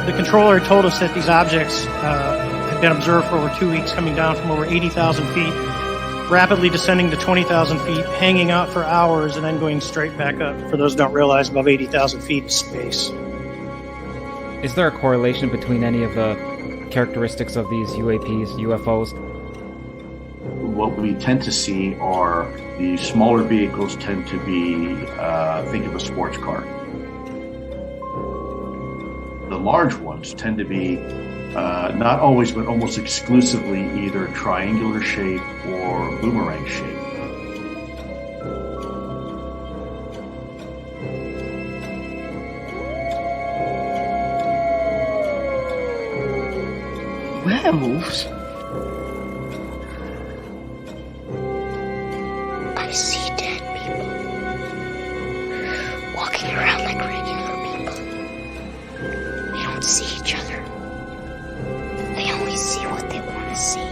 The controller told us that these objects had been observed for over 2 weeks, coming down from over 80,000 feet, rapidly descending to 20,000 feet, hanging out for hours, and then going straight back up. For those who don't realize, above 80,000 feet is space. Is there a correlation between any of the characteristics of these UAPs, UFOs? What we tend to see are the smaller vehicles tend to be, think of a sports car. The large ones tend to be, not always, but almost exclusively either triangular shape or boomerang shape. Werewolves? I see dead people walking around like regular people. They don't see each other. They only see what they want to see.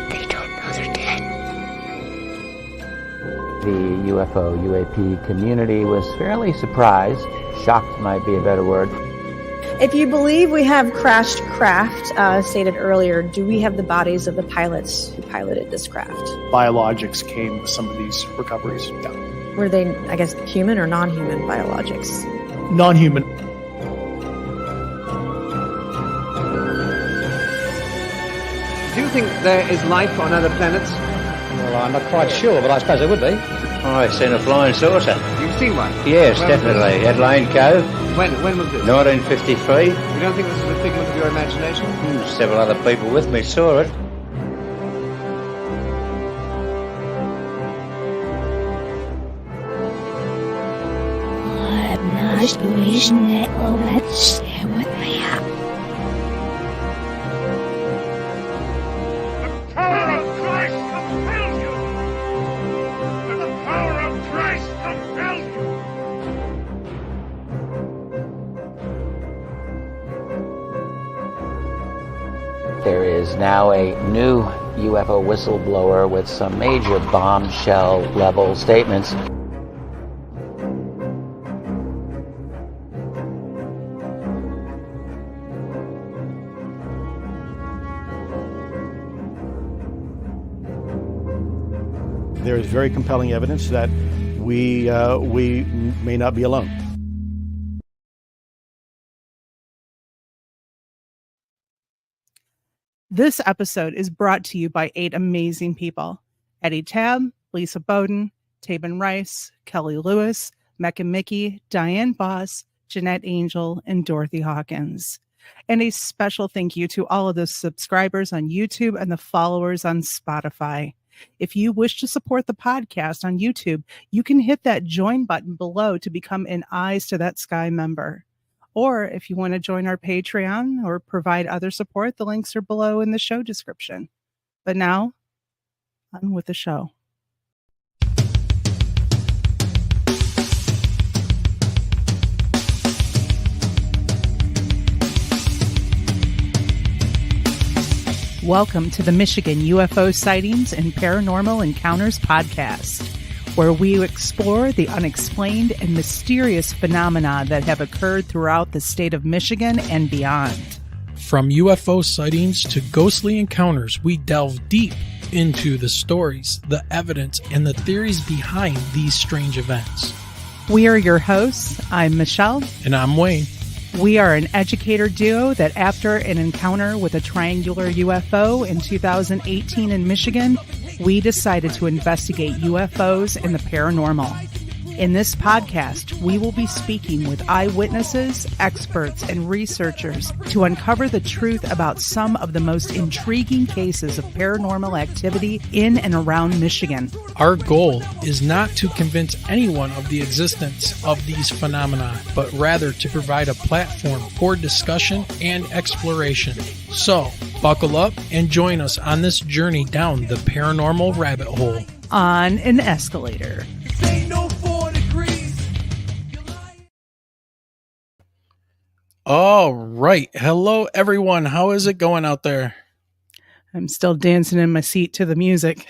They don't know they're dead. The UFO, UAP community was fairly surprised. Shocked might be a better word. If you believe we have crashed craft, stated earlier, do we have the bodies of the pilots who piloted this craft? Biologics came with some of these recoveries. Yeah. Were they, I guess, human or non-human biologics? Non-human. Do you think there is life on other planets? Well, I'm not quite sure, but I suppose there would be. Oh, I've seen a flying saucer. You've seen one? Yes, definitely. At Lane Cove. When was this? 1953. You don't think this is a figment of your imagination? Several other people with me saw it. I'm not wishing that all that stay with me. The power of Christ compels you! The power of Christ compels you! There is now a new UFO whistleblower with some major bombshell level statements. There is very compelling evidence that we may not be alone. This episode is brought to you by 8 amazing people: Eddie Tabb, Lisa Bowden, Taban Rice, Kelly Lewis, Mecca Mickey, Diane Boss, Jeanette Angel, and Dorothy Hawkins. And a special thank you to all of the subscribers on YouTube and the followers on Spotify. If you wish to support the podcast on YouTube, you can hit that join button below to become an Eyes to That Sky member. Or if you want to join our Patreon or provide other support, the links are below in the show description. But now, on with the show. Welcome to the Michigan UFO Sightings and Paranormal Encounters podcast, where we explore the unexplained and mysterious phenomena that have occurred throughout the state of Michigan and beyond. From UFO sightings to ghostly encounters, we delve deep into the stories, the evidence, and the theories behind these strange events. We are your hosts. I'm Michelle. And I'm Wayne. We are an educator duo that after an encounter with a triangular UFO in 2018 in Michigan, we decided to investigate UFOs and the paranormal. In this podcast, we will be speaking with eyewitnesses, experts, and researchers to uncover the truth about some of the most intriguing cases of paranormal activity in and around Michigan. Our goal is not to convince anyone of the existence of these phenomena, but rather to provide a platform for discussion and exploration. So, buckle up and join us on this journey down the paranormal rabbit hole. On an escalator. All right. Hello, everyone. How is it going out there? I'm still dancing in my seat to the music.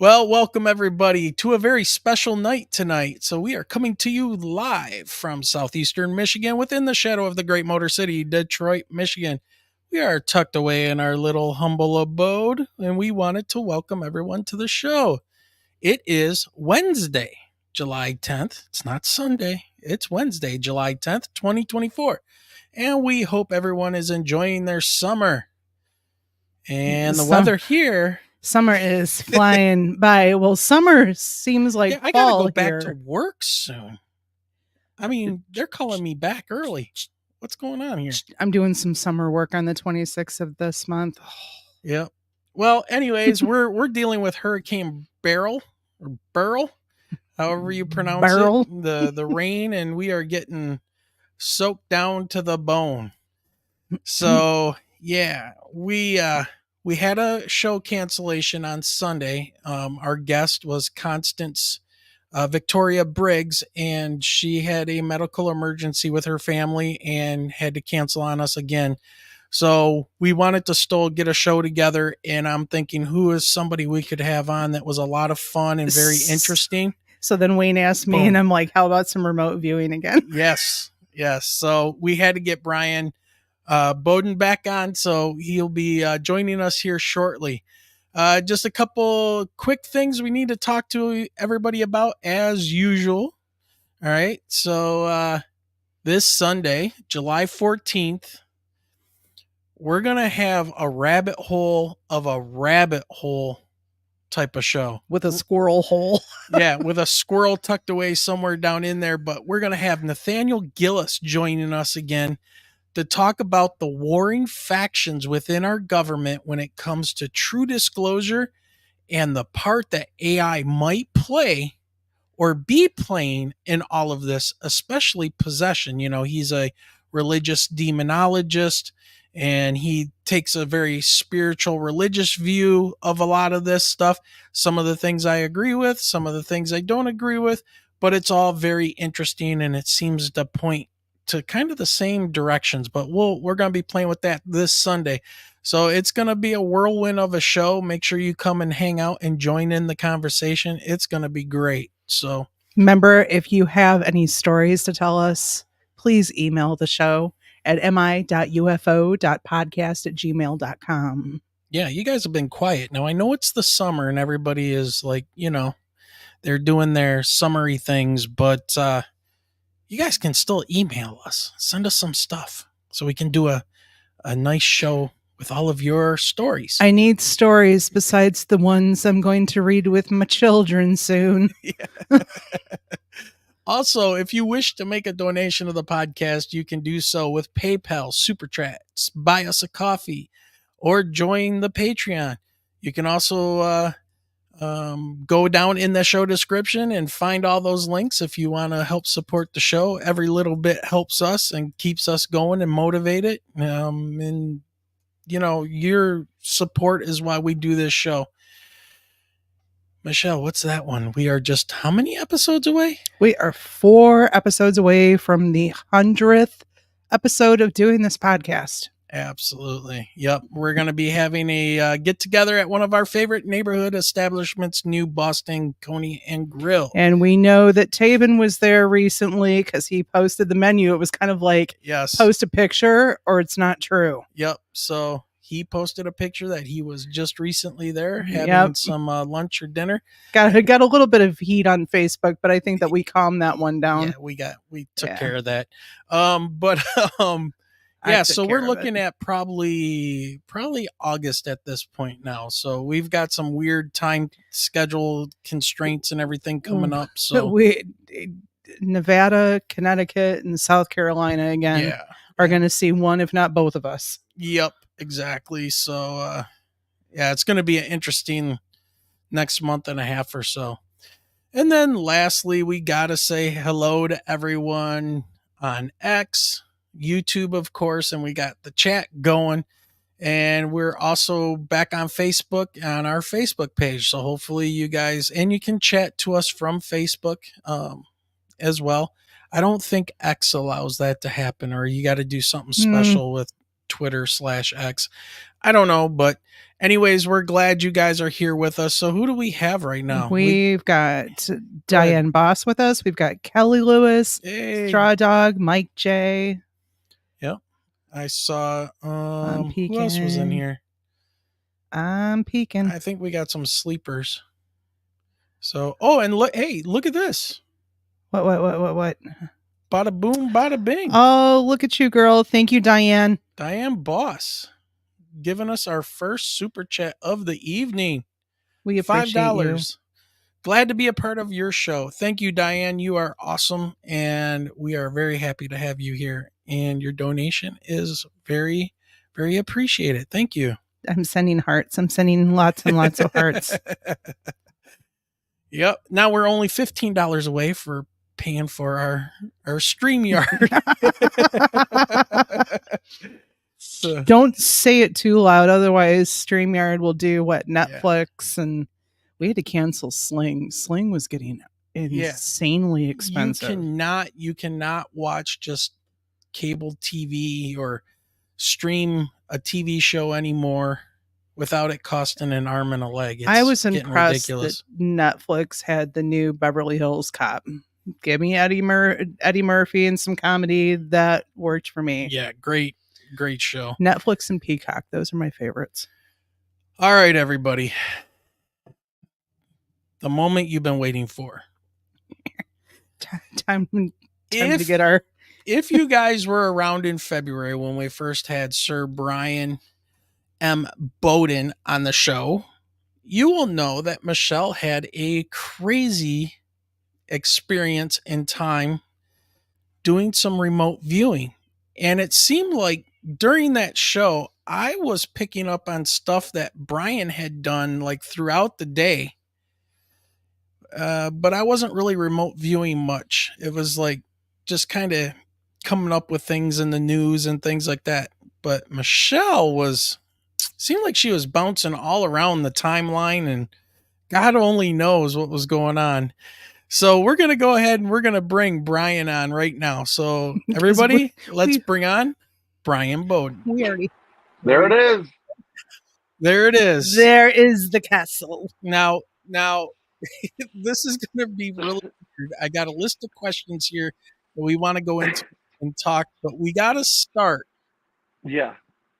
Well, welcome everybody to a very special night tonight. So we are coming to you live from southeastern Michigan within the shadow of the great motor city, Detroit, Michigan. We are tucked away in our little humble abode, and we wanted to welcome everyone to the show. It is Wednesday, July 10th. It's not Sunday. It's Wednesday, July 10th, 2024. And we hope everyone is enjoying their summer. And the weather here... Summer is flying by. Well, summer seems like I fall gotta go back here. to work soon. I mean, they're calling me back early. What's going on here? I'm doing some summer work on the 26th of this month. Yeah. Well, anyways, we're dealing with Hurricane Beryl or Burl, however you pronounce Beryl. it. The rain, and we are getting soaked down to the bone. So yeah, we had a show cancellation on Sunday. Our guest was Constance Victoria Briggs, and she had a medical emergency with her family and had to cancel on us again. So we wanted to still get a show together, and I'm thinking, who is somebody we could have on that was a lot of fun and very interesting? So then Wayne asked me, and I'm like, how about some remote viewing again? Yes. So we had to get Bryan Bowden back on, so he'll be joining us here shortly. Just a couple quick things we need to talk to everybody about as usual. All right. So this Sunday, July 14th, we're going to have a rabbit hole of a rabbit hole type of show. With a squirrel hole. Yeah, with a squirrel tucked away somewhere down in there. But we're going to have Nathaniel Gillis joining us again to talk about the warring factions within our government when it comes to true disclosure and the part that AI might play or be playing in all of this, especially possession. You know, he's a religious demonologist, and he takes a very spiritual, religious view of a lot of this stuff. Some of the things I agree with, some of the things I don't agree with, but it's all very interesting, and it seems to point to kind of the same directions. But we're going to be playing with that this Sunday. So it's going to be a whirlwind of a show. Make sure you come and hang out and join in the conversation. It's going to be great. So remember, if you have any stories to tell us, please email the show at mi.ufo.podcast@gmail.com. Yeah, you guys have been quiet. Now, I know it's the summer and everybody is like, they're doing their summery things, but you guys can still email us. Send us some stuff so we can do a nice show with all of your stories. I need stories besides the ones I'm going to read with my children soon. Yeah. Also, if you wish to make a donation to the podcast, you can do so with PayPal, Super Chats, buy us a coffee, or join the Patreon. You can also go down in the show description and find all those links if you want to help support the show. Every little bit helps us and keeps us going and motivated. And, your support is why we do this show. Michelle, what's that one? We are just how many episodes away? We are 4 episodes away from the 100th episode of doing this podcast. Absolutely. Yep. We're going to be having a get together at one of our favorite neighborhood establishments, New Boston Coney and Grill. And we know that Taven was there recently because he posted the menu. It was kind of like, yes, post a picture or it's not true. Yep. So he posted a picture that he was just recently there having some lunch or dinner. Got a little bit of heat on Facebook, but I think that we calmed that one down. Yeah, we took care of that. Yeah, so we're looking at probably August at this point now. So we've got some weird time schedule constraints and everything coming up. So Nevada, Connecticut, and South Carolina again are going to see one, if not both of us. Yep, exactly. So it's going to be an interesting next month and a half or so. And then lastly, we got to say hello to everyone on X, YouTube, of course, and we got the chat going, and we're also back on Facebook on our Facebook page. So hopefully you guys, and you can chat to us from Facebook as well. I don't think X allows that to happen, or you got to do something special with Twitter/X. I don't know, but anyways, we're glad you guys are here with us. So who do we have right now? We've got Diane Boss with us. We've got Kelly Lewis, Straw Dog, Mike J. Yep. I saw peeking. who else was in here? I'm peeking. I think we got some sleepers. So and look, hey, look at this. What? Bada boom, bada bing. Oh, look at you, girl. Thank you, Diane. Diane Boss giving us our first super chat of the evening. We appreciate $5. Glad to be a part of your show. Thank you, Diane. You are awesome, and we are very happy to have you here. And your donation is very, very appreciated. Thank you. I'm sending hearts. I'm sending lots and lots of hearts. Yep. Now we're only $15 away for paying for our StreamYard. So, don't say it too loud, otherwise StreamYard will do what Netflix and we had to cancel Sling. Sling was getting insanely expensive. You cannot watch just cable TV or stream a TV show anymore without it costing an arm and a leg. I was impressed that Netflix had the new Beverly Hills Cop. Give me Eddie Murphy and some comedy. That worked for me. Yeah, great show. Netflix and Peacock, those are my favorites. All right, everybody. The moment you've been waiting for. Time to get our... If you guys were around in February when we first had Sir Bryan M. Bowden on the show, you will know that Michelle had a crazy experience in time doing some remote viewing. And it seemed like during that show, I was picking up on stuff that Bryan had done like throughout the day. But I wasn't really remote viewing much. It was like just kind of coming up with things in the news and things like that. But Michelle seemed like she was bouncing all around the timeline, and God only knows what was going on. So we're going to go ahead and we're going to bring Bryan on right now. So everybody, let's bring on Bryan Bowden. There it is. There it is. There is the castle. Now, this is going to be really weird. I got a list of questions here that we want to go into and talk, but we got to start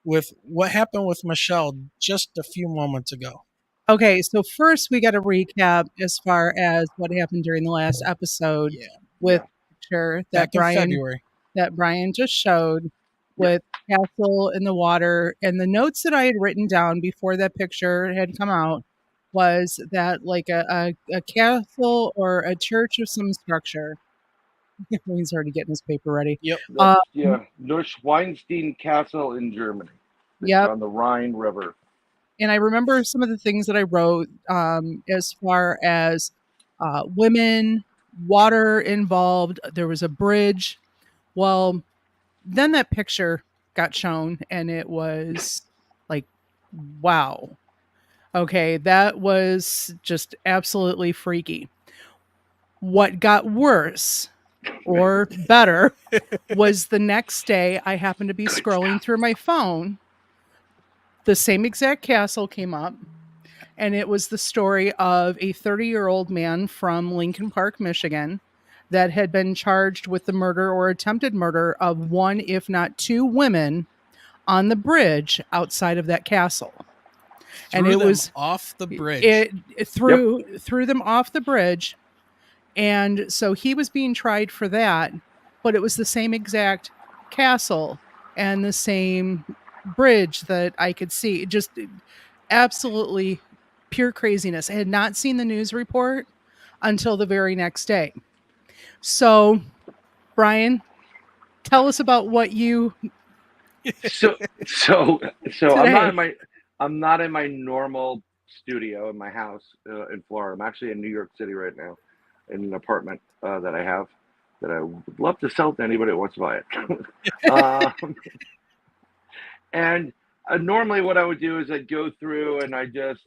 with what happened with Michelle just a few moments ago. Okay, so first we got to recap as far as what happened during the last episode with the picture that Bryan just showed with castle in the water. And the notes that I had written down before that picture had come out was that like a castle or a church of some structure. He's already getting his paper ready. Yep. Neuschwanstein Castle in Germany. Yep. On the Rhine River. And I remember some of the things that I wrote as far as women, water involved. There was a bridge. Well, then that picture got shown and it was like, wow. Okay, that was just absolutely freaky. What got worse or better was the next day I happened to be scrolling through my phone. The same exact castle came up, and it was the story of a 30-year-old man from Lincoln Park, Michigan, that had been charged with the murder or attempted murder of one, if not two women on the bridge outside of that castle. And it was off the bridge. It threw them off the bridge. And so he was being tried for that, but it was the same exact castle and the same bridge that I could see. Just absolutely pure craziness. I had not seen the news report until the very next day. So, Bryan, tell us about what you. So I'm not in my normal studio in my house in Florida. I'm actually in New York City right now, in an apartment that I have that I would love to sell to anybody that wants to buy it. And normally what I would do is I'd go through and I just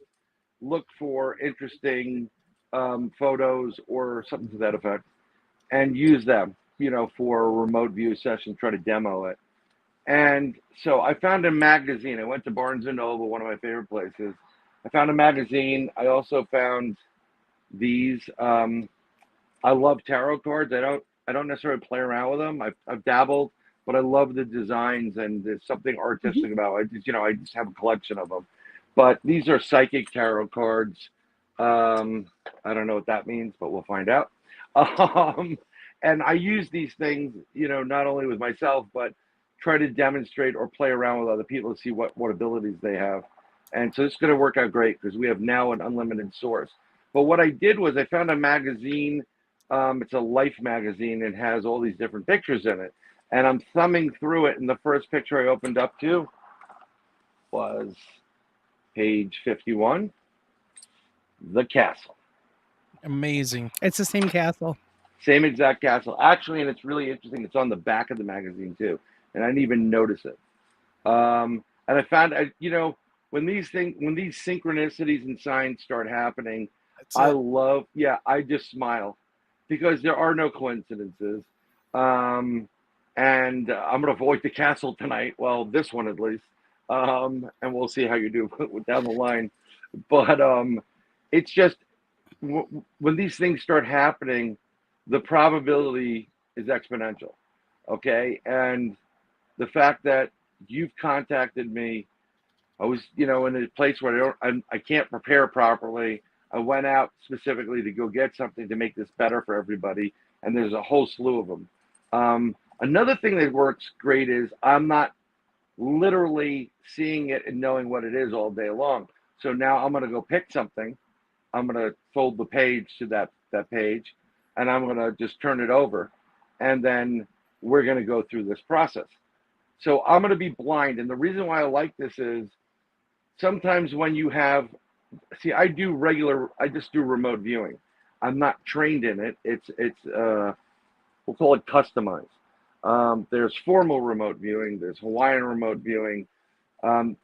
look for interesting photos or something to that effect and use them, for a remote view session, try to demo it. And so I found a magazine. I went to Barnes and Noble, one of my favorite places. I found a magazine. I also found these. I love tarot cards. I don't necessarily play around with them. I've dabbled, but I love the designs and there's something artistic about it. I just have a collection of them. But these are psychic tarot cards. I don't know what that means, but we'll find out. And I use these things, not only with myself, but try to demonstrate or play around with other people to see what abilities they have. And so it's going to work out great because we have now an unlimited source. But what I did was I found a magazine. It's a Life magazine and has all these different pictures in it. And I'm thumbing through it, and the first picture I opened up to was page 51, the castle. Amazing. It's the same castle. Same exact castle. Actually, and it's really interesting, it's on the back of the magazine too. And I didn't even notice it. And I found, when these synchronicities and signs start happening, I just smile because there are no coincidences. And I'm going to avoid the castle tonight. Well, this one at least. And we'll see how you do down the line. But it's just, when these things start happening, the probability is exponential. Okay. And the fact that you've contacted me, I was, in a place where I can't prepare properly. I went out specifically to go get something to make this better for everybody. And there's a whole slew of them. Another thing that works great is I'm not literally seeing it and knowing what it is all day long. So now I'm going to go pick something. I'm going to fold the page to that page, and I'm going to just turn it over. And then we're going to go through this process. So I'm going to be blind. And the reason why I like this is sometimes when you have, I just do remote viewing. I'm not trained in it. It's we'll call it customized. There's formal remote viewing. There's Hawaiian remote viewing.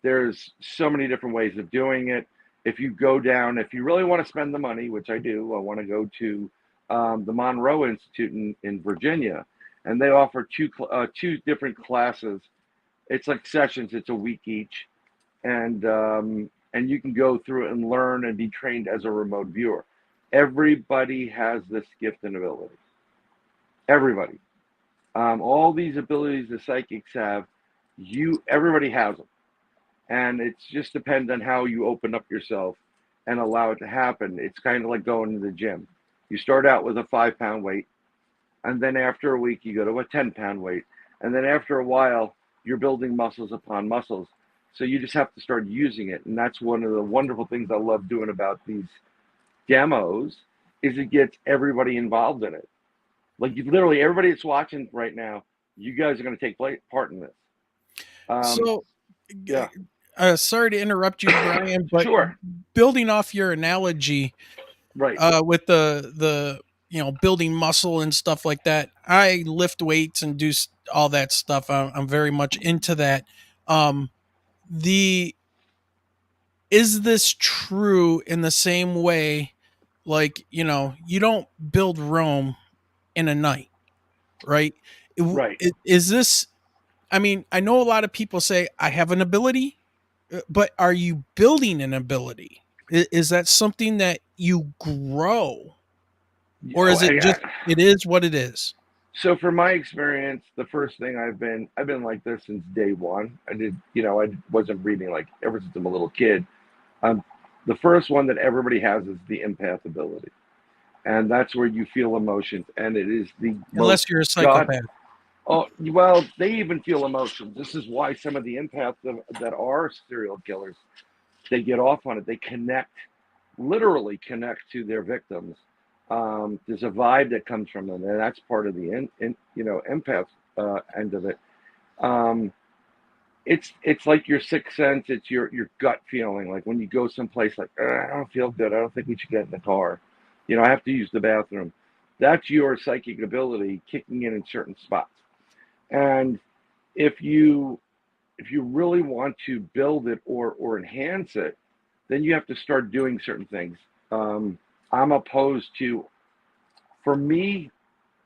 There's so many different ways of doing it. If you really want to spend the money, which I do, I want to go to the Monroe Institute in Virginia, and they offer two different classes. It's like sessions. It's a week each, and you can go through it and learn and be trained as a remote viewer. Everybody has this gift and ability. Everybody. All these abilities the psychics have, everybody has them. And it just depends on how you open up yourself and allow it to happen. It's kind of like going to the gym. You start out with a 5-pound weight, and then after a week, you go to a 10-pound weight. And then after a while, you're building muscles upon muscles. So you just have to start using it. And that's one of the wonderful things I love doing about these demos is it gets everybody involved in it. Like literally everybody that's watching right now, you guys are going to take part in this. Yeah. Sorry to interrupt you, Bryan, but sure. Building off your analogy, right, with the building muscle and stuff like that, I lift weights and do all that stuff. I'm very much into that. Is this true in the same way? Like, you don't build Rome in a night, right? Right. Is this? I mean, I know a lot of people say I have an ability. But are you building an ability? Is that something that you grow? Or is it just, it is what it is? So from my experience, the first thing I've been like this since day one. I wasn't reading like ever since I'm a little kid. The first one that everybody has is the empath ability. And that's where you feel emotions. And it is unless you're a psychopath. Oh, well, they even feel emotions. This is why some of the empaths that are serial killers, they get off on it. They literally connect to their victims. There's a vibe that comes from them, and that's part of the empath end of it. It's like your sixth sense. It's your gut feeling. Like when you go someplace, like I don't feel good. I don't think we should get in the car. I have to use the bathroom. That's your psychic ability kicking in certain spots. And if you really want to build it or enhance it, then you have to start doing certain things. I'm opposed to, for me,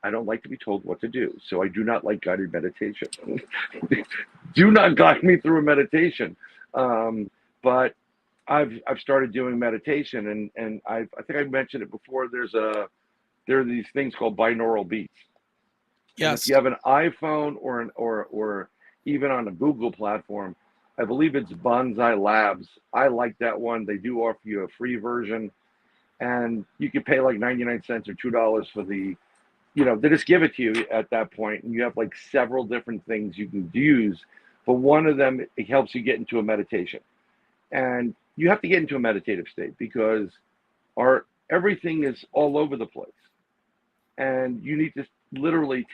I don't like to be told what to do. So I do not like guided meditation. Do not guide me through a meditation. But I've started doing meditation, and I think I mentioned it before. There are these things called binaural beats. And Yes. if you have an iPhone or even on a Google platform, I believe it's Bonsai Labs. I like that one. They do offer you a free version, and you can pay like 99 cents or $2 for the, they just give it to you at that point, and you have like several different things you can use. But one of them, it helps you get into a meditation, and you have to get into a meditative state because everything is all over the place, and you need to literally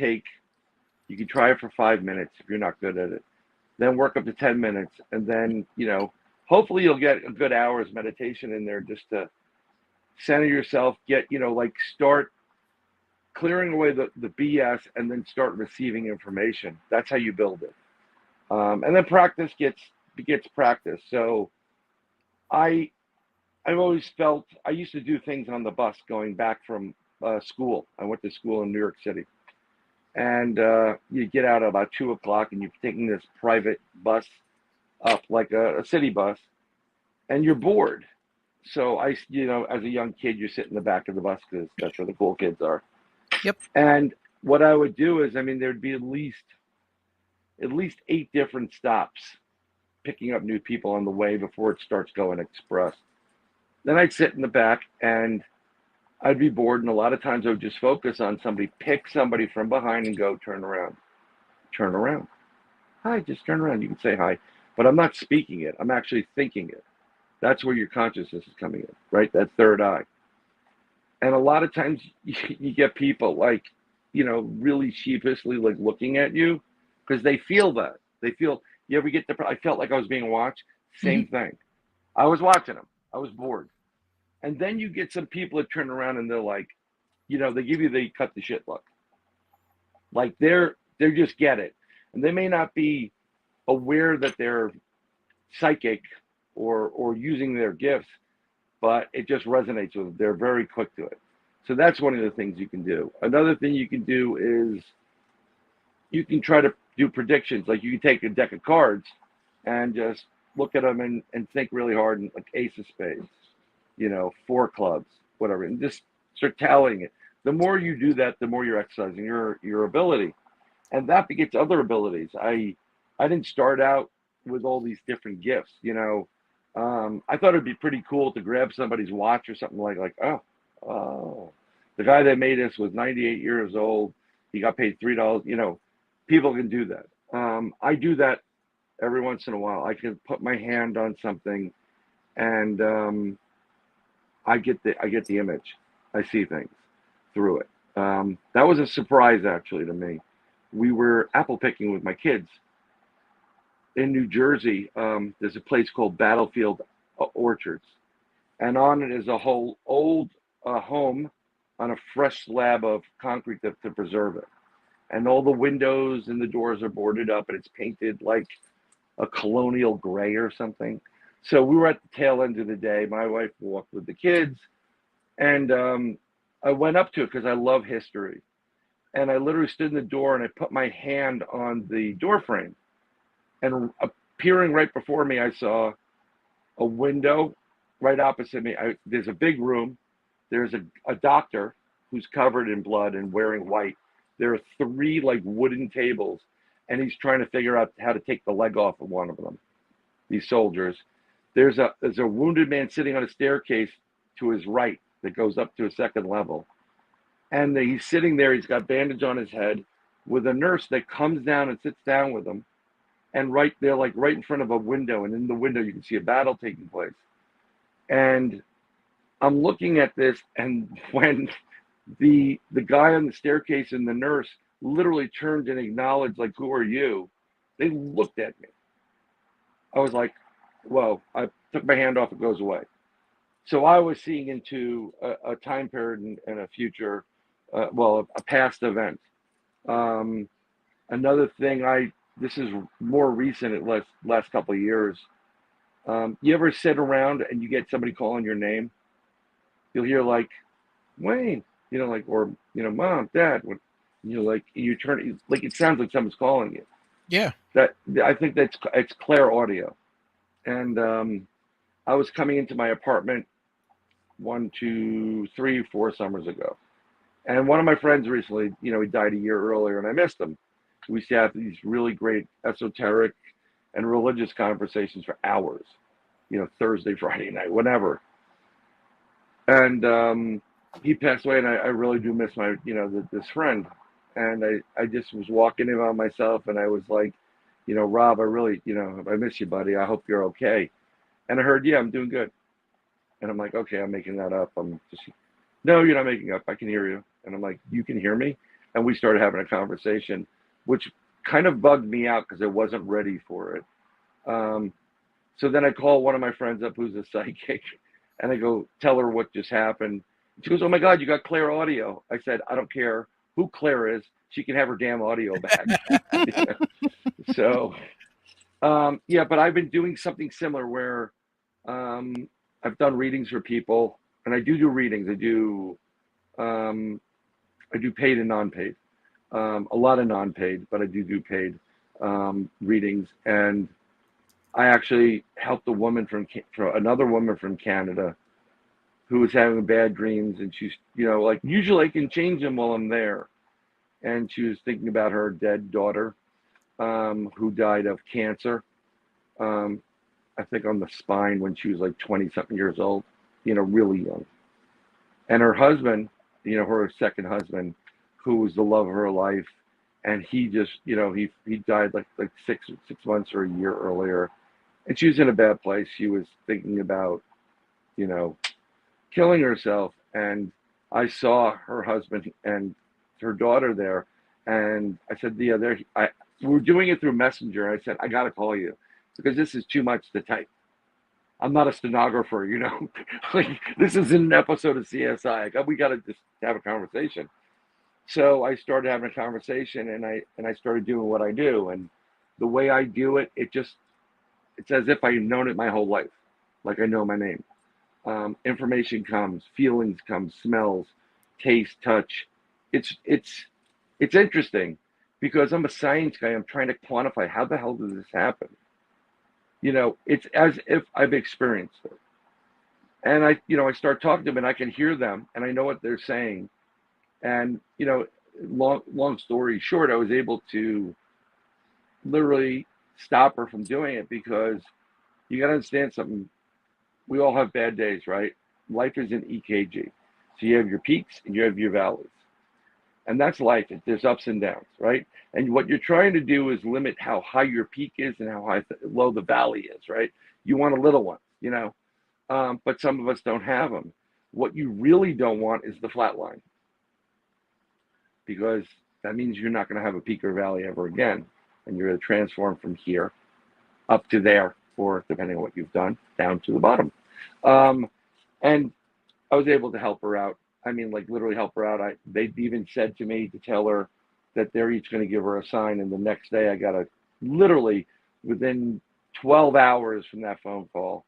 you can try it for 5 minutes if you're not good at it, then work up to 10 minutes, and then hopefully you'll get a good hour's meditation in there just to center yourself, get start clearing away the BS, and then start receiving information. That's how you build it, and then practice gets practice. So I've always felt I used to do things on the bus going back from school. I went to school in New York City, and you get out at about 2:00, and you're taking this private bus up, like a city bus, and you're bored. So as a young kid, you sit in the back of the bus because that's where the cool kids are. Yep. And what I would do is, there'd be at least 8 different stops, picking up new people on the way before it starts going express. Then I'd sit in the back, and I'd be bored, and a lot of times I would just focus on somebody, pick somebody from behind and go, turn around. Hi, just turn around. You can say hi, but I'm not speaking it. I'm actually thinking it. That's where your consciousness is coming in, right? That third eye. And a lot of times you get people really sheepishly looking at you because they feel that. You ever get I felt like I was being watched? Same thing. I was watching them. I was bored. And then you get some people that turn around and they're like, they give you the cut the shit look. Like they're just get it. And they may not be aware that they're psychic or using their gifts, but it just resonates with them. They're very quick to it. So that's one of the things you can do. Another thing you can do is you can try to do predictions. Like you can take a deck of cards and just look at them and think really hard, and like ace of spades, 4 clubs, whatever, and just start tallying it. The more you do that, the more you're exercising your ability, and that begets other abilities. I didn't start out with all these different gifts, I thought it'd be pretty cool to grab somebody's watch or something like oh, the guy that made this was 98 years old. He got paid $3. People can do that. I do that every once in a while. I can put my hand on something, and I get the image. I see things through it. That was a surprise actually to me. We were apple picking with my kids in New Jersey. There's a place called Battlefield Orchards, and on it is a whole old home on a fresh slab of concrete to preserve it. And all the windows and the doors are boarded up, and it's painted like a colonial gray or something. So we were at the tail end of the day. My wife walked with the kids, and I went up to it because I love history. And I literally stood in the door, and I put my hand on the door frame. And appearing right before me, I saw a window right opposite me. There's a big room. There's a doctor who's covered in blood and wearing white. There are 3 wooden tables, and he's trying to figure out how to take the leg off of one of them, these soldiers. There's a wounded man sitting on a staircase to his right that goes up to a 2nd level. And he's sitting there, he's got bandage on his head, with a nurse that comes down and sits down with him. And they're right in front of a window, and in the window you can see a battle taking place. And I'm looking at this, and when the guy on the staircase and the nurse literally turned and acknowledged, who are you? They looked at me. I was like, whoa, I took my hand off, it goes away. So I was seeing into a time period and a future, a past event. Another thing, this is more recent, last couple of years. You ever sit around and you get somebody calling your name? You'll hear Wayne, or Mom, Dad. Like you turn, like it sounds like someone's calling you. Yeah. That I think it's clear audio. And I was coming into my apartment 1, 2, 3, 4 summers ago, and one of my friends recently, he died a year earlier, and I missed him. We used to have these really great esoteric and religious conversations for hours, Thursday, Friday night, whenever. And he passed away, and I really do miss my, this friend. And I just was walking in on myself, and I was like, Rob, I really, I miss you, buddy. I hope you're okay. And I heard, yeah, I'm doing good. And I'm like, okay, I'm making that up. No, you're not making up. I can hear you. And I'm like, you can hear me? And we started having a conversation, which kind of bugged me out because I wasn't ready for it. So then I call one of my friends up who's a psychic, and I go, tell her what just happened. She goes, oh my God, you got clear audio. I said, I don't care who Claire is. She can have her damn audio back. So, yeah, but I've been doing something similar where I've done readings for people, and I do readings. I do paid and non-paid. A lot of non-paid, but I do paid readings. And I actually helped a woman another woman from Canada who was having bad dreams, and she's, like usually I can change them while I'm there. And she was thinking about her dead daughter, who died of cancer. I think on the spine when she was like 20-something years old, really young. And her husband, her second husband, who was the love of her life, and he just, he died like 6 months or a year earlier. And she was in a bad place. She was thinking about, killing herself. And I saw her husband and her daughter there, and I said, yeah, we're doing it through Messenger. I said, I got to call you because this is too much to type. I'm not a stenographer, like this is an episode of CSI. We got to just have a conversation. So I started having a conversation, and I started doing what I do. And the way I do it, it's as if I've known it my whole life. Like I know my name. Information comes, feelings come, smells, taste, touch. It's interesting because I'm a science guy. I'm trying to quantify how the hell does this happen? It's as if I've experienced it. And I start talking to them, and I can hear them, and I know what they're saying. And, long story short, I was able to literally stop her from doing it because you got to understand something. We all have bad days, right? Life is an EKG. So you have your peaks and you have your valleys. And that's life. There's ups and downs, right? And what you're trying to do is limit how high your peak is and how low the valley is, right? You want a little one, but some of us don't have them. What you really don't want is the flat line, because that means you're not going to have a peak or valley ever again. And you're going to transform from here up to there, or depending on what you've done, down to the bottom. And I was able to help her out. I mean, like literally help her out. They even said to me to tell her that they're each going to give her a sign. And the next day I got literally within 12 hours from that phone call,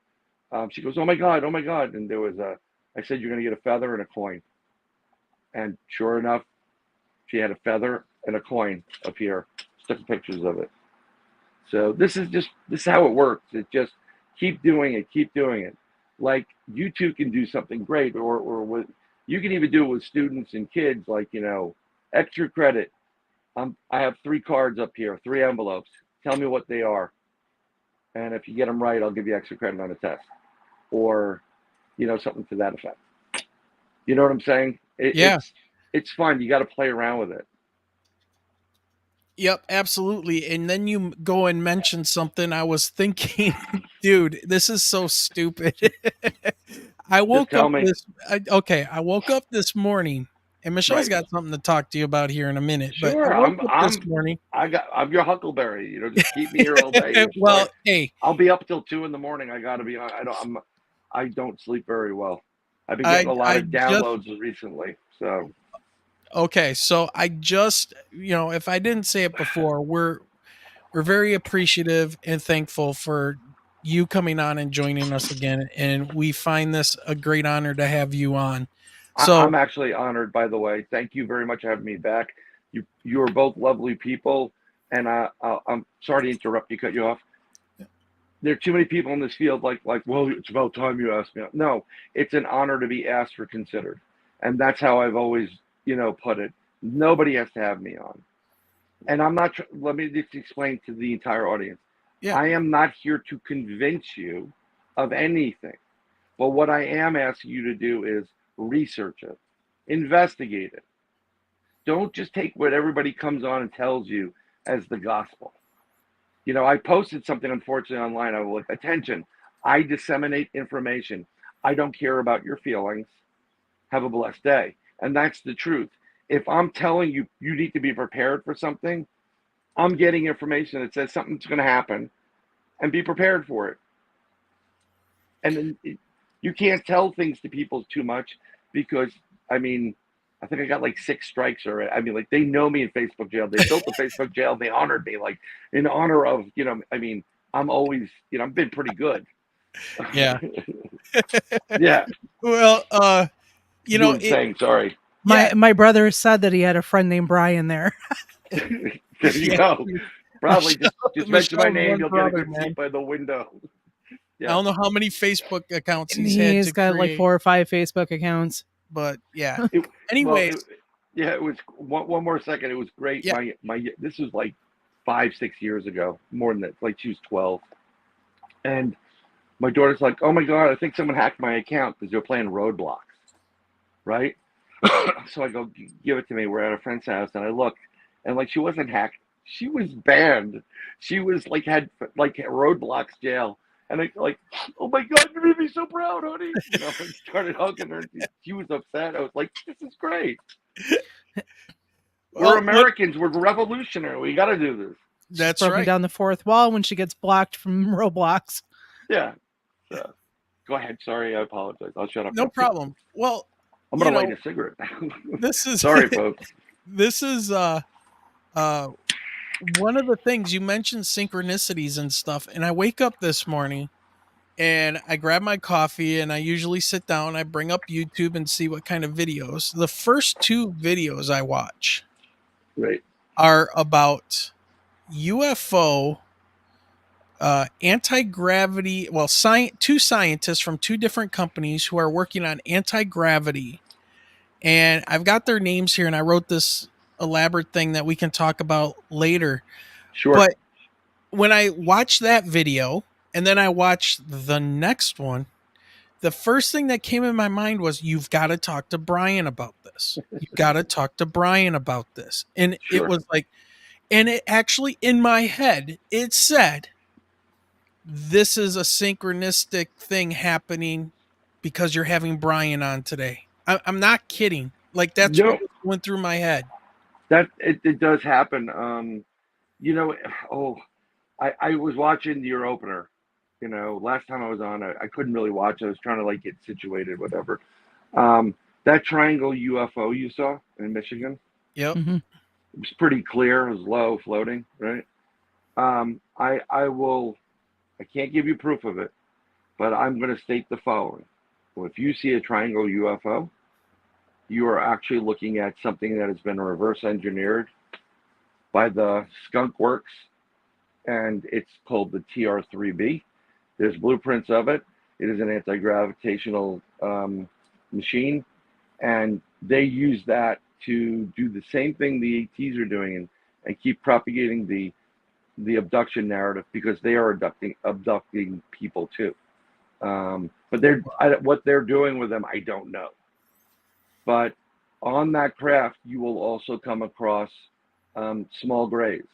she goes, oh my God. And there was I said, you're going to get a feather and a coin. And sure enough, she had a feather and a coin up here. Took pictures of it. So this is how it works. It just keep doing it. Like you two can do something great, or with, you can even do it with students and kids, like, extra credit. I have 3 cards up here, 3 envelopes. Tell me what they are. And if you get them right, I'll give you extra credit on the test, or, something to that effect. You know what I'm saying? Yeah. It's fun. You got to play around with it. Yep, absolutely. And then you go and mention something. I was thinking, dude, this is so stupid. I woke up this morning, and Michelle's got something to talk to you about here in a minute. Sure, but I woke up this morning. I'm your huckleberry. Just keep me here all day. Well, hey, I'll be up till 2 a.m. I got to be. I don't sleep very well. I've been getting a lot of downloads recently. So. Okay, so I just, if I didn't say it before, we're very appreciative and thankful for you coming on and joining us again, and we find this a great honor to have you on. So I'm actually honored, by the way. Thank you very much for having me back. You are both lovely people, and I'm sorry to interrupt you, cut you off. There are too many people in this field like, well, it's about time you asked me. No, it's an honor to be asked or considered. And that's how I've always, put it. Nobody has to have me on. And I'm not, let me just explain to the entire audience. Yeah. I am not here to convince you of anything. But what I am asking you to do is research it, investigate it. Don't just take what everybody comes on and tells you as the gospel. I posted something, unfortunately, online. I was like, attention, I disseminate information. I don't care about your feelings. Have a blessed day. And that's the truth. If I'm telling you, you need to be prepared for something, I'm getting information that says something's going to happen, and be prepared for it. And then you can't tell things to people too much because, I think I got like 6 strikes already. They know me in Facebook jail. They built the Facebook jail. They honored me, in honor of, I'm always, I've been pretty good. Yeah. Yeah. Well, sorry. My brother said that he had a friend named Bryan there. There you go. Probably just mention my name. You'll get a good man. seat by the window. I don't know how many Facebook accounts he's He's got create, like 4 or 5 Facebook accounts. But yeah. Anyways, it was one more second. It was great. Yeah. My this was like 5-6 years ago, more than that. Like she was 12, and my daughter's like, "Oh my God, I think someone hacked my account because they're playing Roadblocks." Right? So I go, "Give it to me." We're at a friend's house, and I look, and she wasn't hacked. She was banned. She was had Roadblocks jail. And I oh my God, you made me so proud, honey. I started hugging her. She was upset. I was like, this is great. We're Americans. We're revolutionary. We got to do this. That's broken right. down the 4th wall when she gets blocked from Roblox. Yeah. So, go ahead. Sorry, I apologize. I'll shut up. No problem. Well, I'm gonna light a cigarette. This is sorry, folks. This is one of the things you mentioned, synchronicities and stuff. And I wake up this morning and I grab my coffee and I usually sit down. I bring up YouTube and see what kind of videos. The first 2 videos I watch are about UFO, anti-gravity. Well, 2 scientists from 2 different companies who are working on anti-gravity. And I've got their names here and I wrote this elaborate thing that we can talk about later. Sure. But when I watched that video and then I watched the next one, the first thing that came in my mind was, you've got to talk to Bryan about this. You've got to talk to Bryan about this. And It was like, and it actually in my head, it said, this is a synchronistic thing happening because you're having Bryan on today. I'm not kidding. That's what went through my head. That it does happen. I was watching your opener. Last time I was on, I couldn't really watch. I was trying to get situated, whatever. That triangle UFO you saw in Michigan. Yep. Mm-hmm. It was pretty clear. It was low, floating, right? I can't give you proof of it, but I'm going to state the following. Well, if you see a triangle UFO, you are actually looking at something that has been reverse engineered by the Skunk Works, and it's called the TR-3B. There's blueprints of it. It is an anti-gravitational machine, and they use that to do the same thing the ATs are doing and keep propagating the abduction narrative, because they are abducting people too. But what they're doing with them, I don't know. But on that craft, you will also come across small grays,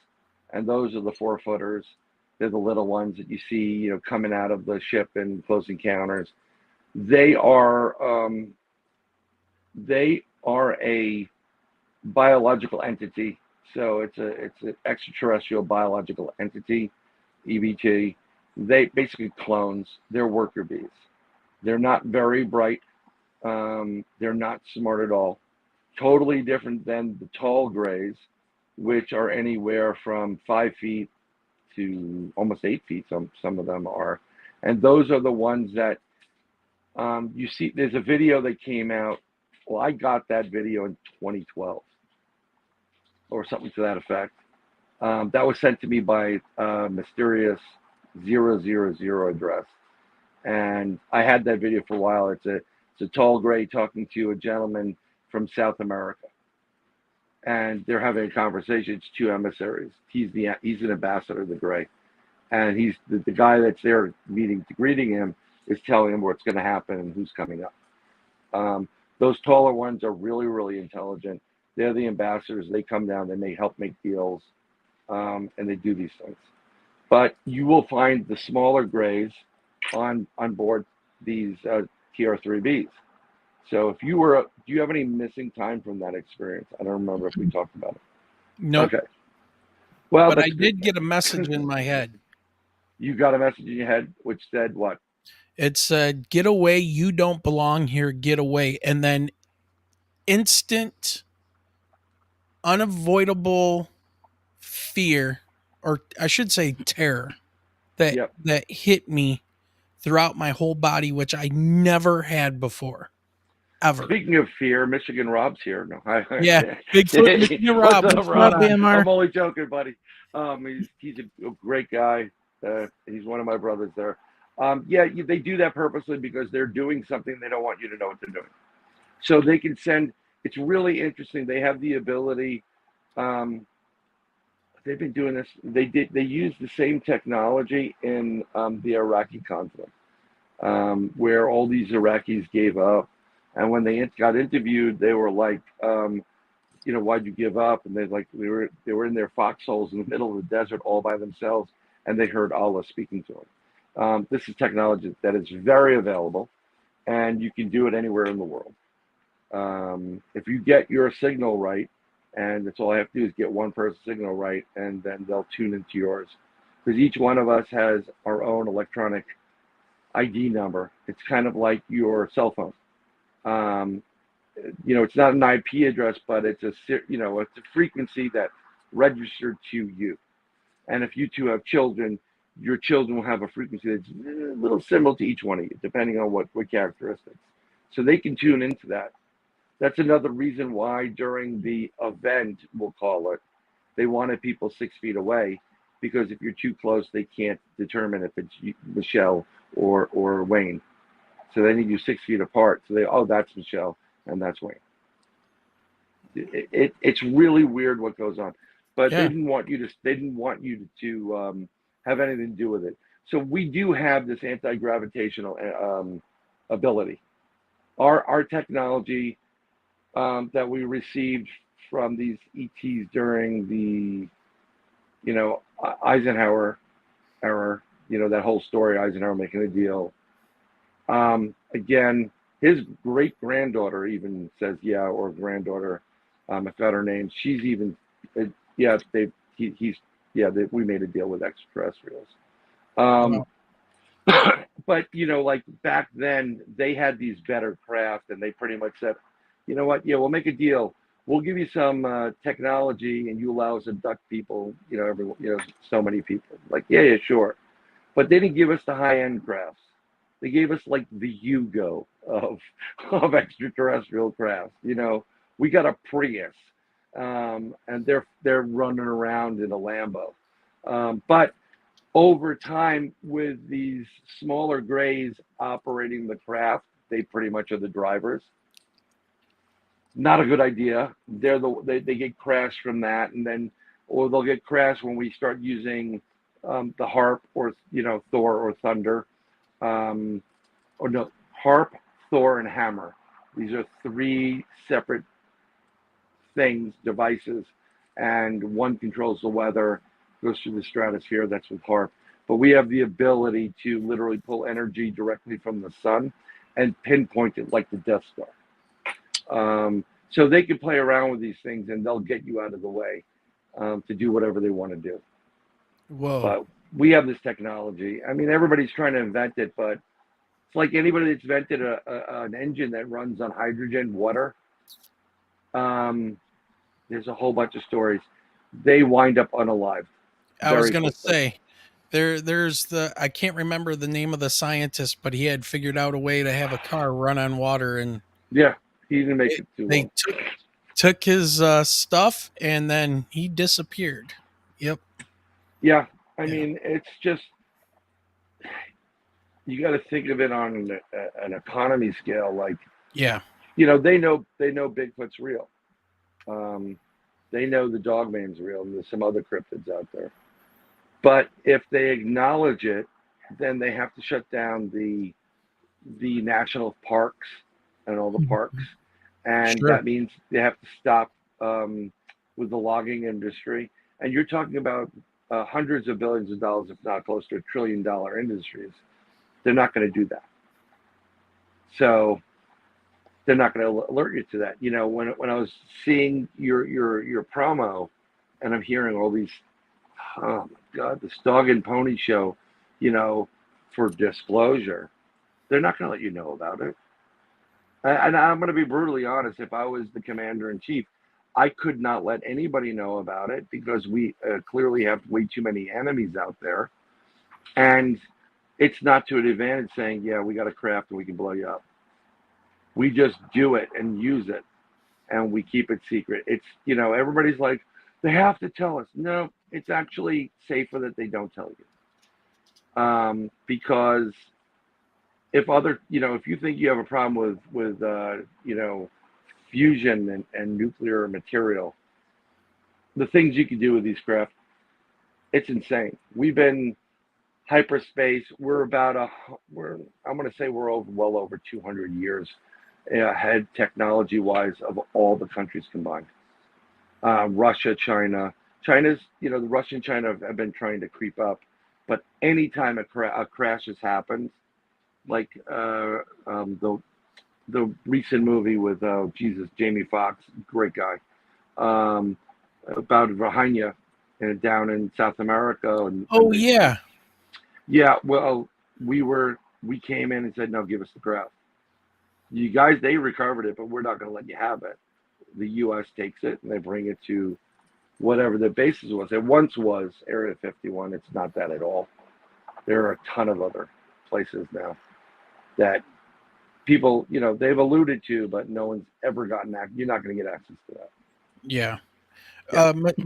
and those are the 4-footers. They're the little ones that you see, coming out of the ship in Close Encounters. They are a biological entity. So it's an extraterrestrial biological entity, EBT. They basically clones. They're worker bees. They're not very bright. They're not smart at all. Totally different than the tall grays, which are anywhere from 5 feet to almost 8 feet. Some of them are, and those are the ones that you see. There's a video that came out. Well, I got that video in 2012. or something to that effect. That was sent to me by mysterious 000 address. And I had that video for a while. It's a tall gray talking to a gentleman from South America. And they're having a conversation. It's two emissaries. He's an ambassador, the gray. And he's the guy that's there greeting him is telling him what's going to happen and who's coming up. Those taller ones are really, really intelligent. They're the ambassadors. They come down. They may help make deals, and they do these things. But you will find the smaller grays on board these TR-3Bs. So if do you have any missing time from that experience? I don't remember if we talked about it. No. Okay. Well, but I did get a message in my head. You got a message in your head which said what? It said, "Get away, you don't belong here, get away." And then instant, unavoidable fear, or I should say terror, that hit me throughout my whole body, which I never had before. Ever. Speaking of fear, Michigan Rob's here. No, yeah, Bigfoot Michigan Rob. What's up, Rob? I'm only joking, buddy. He's a great guy. He's one of my brothers there. They do that purposely because they're doing something they don't want you to know what they're doing. So they can send. It's really interesting. They have the ability. They've been doing this. They use the same technology in the Iraqi conflict, where all these Iraqis gave up. And when they got interviewed, they were like, why'd you give up? And they were in their foxholes in the middle of the desert all by themselves, and they heard Allah speaking to them. This is technology that is very available, and you can do it anywhere in the world. If you get your signal right, and that's all I have to do is get one person's signal right, and then they'll tune into yours. Because each one of us has our own electronic ID number. It's kind of like your cell phone. It's not an IP address, but it's a frequency that registered to you. And if you two have children, your children will have a frequency that's a little similar to each one of you, depending on what characteristics. So they can tune into that. That's another reason why during the event, we'll call it, they wanted people 6 feet away, because if you're too close, they can't determine if it's Michelle or Wayne. So they need you 6 feet apart. So that's Michelle and that's Wayne. It's really weird what goes on, but they didn't want you to have anything to do with it. So we do have this anti-gravitational ability. Our technology that we received from these ETs during the Eisenhower era, that whole story, Eisenhower making a deal. Again, his great granddaughter even says, or granddaughter, I forgot her name. She's even, we made a deal with extraterrestrials. But, like back then, they had these better craft, and they pretty much said, you know what? Yeah, we'll make a deal. We'll give you some technology, and you allow us to abduct people, so many people. Like, yeah, sure. But they didn't give us the high-end crafts. They gave us like the Yugo of extraterrestrial crafts. We got a Prius, and they're running around in a Lambo. But over time, with these smaller grays operating the craft, they pretty much are the drivers. Not a good idea. They get crashed from that, or they'll get crashed when we start using the harp or Thor or Thunder. Harp, Thor, and hammer. These are 3 separate devices, and one controls the weather, goes through the stratosphere. That's with harp. But we have the ability to literally pull energy directly from the sun and pinpoint it like the Death Star. So they can play around with these things, and they'll get you out of the way to do whatever they want to do. Whoa. But we have this technology. I mean, everybody's trying to invent it, but it's like anybody that's invented an engine that runs on hydrogen, water. There's a whole bunch of stories. They wind up unalived. I was going to say, there's I can't remember the name of the scientist, but he had figured out a way to have a car run on water, and he didn't make it too long. They took took his stuff, and then he disappeared. Yep. Yeah, I mean, it's just you got to think of it on an economy scale. Like, Yeah. you know, they know Bigfoot's real. They know the Dogman's real, and there's some other cryptids out there. But if they acknowledge it, then they have to shut down the national parks and all the parks, and that means they have to stop with the logging industry. And you're talking about hundreds of billions of dollars, if not close to $1 trillion industries. They're not going to do that. So they're not going to alert you to that. You know, when I was seeing your promo, and I'm hearing all these, oh my God, this dog and pony show, you know, for disclosure, they're not going to let you know about it. And I'm going to be brutally honest. If I was the commander in chief, I could not let anybody know about it because we clearly have way too many enemies out there. And it's not to an advantage saying, yeah, we got a craft and we can blow you up. We just do it and use it, and we keep it secret. It's, you know, everybody's like, they have to tell us. No, it's actually safer that they don't tell you. Because if if you think you have a problem with you know, fusion and nuclear material, the things you can do with these craft, it's insane. We've been hyperspace. We're about I'm going to say we're well over 200 years ahead technology-wise of all the countries combined. Russia, China's, you know, the Russia and China have been trying to creep up, but anytime a crash has happened, like the recent movie with Jamie Foxx, great guy, about Rahaina and down in South America. Yeah. Well, we came in and said, no, give us the craft. You guys, they recovered it, but we're not going to let you have it. The U.S. takes it and they bring it to whatever the basis was. It once was Area 51. It's not that at all. There are a ton of other places now that people, you know, they've alluded to, but no one's ever gotten that. You're not going to get access to that. Yeah.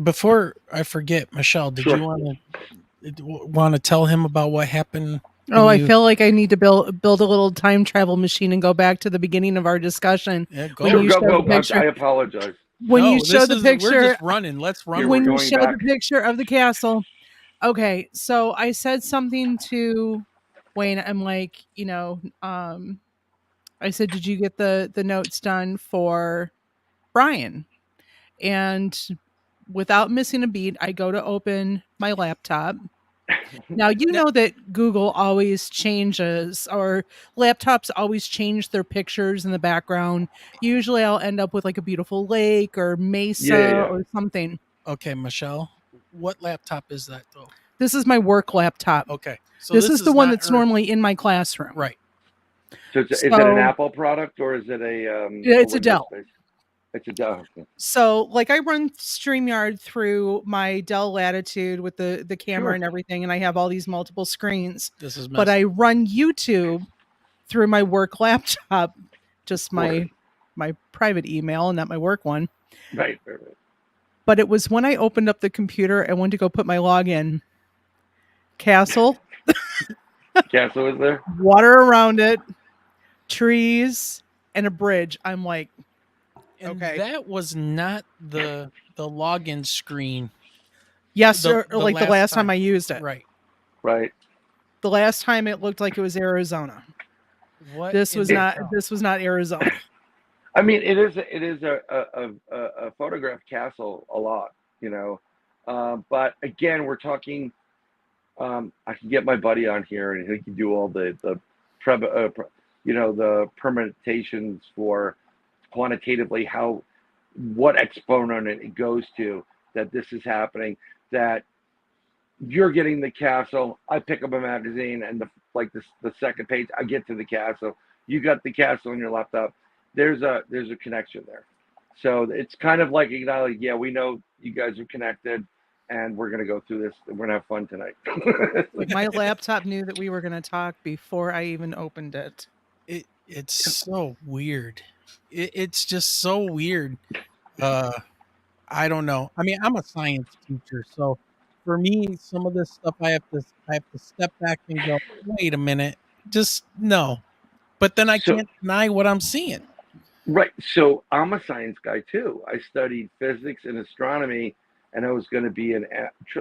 Before I forget, Michelle, did you want to tell him about what happened? Oh, I feel like I need to build a little time travel machine and go back to the beginning of our discussion. Yeah, go. I apologize. When you show the picture, we're just running. Let's run. When you show the picture of the castle, okay. So I said something to Wayne. I'm like, you know, I said, did you get the notes done for Bryan? And without missing a beat, I go to open my laptop. Now, you know that Google always changes, or laptops always change their pictures in the background. Usually I'll end up with like a beautiful lake or mesa or something. Okay, Michelle, what laptop is that though? This is my work laptop. Okay. So this is the one that's normally in my classroom. Right. So is it an Apple product or is it a it's a Dell. It's a Dell. So, like, I run StreamYard through my Dell Latitude with the camera and everything, and I have all these multiple screens. This is messy. But I run YouTube through my work laptop, just my private email and not my work one. Right. But it was when I opened up the computer and went to go put my login. Castle. Castle is there. Water around it, trees, and a bridge. I'm like, and that was not the login screen. Yes, the last time I used it. Right. The last time it looked like it was Arizona. What? This was not Arizona. I mean, it is a photographed castle a lot, you know. But again, we're talking. I can get my buddy on here, and he can do all the permutations for quantitatively what exponent it goes to that this is happening, that you're getting the castle. I pick up a magazine and the second page, I get to the castle. You got the castle on your laptop. There's a connection there. So it's kind of like, yeah, we know you guys are connected and we're going to go through this. We're going to have fun tonight. My laptop knew that we were going to talk before I even opened it. It's so weird. It's just so weird. I don't know. I mean, I'm a science teacher, so for me, some of this stuff I have to step back and go, wait a minute, just no. But then I So can't deny what I'm seeing. right. So I'm a science guy too. I studied physics and astronomy, and I was going to be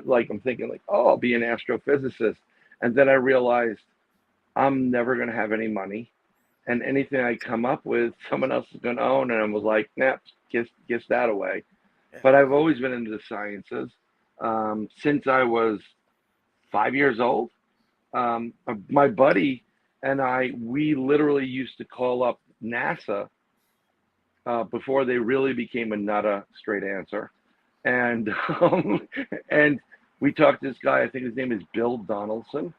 like I'm thinking like, oh, I'll be an astrophysicist, and then I realized I'm never going to have any money, and anything I come up with, someone else is going to own, and I was like, nah, kiss that away. But I've always been into the sciences since I was 5 years old. My buddy and we literally used to call up NASA before they really became a nutta straight answer. And and we talked to this guy, I think his name is Bill Donaldson,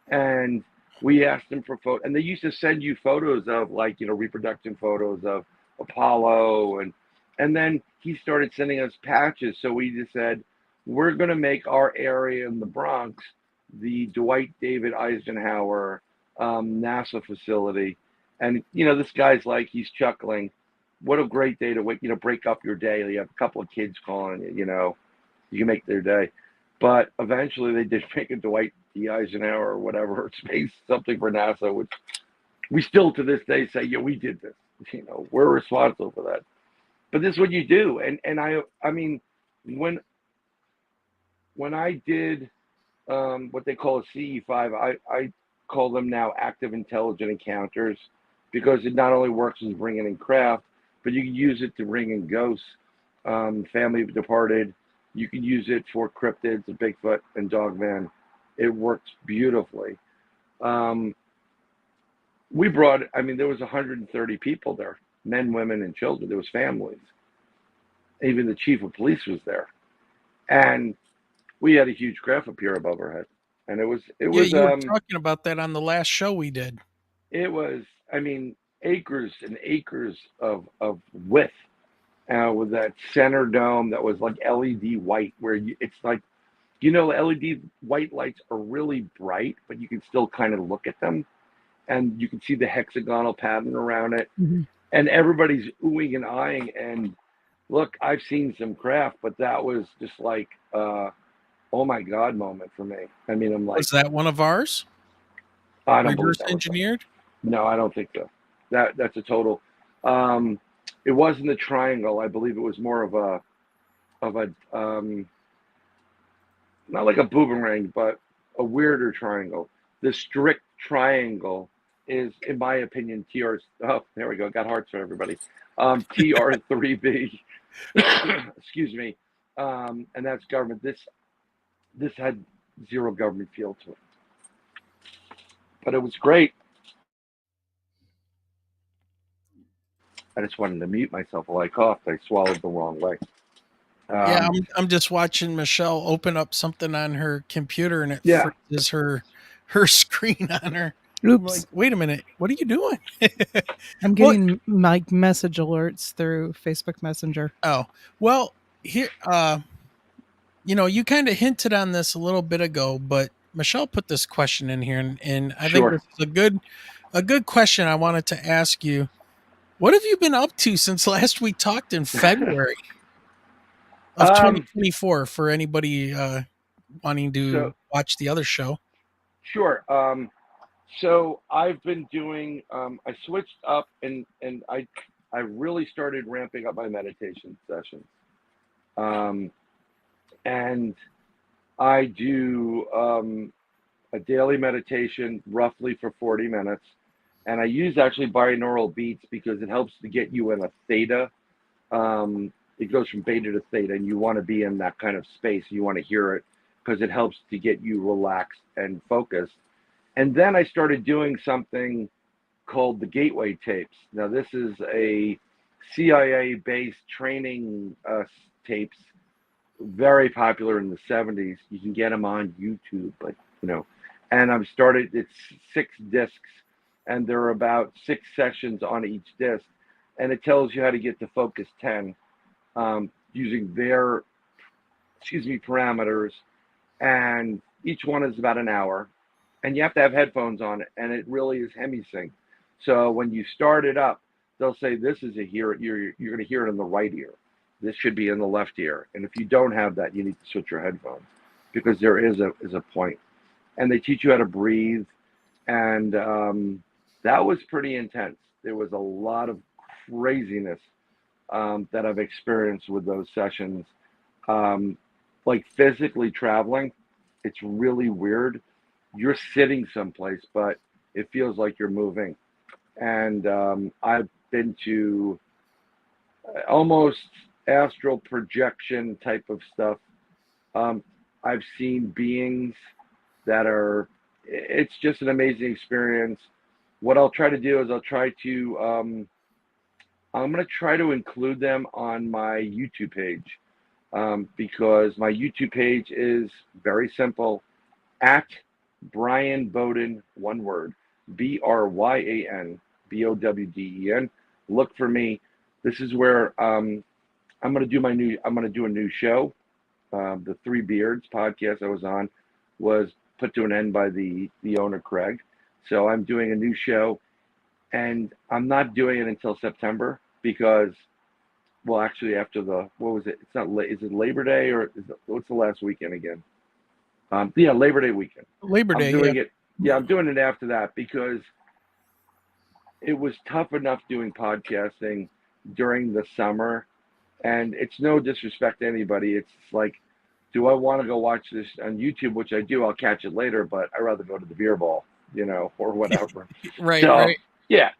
and we asked him for photos. And they used to send you photos of reproduction photos of Apollo, and then he started sending us patches. So we just said, we're going to make our area in the Bronx the Dwight David Eisenhower NASA facility. And this guy's like, he's chuckling. What a great day to break up your day. You have a couple of kids calling you, you can make their day. But eventually they did make a Dwight D. Eisenhower or whatever space something for NASA, which we still to this day say, yeah, we did this. We're responsible for that. But this is what you do. And I mean, when I did what they call a CE5, I call them now active intelligent encounters, because it not only works as bringing in craft, but you can use it to bring in ghosts, family departed. You can use it for cryptids, Bigfoot and Dogman. It works beautifully. We brought, there was 130 people there, men, women, and children. There was families. Even the chief of police was there. And we had a huge craft appear above our head. And it was, You were talking about that on the last show we did. It was, acres and acres of width, with that center dome that was like LED white, where it's like, LED white lights are really bright, but you can still kind of look at them, and you can see the hexagonal pattern around it. Mm-hmm. And everybody's oohing and eyeing. And look, I've seen some craft, but that was just like, oh my God moment for me. I'm like, was that one of ours? I don't reverse believe that engineered? No, I don't think so. That's a total. It wasn't a triangle. I believe it was more of a not like a boomerang, but a weirder triangle. The strict triangle is, in my opinion, TR. Oh, there we go. Got hearts for everybody. TR3B. Excuse me. And that's government. This had zero government feel to it, but it was great. I just wanted to mute myself while I coughed. I swallowed the wrong way. Yeah, I'm just watching Michelle open up something on her computer, and it freezes her screen on her. Oops. I'm like, wait a minute, what are you doing? I'm getting my message alerts through Facebook Messenger. Oh, well, here, you kind of hinted on this a little bit ago, but Michelle put this question in here, and I think this is a good question I wanted to ask you. What have you been up to since last we talked in February of 2024, for anybody wanting to watch the other show? Sure. So I've been doing, I switched up and I really started ramping up my meditation sessions. And I do a daily meditation roughly for 40 minutes. And I use actually binaural beats because it helps to get you in a theta. It goes from beta to theta, and you want to be in that kind of space. You want to hear it because it helps to get you relaxed and focused. And then I started doing something called the Gateway tapes. Now, this is a CIA-based training tapes, very popular in the 70s. You can get them on YouTube, but and I've started, it's 6 discs. And there are about 6 sessions on each disc, and it tells you how to get to focus 10 using their, parameters. And each one is about an hour, and you have to have headphones on it, and it really is hemi-sync. So when you start it up, they'll say this is a hear. You're going to hear it in the right ear, this should be in the left ear. And if you don't have that, you need to switch your headphones, because there is a point. And they teach you how to breathe. And that was pretty intense. There was a lot of craziness that I've experienced with those sessions. Like physically traveling, it's really weird. You're sitting someplace, but it feels like you're moving. And I've been to almost astral projection type of stuff. I've seen beings that are, it's just an amazing experience. What I'll try to do is I'm going to try to include them on my YouTube page, because my YouTube page is very simple, at Bryan Bowden, one word, BRYAN BOWDEN. Look for me. This is where I'm going to do a new show. The Three Beards podcast I was on was put to an end by the owner, Craig. So I'm doing a new show, and I'm not doing it until September because, well, actually after what was it? It's not, is it Labor Day or what's the last weekend again? Yeah, Labor Day weekend. Labor Day. I'm doing it after that because it was tough enough doing podcasting during the summer, and it's no disrespect to anybody. It's like, do I want to go watch this on YouTube, which I do, I'll catch it later, but I'd rather go to the beer ball, or whatever. Right. Yeah.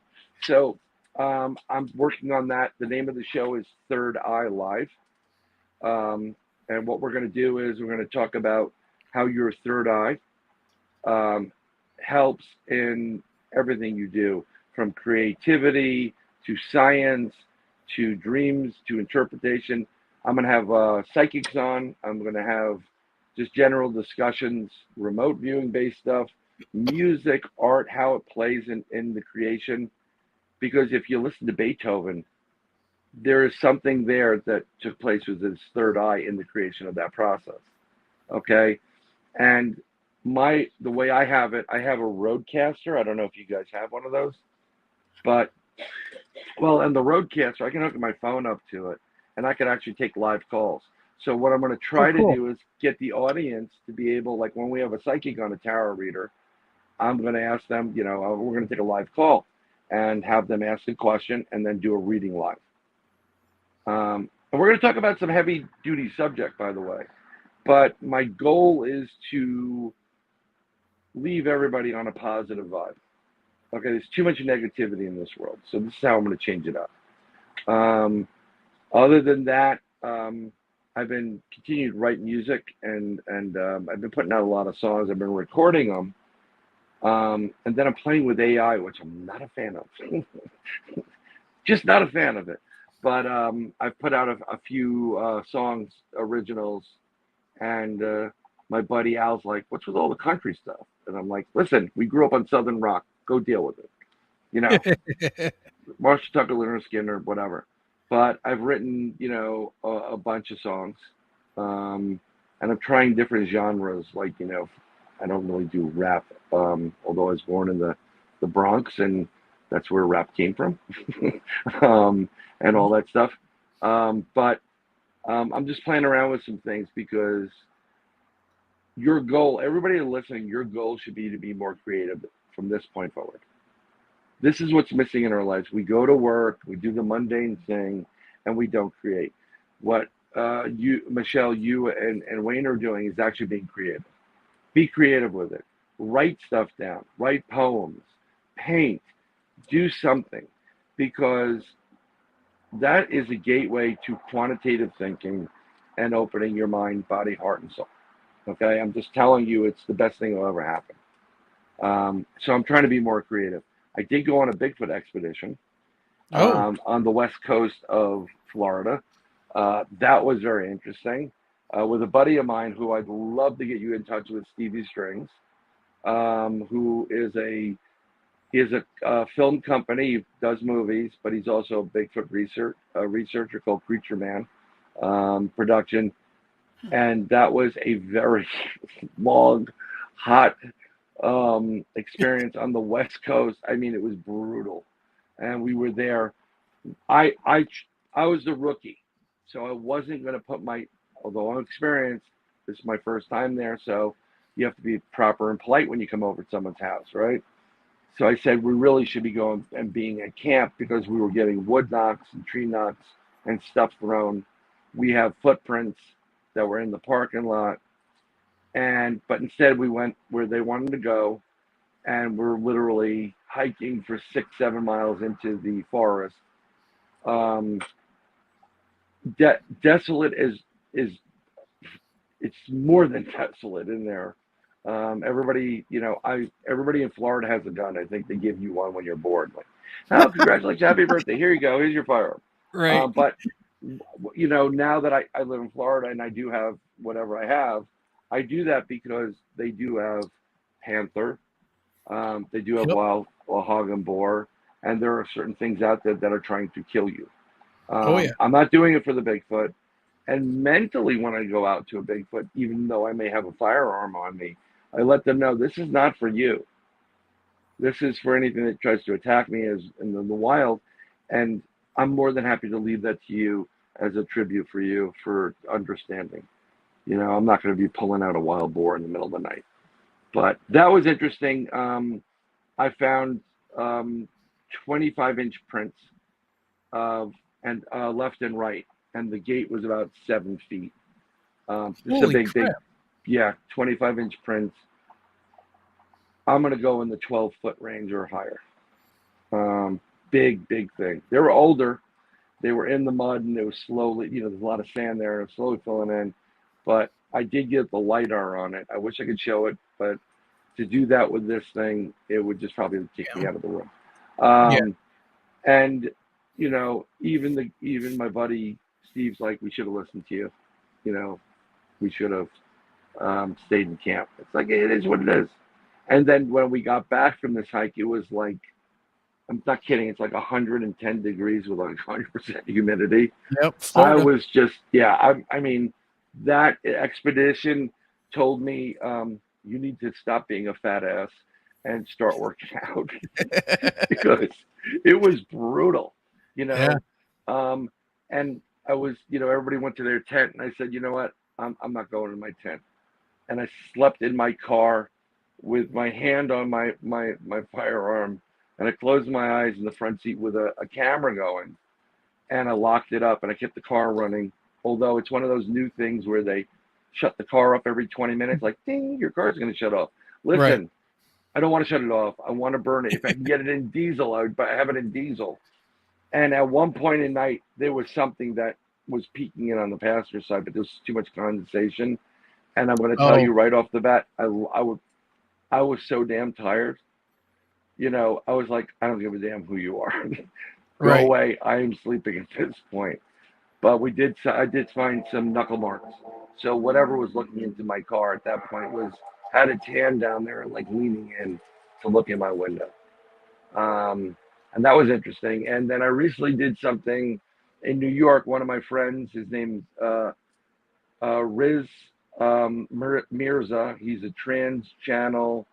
So I'm working on that. The name of the show is Third Eye Live. And what we're going to do is we're going to talk about how your third eye helps in everything you do, from creativity to science to dreams to interpretation. I'm going to have psychics on. I'm going to have just general discussions, remote viewing based stuff, music, art, how it plays in the creation. Because if you listen to Beethoven, there is something there that took place with his third eye in the creation of that process. Okay. And the way I have it, I have a Roadcaster. I don't know if you guys have one of those, but and the Roadcaster, I can hook my phone up to it and I can actually take live calls. So what I'm going to try to do is get the audience to be able, like when we have a psychic on, a tarot reader, I'm going to ask them, we're going to take a live call and have them ask a question and then do a reading live. And we're going to talk about some heavy duty subject, by the way, but my goal is to leave everybody on a positive vibe. Okay, there's too much negativity in this world, so this is how I'm going to change it up. Other than that, I've been continuing to write music, and I've been putting out a lot of songs. I've been recording them, and then I'm playing with AI, which I'm not a fan of. Just not a fan of it. But I've put out a few songs, originals, and my buddy Al's like, "What's with all the country stuff?" And I'm like, "Listen, we grew up on Southern rock. Go deal with it. Marshall Tucker, Leonard Skinner, whatever." But I've written, a bunch of songs, and I'm trying different genres. Like, I don't really do rap, although I was born in the Bronx, and that's where rap came from, and all that stuff. But I'm just playing around with some things because your goal, everybody listening, your goal should be to be more creative from this point forward. This is what's missing in our lives. We go to work, we do the mundane thing, and we don't create. What Michelle, you and Wayne are doing is actually being creative. Be creative with it. Write stuff down. Write poems. Paint. Do something. Because that is a gateway to quantitative thinking and opening your mind, body, heart, and soul. Okay? I'm just telling you, it's the best thing that will ever happen. So I'm trying to be more creative. I did go on a Bigfoot expedition on the west coast of Florida. That was very interesting. With a buddy of mine who I'd love to get you in touch with, Stevie Strings, who is a film company. He does movies, but he's also a Bigfoot researcher called Creature Man production. And that was a very long, hot experience on the West Coast. I mean, it was brutal. And we were there. I was the rookie. So I wasn't going to put although I'm experienced, this is my first time there, so you have to be proper and polite when you come over to someone's house, right? So I said we really should be going and being at camp because we were getting wood knocks and tree knocks and stuff thrown. We have footprints that were in the parking lot, but instead we went where they wanted to go, and we're literally hiking for 6-7 miles into the forest. Desolate is it's more than desolate in there. Everybody in Florida has a gun. I think they give you one when you're bored. Like, oh, congratulations, happy birthday! Here you go. Here's your firearm. Right. But now that I live in Florida and I do have whatever I have, I do that because they do have panther, they do have wild hog and boar, and there are certain things out there that are trying to kill you. I'm not doing it for the Bigfoot. And mentally, when I go out to a Bigfoot, even though I may have a firearm on me, I let them know this is not for you. This is for anything that tries to attack me in the wild. And I'm more than happy to leave that to you as a tribute for you for understanding. I'm not going to be pulling out a wild boar in the middle of the night. But that was interesting. I found 25-inch prints and left and right, and the gate was about 7 feet. This is a big, 25-inch prints. I'm going to go in the 12-foot range or higher. Big thing. They were older. They were in the mud, and it was slowly, there's a lot of sand there, and it was slowly filling in. But I did get the LiDAR on it. I wish I could show it, but to do that with this thing, it would just probably kick me out of the room. And even my buddy Steve's like, we should have listened to you. We should have stayed in camp. It's like, it is what it is. And then when we got back from this hike, it was like, I'm not kidding, it's like 110 degrees with like 100% humidity. Yep. I was just, I mean, that expedition told me, you need to stop being a fat ass and start working out because it was brutal, and I was, everybody went to their tent, and I said, you know what, I'm not going in my tent. And I slept in my car with my hand on my firearm, and I closed my eyes in the front seat with a camera going, and I locked it up, and I kept the car running. Although it's one of those new things where they shut the car up every 20 minutes, like, ding, your car's going to shut off. Listen, I don't want to shut it off. I want to burn it. If I can get it in diesel, I have it in diesel. And at one point in night, there was something that was peeking in on the passenger side, but there was too much condensation. And I'm going to tell you right off the bat, I was so damn tired. I was like, I don't give a damn who you are. Go away. I am sleeping at this point. But I did find some knuckle marks. So whatever was looking into my car at that point had its hand down there and like leaning in to look in my window. And that was interesting. And then I recently did something in New York. One of my friends, his name's Riz Mirza. He's a trans-channel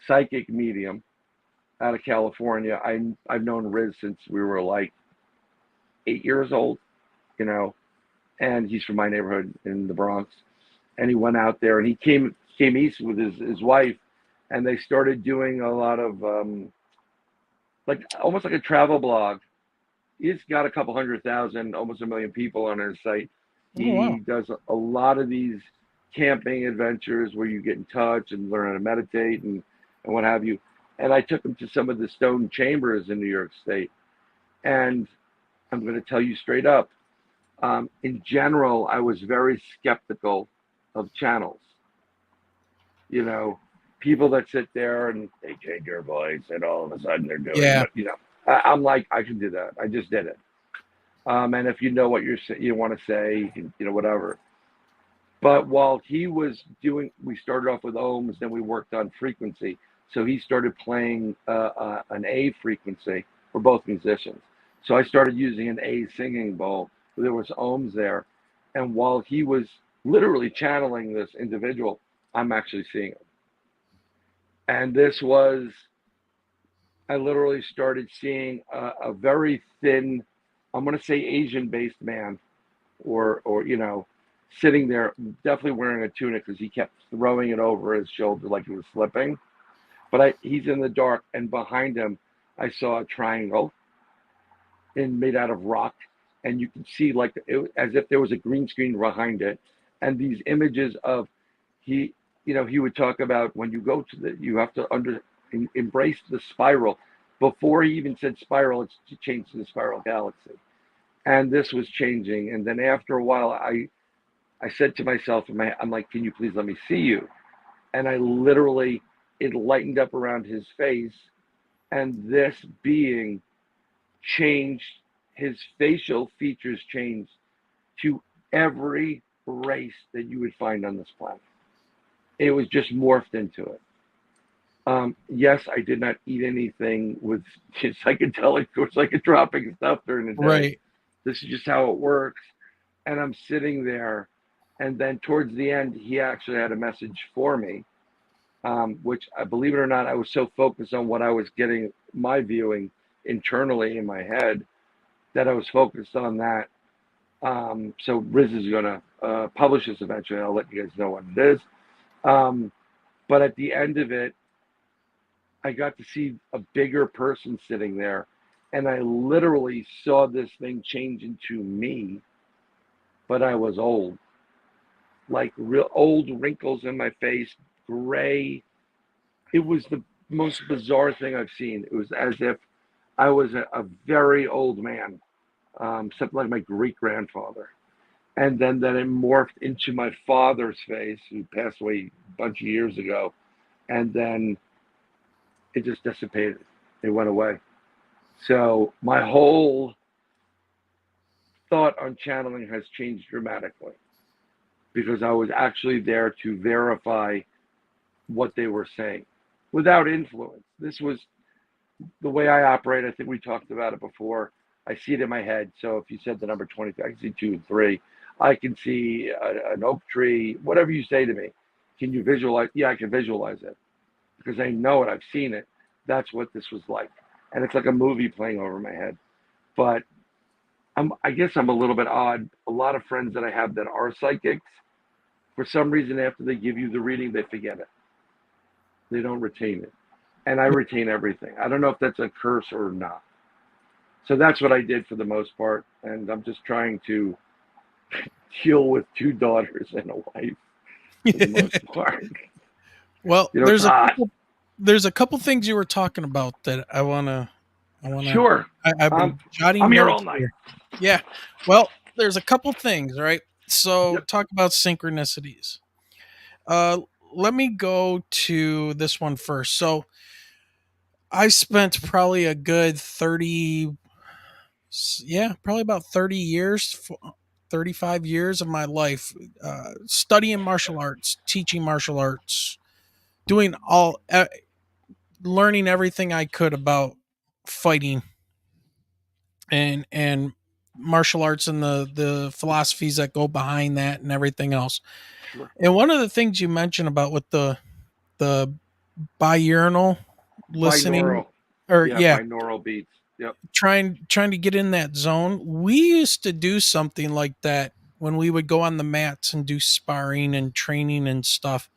psychic medium out of California. I've known Riz since we were like 8 years old, and he's from my neighborhood in the Bronx. And he went out there, and he came east with his wife, and they started doing a lot of like almost like a travel blog. He's got a couple 100,000, almost 1 million people on his site. He does a lot of these camping adventures where you get in touch and learn how to meditate and what have you. And I took him to some of the stone chambers in New York State. And I'm going to tell you straight up, in general, I was very skeptical of channels. People that sit there and they take your voice and all of a sudden they're doing it. I'm like, I can do that. I just did it. And if you know what you want to say, you can, whatever. But while he was we started off with ohms, then we worked on frequency. So he started playing an A frequency. We're both musicians. So I started using an A singing bowl. There was ohms there. And while he was literally channeling this individual, I'm actually seeing him. And I literally started seeing a very thin, I'm going to say Asian-based man or sitting there, definitely wearing a tunic because he kept throwing it over his shoulder like he was slipping. But he's in the dark, and behind him, I saw a triangle made out of rock, and you could see as if there was a green screen behind it, and these images of he would talk about when you go to you have to embrace the spiral. Before he even said spiral, it's changed to the spiral galaxy, and this was changing. And then after a while, I said to myself, I'm like, can you please let me see you? And I literally, it lightened up around his face, and this being changed, his facial features changed to every race that you would find on this planet. It was just morphed into it. Yes, I did not eat anything with psychedelic or psychotropic stuff during the day. Right. This is just how it works. And I'm sitting there, and then towards the end, he actually had a message for me, which, I believe it or not, I was so focused on what I was getting, my viewing internally in my head, that I was focused on that. So Riz is going to publish this eventually. I'll let you guys know what it is. But at the end of it, I got to see a bigger person sitting there, and I literally saw this thing change into me, but I was old. Like real old wrinkles in my face, gray. It was the most bizarre thing I've seen. It was as if I was a very old man, something like my great-grandfather. And then that it morphed into my father's face, who passed away a bunch of years ago. And then it just dissipated. It went away. So my whole thought on channeling has changed dramatically, because I was actually there to verify what they were saying without influence. This was the way I operate. I think we talked about it before. I see it in my head. So if you said the number 20, I can see 2 and 3. I can see an oak tree, whatever you say to me. Can you visualize? Yeah, I can visualize it because I know it. I've seen it. That's what this was like. And it's like a movie playing over my head. But I guess I'm a little bit odd. A lot of friends that I have that are psychics, for some reason, after they give you the reading, they forget it. They don't retain it. And I retain everything. I don't know if that's a curse or not. So that's what I did for the most part. And I'm just trying to deal with 2 daughters and a wife for the most part. Well, You know, there's a couple things you were talking about that I wanna. Sure. I've been jotting I'm here notes all night. here. Yeah. Well, there's a couple things, right? So talk about synchronicities. Let me go to this one first. So I spent probably a good 30, probably about 30 years, 35 years of my life studying martial arts, teaching martial arts, doing learning everything I could about fighting and martial arts and the philosophies that go behind that and everything else. Sure. And one of the things you mentioned about with the binaural listening, binaural beats. Yep. Trying to get in that zone. We used to do something like that when we would go on the mats and do sparring and training and stuff.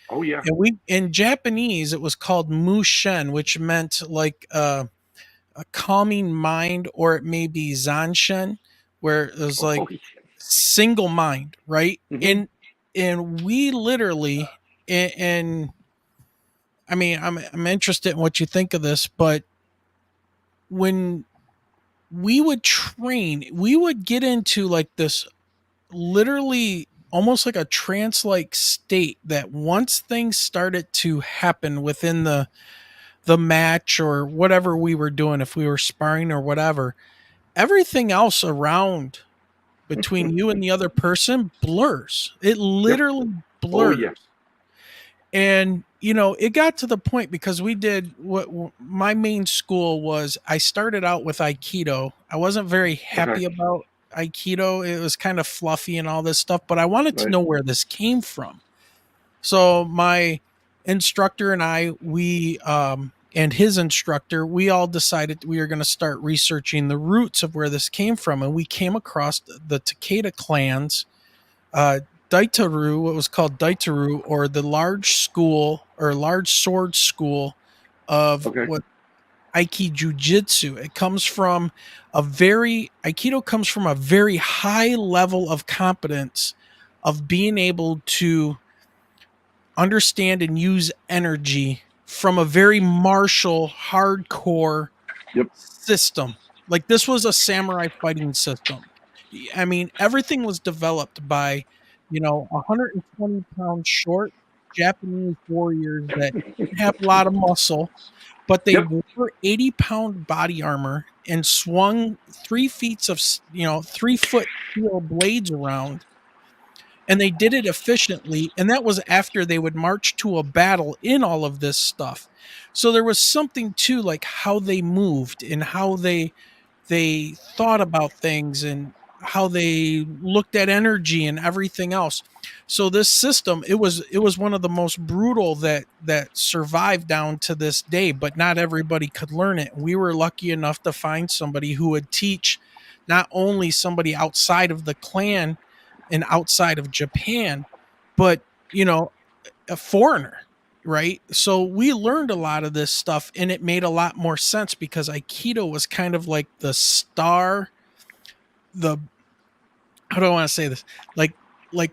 Oh yeah. And in Japanese it was called mushen, which meant like a calming mind, or it may be zanshin, where it was like single mind, right? Mm-hmm. And we literally, and I mean, I'm interested in what you think of this, but when we would train, we would get into like this literally almost like a trance-like state that once things started to happen within the match or whatever we were doing, if we were sparring or whatever, everything else around between you and the other person blurs. It literally blurs. Oh, yes. And, you know, it got to the point because we did what my main school was. I started out with Aikido. I wasn't very happy about Aikido. It was kind of fluffy and all this stuff, but I wanted to know where this came from. So my instructor and I, we and his instructor, we all decided we were going to start researching the roots of where this came from. And we came across the Takeda clans, Daitaru, what was called Daitaru, or the large school or large sword school of what Aiki Jiu-Jitsu. It comes from Aikido comes from a very high level of competence of being able to understand and use energy from a very martial, hardcore system. Like, this was a samurai fighting system. I mean, everything was developed by, 120-pound short Japanese warriors that didn't have a lot of muscle, but they wore 80-pound body armor and swung 3-foot steel blades around. And they did it efficiently. And that was after they would march to a battle in all of this stuff. So there was something to like how they moved and how they thought about things and how they looked at energy and everything else. So this system, it was one of the most brutal that survived down to this day, but not everybody could learn it. We were lucky enough to find somebody who would teach not only somebody outside of the clan and outside of Japan, but a foreigner, right? So we learned a lot of this stuff, and it made a lot more sense because Aikido was kind of like the star, how do I want to say this? Like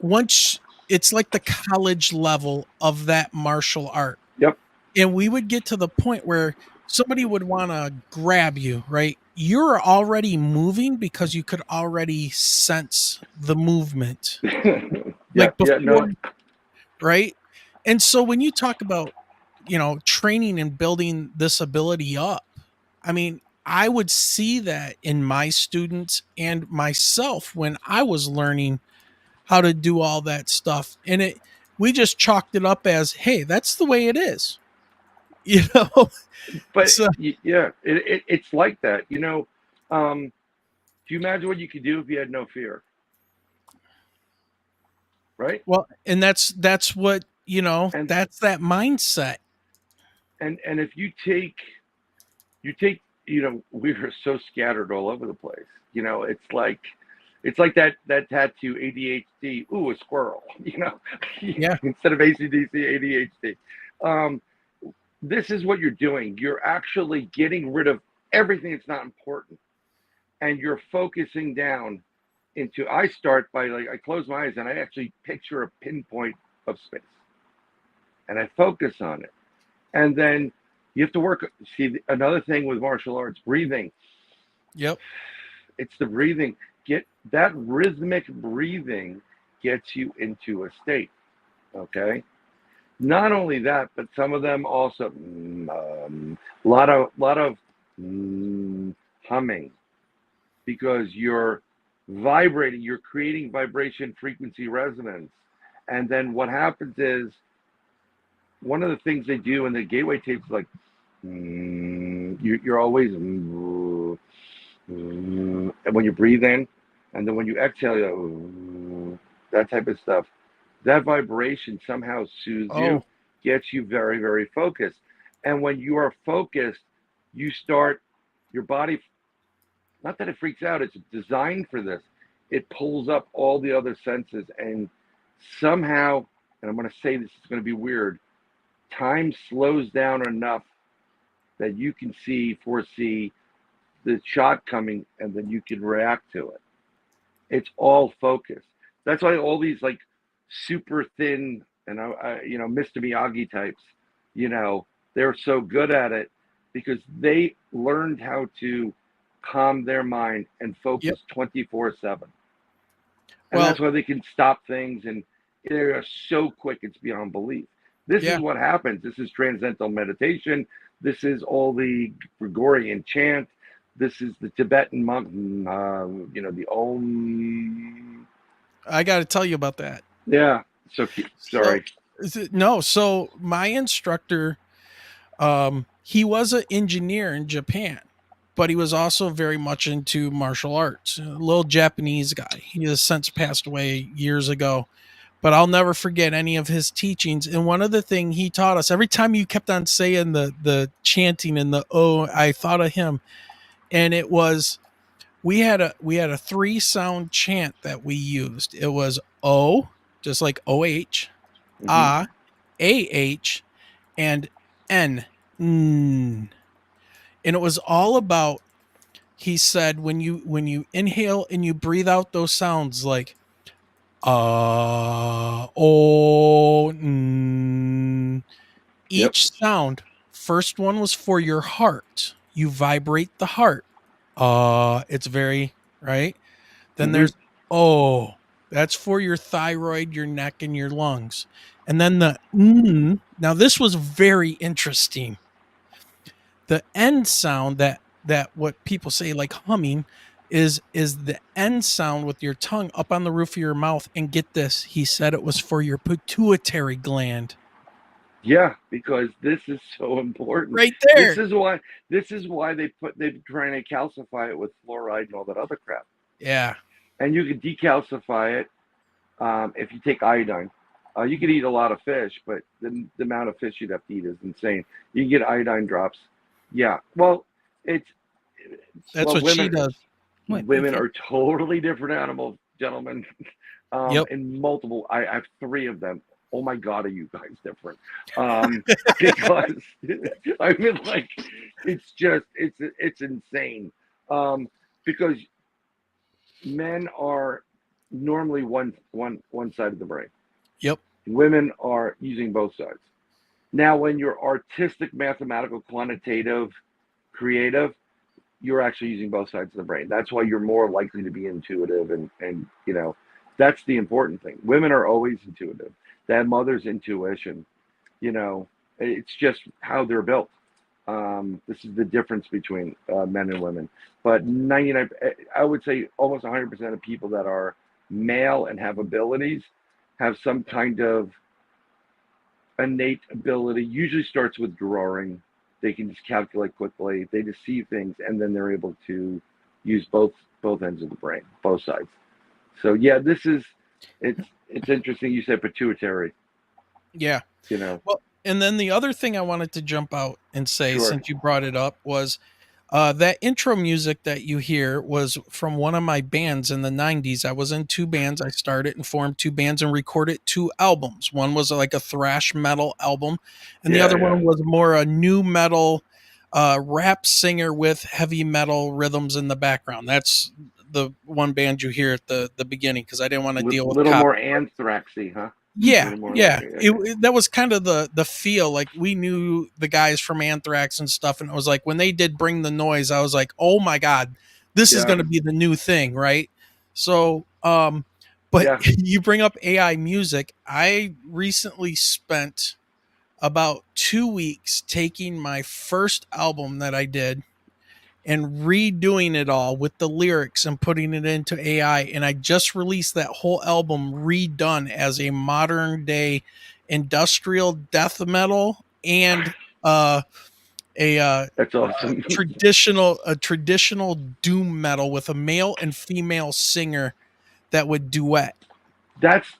once it's like the college level of that martial art. Yep. And we would get to the point where somebody would want to grab you, right? You're already moving because you could already sense the movement. Right? And so when you talk about, training and building this ability up, I mean, I would see that in my students and myself when I was learning how to do all that stuff. And we just chalked it up as, hey, that's the way it is. But it's like that. Do you imagine what you could do if you had no fear? Right. Well, and that's what, that's that mindset. And if you take, we are so scattered all over the place. It's like that tattoo, ADHD. Ooh, a squirrel. Yeah. Instead of ACDC, ADHD. This is what you're doing. You're actually getting rid of everything that's not important, and you're focusing down into. I start by I close my eyes and I actually picture a pinpoint of space, and I focus on it, and then you have to work. See, another thing with martial arts, breathing. Yep. It's the breathing. Get that rhythmic breathing gets you into a state. Okay. Not only that, but some of them also a lot of humming, because you're vibrating, you're creating vibration, frequency, resonance. And then what happens is, one of the things they do in the gateway tapes is like, you're always, and when you breathe in, and then when you exhale, that type of stuff. That vibration somehow soothes you, gets you very, very focused. And when you are focused, you start, your body, not that it freaks out, it's designed for this. It pulls up all the other senses, and somehow, and I'm going to say this is going to be weird, time slows down enough that you can foresee the shot coming, and then you can react to it. It's all focused. That's why all these like super thin and Mr. Miyagi types, they're so good at it because they learned how to calm their mind and focus 24/7. And that's why they can stop things, and they're so quick, it's beyond belief. This is what happens. This is transcendental meditation. This is all the Gregorian chant. This is the Tibetan monk, the Om. I got to tell you about that. Yeah. So sorry. So my instructor, he was an engineer in Japan, but he was also very much into martial arts. A little Japanese guy. He has since passed away years ago, but I'll never forget any of his teachings. And one of the things he taught us, every time you kept on saying the chanting and the oh, I thought of him. And it was, we had a 3-sound chant that we used. It was O, just like OH, AH, and N. And it was all about, he said, when you inhale and you breathe out those sounds like each sound, first one was for your heart. You vibrate the heart. It's very right. Then there's that's for your thyroid, your neck, and your lungs. And then the now this was very interesting. The end sound that what people say like humming is the end sound with your tongue up on the roof of your mouth. And get this, he said it was for your pituitary gland. Yeah, because this is so important. Right there. This is why they're trying to calcify it with fluoride and all that other crap. Yeah. And you can decalcify it if you take iodine. You could eat a lot of fish, but the amount of fish you'd have to eat is insane. You can get iodine drops. Yeah. Well, that's what she does. Women are totally different animals, gentlemen. And multiple. I have 3 of them. Oh my God, are you guys different? Because I mean, like, it's insane. Because men are normally one side of the brain. Yep. Women are using both sides. Now, when you're artistic, mathematical, quantitative, creative, you're actually using both sides of the brain. That's why you're more likely to be intuitive, and you know, that's the important thing. Women are always intuitive. That mother's intuition, you know, it's just how they're built. This is the difference between men and women. But 99, I would say almost 100% of people that are male and have abilities have some kind of innate ability. Usually starts with drawing. They can just calculate quickly. They just see things, and then they're able to use both ends of the brain, both sides. So yeah, it's interesting. You said pituitary. Yeah. You know. Well, and then the other thing I wanted to jump out and say, since you brought it up, was that intro music that you hear was from one of my bands in the 90s. I was in 2 bands. I started and formed 2 bands and recorded 2 albums. One was like a thrash metal album, and the other one was more a new metal rap singer with heavy metal rhythms in the background. That's the one band you hear at the beginning, because I didn't want to deal with a little more anthraxy, huh? Yeah. That was kind of the feel. Like, we knew the guys from Anthrax and stuff, and it was like when they did Bring the Noise, I was like, oh my God, this is going to be the new thing, right? So, but you bring up AI music. I recently spent about 2 weeks taking my first album that I did and redoing it all with the lyrics and putting it into AI. And I just released that whole album redone as a modern day industrial death metal and that's awesome. traditional doom metal with a male and female singer that would duet. That's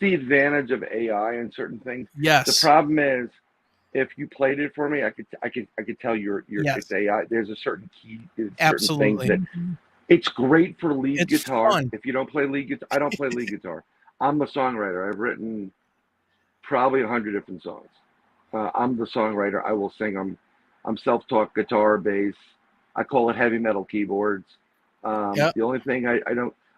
the advantage of AI in certain things. Yes. The problem is, if you played it for me, I could tell you're it's AI. There's a certain key, certain things that it's great for lead guitar. Fun. If you don't play lead guitar, I don't play lead guitar. I'm a songwriter. I've written probably 100 different songs. I'm the songwriter. I will sing. I'm self-taught guitar, bass. I call it heavy metal keyboards. The only thing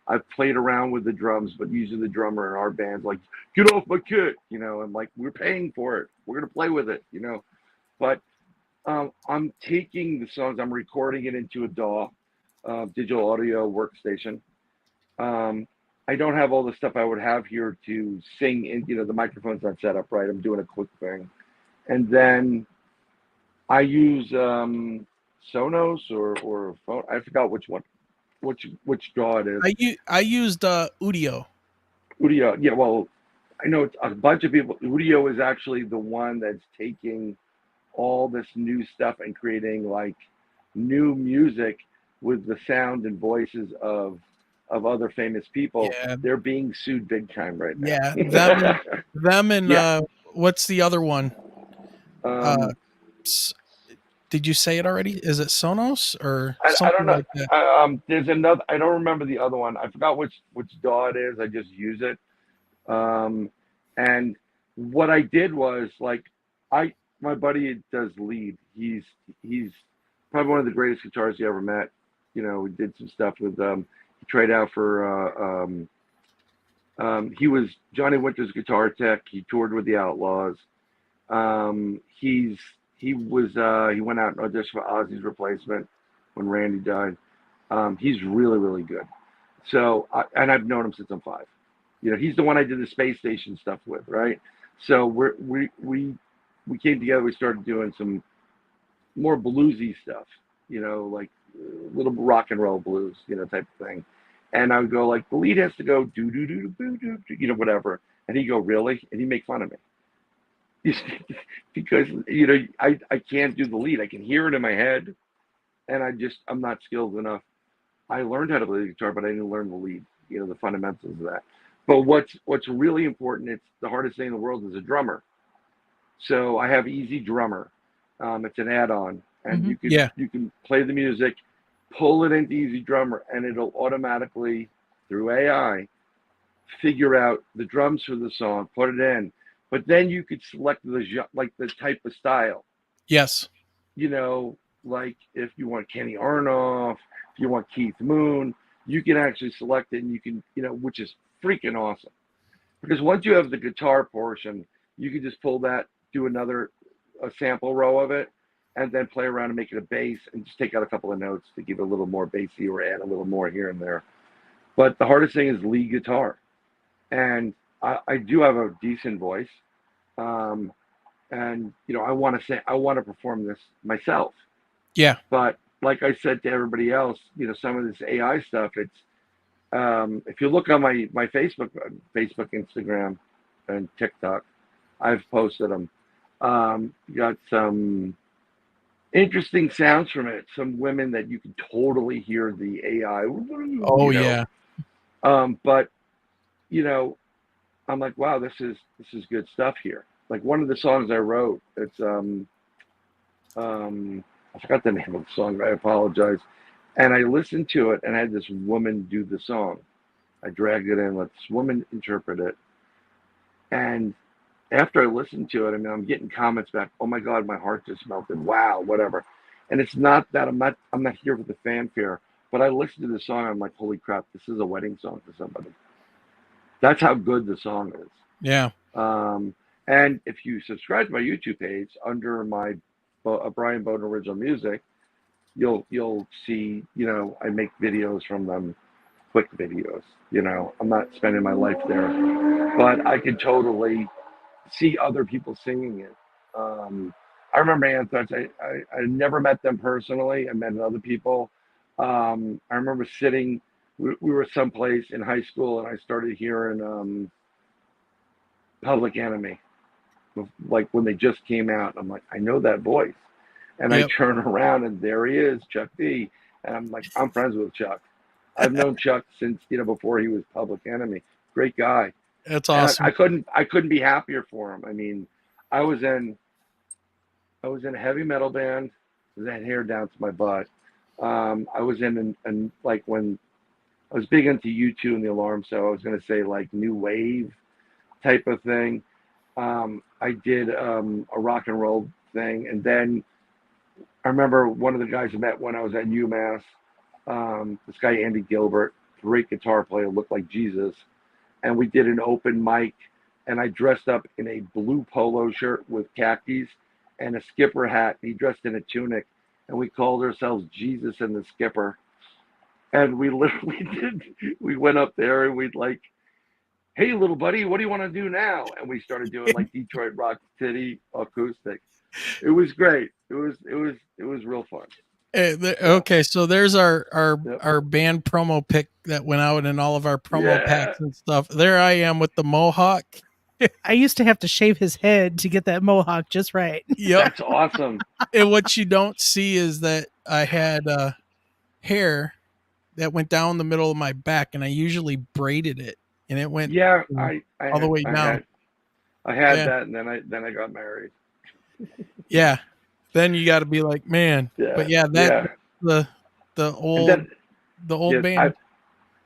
I've played around with the drums, but usually the drummer in our band's like, get off my kit, you know, and like, we're paying for it. We're going to play with it, you know. But I'm taking the songs, I'm recording it into a DAW, digital audio workstation. I don't have all the stuff I would have here to sing in, you know, the microphone's not set up right. I'm doing a quick thing. And then I use Sonos or phone. I forgot which one. Which DAW it is. I used Udio. Udio, yeah. Well, I know a bunch of people. Udio is actually the one that's taking all this new stuff and creating like new music with the sound and voices of of other famous people. Yeah. They're being sued big time right now. Yeah, them and Yeah. what's the other one? Um, Did you say it already? Is it Sonos or I something don't know. like that? There's another. I don't remember the other one. I forgot which DAW it is. I just use it. And what I did was like, my buddy does lead. He's probably one of the greatest guitarists you ever met. You know, we did some stuff with he tried out for he was Johnny Winter's guitar tech. He toured with the Outlaws. He went out and auditioned for Ozzy's replacement when Randy died. He's really, really good. So, and I've known him since I'm 5. You know, he's the one I did the space station stuff with, right? So we came together. We started doing some more bluesy stuff, you know, like little rock and roll blues, you know, type of thing. And I would go like, the lead has to go do do do do do, you know, whatever. And he'd go, really? And he'd make fun of me because you know I can't do the lead. I can hear it in my head, and I'm not skilled enough. I learned how to play the guitar, but I didn't learn the lead, you know, the fundamentals of that. But what's really important, it's the hardest thing in the world is a drummer. So I have Easy Drummer. It's an add-on, and you can play the music, pull it into Easy Drummer, and it'll automatically, through AI, figure out the drums for the song, put it in. But then you could select the type of style. Yes. You know, like if you want Kenny Arnoff, if you want Keith Moon, you can actually select it, and you can, you know, which is freaking awesome. Because once you have the guitar portion, you can just pull that, do a sample row of it, and then play around and make it a bass, and just take out a couple of notes to give it a little more bassy or add a little more here and there. But the hardest thing is lead guitar. And I do have a decent voice. And, you know, I want to perform this myself. Yeah. But like I said to everybody else, you know, some of this AI stuff, it's, if you look on my Facebook, Instagram, and TikTok, I've posted them. Got some interesting sounds from it. Some women that you can totally hear the AI. Oh, you know. yeah. But you know, I'm like, wow, this is good stuff here. Like one of the songs I wrote, it's I forgot the name of the song. I apologize. And I listened to it, and I had this woman do the song. I dragged it in, let this woman interpret it. And after I listened to it, I mean, I'm getting comments back, oh my God, my heart just melted. Wow, whatever. And it's not that I'm not here for the fanfare, but I listened to the song, I'm like, holy crap, this is a wedding song for somebody. That's how good the song is. Yeah. And if you subscribe to my YouTube page under my Bryan Bowden Original Music, you'll see, you know, I make videos from them, quick videos. You know, I'm not spending my life there, but I could totally see other people singing it. I remember Anthrax. I never met them personally. I met other people. I remember sitting. We were someplace in high school, and I started hearing Public Enemy, like when they just came out. I'm like, I know that voice, and I turn around, and there he is, Chuck D. And I'm like, I'm friends with Chuck. I've known Chuck since, you know, before he was Public Enemy. Great guy. That's awesome. I couldn't be happier for him. I mean, I was in a heavy metal band with that hair down to my butt. I was in like when I was big into U2 and the Alarm, so I was going to say like new wave type of thing. I did a rock and roll thing, and then I remember one of the guys I met when I was at UMass. This guy Andy Gilbert, great guitar player, looked like Jesus, and we did an open mic, and I dressed up in a blue polo shirt with khakis and a skipper hat. He dressed in a tunic, and we called ourselves Jesus and the Skipper. And we literally we went up there and we'd like, hey, little buddy, what do you want to do now? And we started doing like Detroit Rock City acoustic. It was great. It was real fun. Okay, so there's our band promo pic that went out in all of our promo packs and stuff. There I am with the mohawk. I used to have to shave his head to get that mohawk just right. Yep. That's awesome. And what you don't see is that I had hair that went down the middle of my back, and I usually braided it, and it went all the way down. I had that, and then I got married. Yeah, then you got to be like, man. Yeah, but yeah, the old band.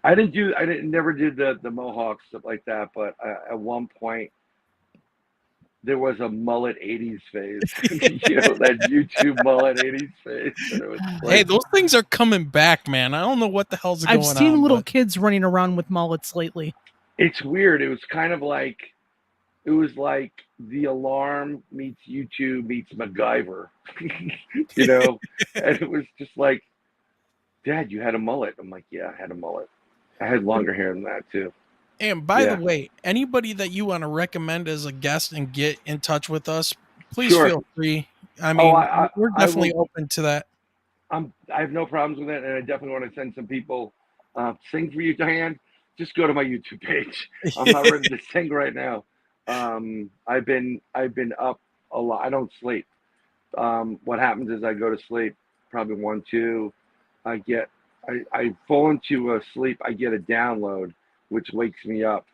I never did the mohawk stuff like that, but at one point there was a mullet 80s phase. That YouTube mullet 80s phase. It was Hey, those things are coming back, man. I don't know what the hell's going on. I've seen little kids running around with mullets lately. It's weird. It was kind of like, it was like The Alarm meets YouTube meets MacGyver, and it was just like, Dad, you had a mullet. I'm like, yeah, I had a mullet. I had longer hair than that too. And by the way, anybody that you want to recommend as a guest and get in touch with us, please feel free. I mean, we're definitely open to that. I have no problems with it, and I definitely want to send some people sing for you, Diane. Just go to my YouTube page. I'm not ready to sing right now. I've been up a lot. I don't sleep. What happens is I go to sleep, probably 1, 2. I fall into a sleep. I get a download, which wakes me up,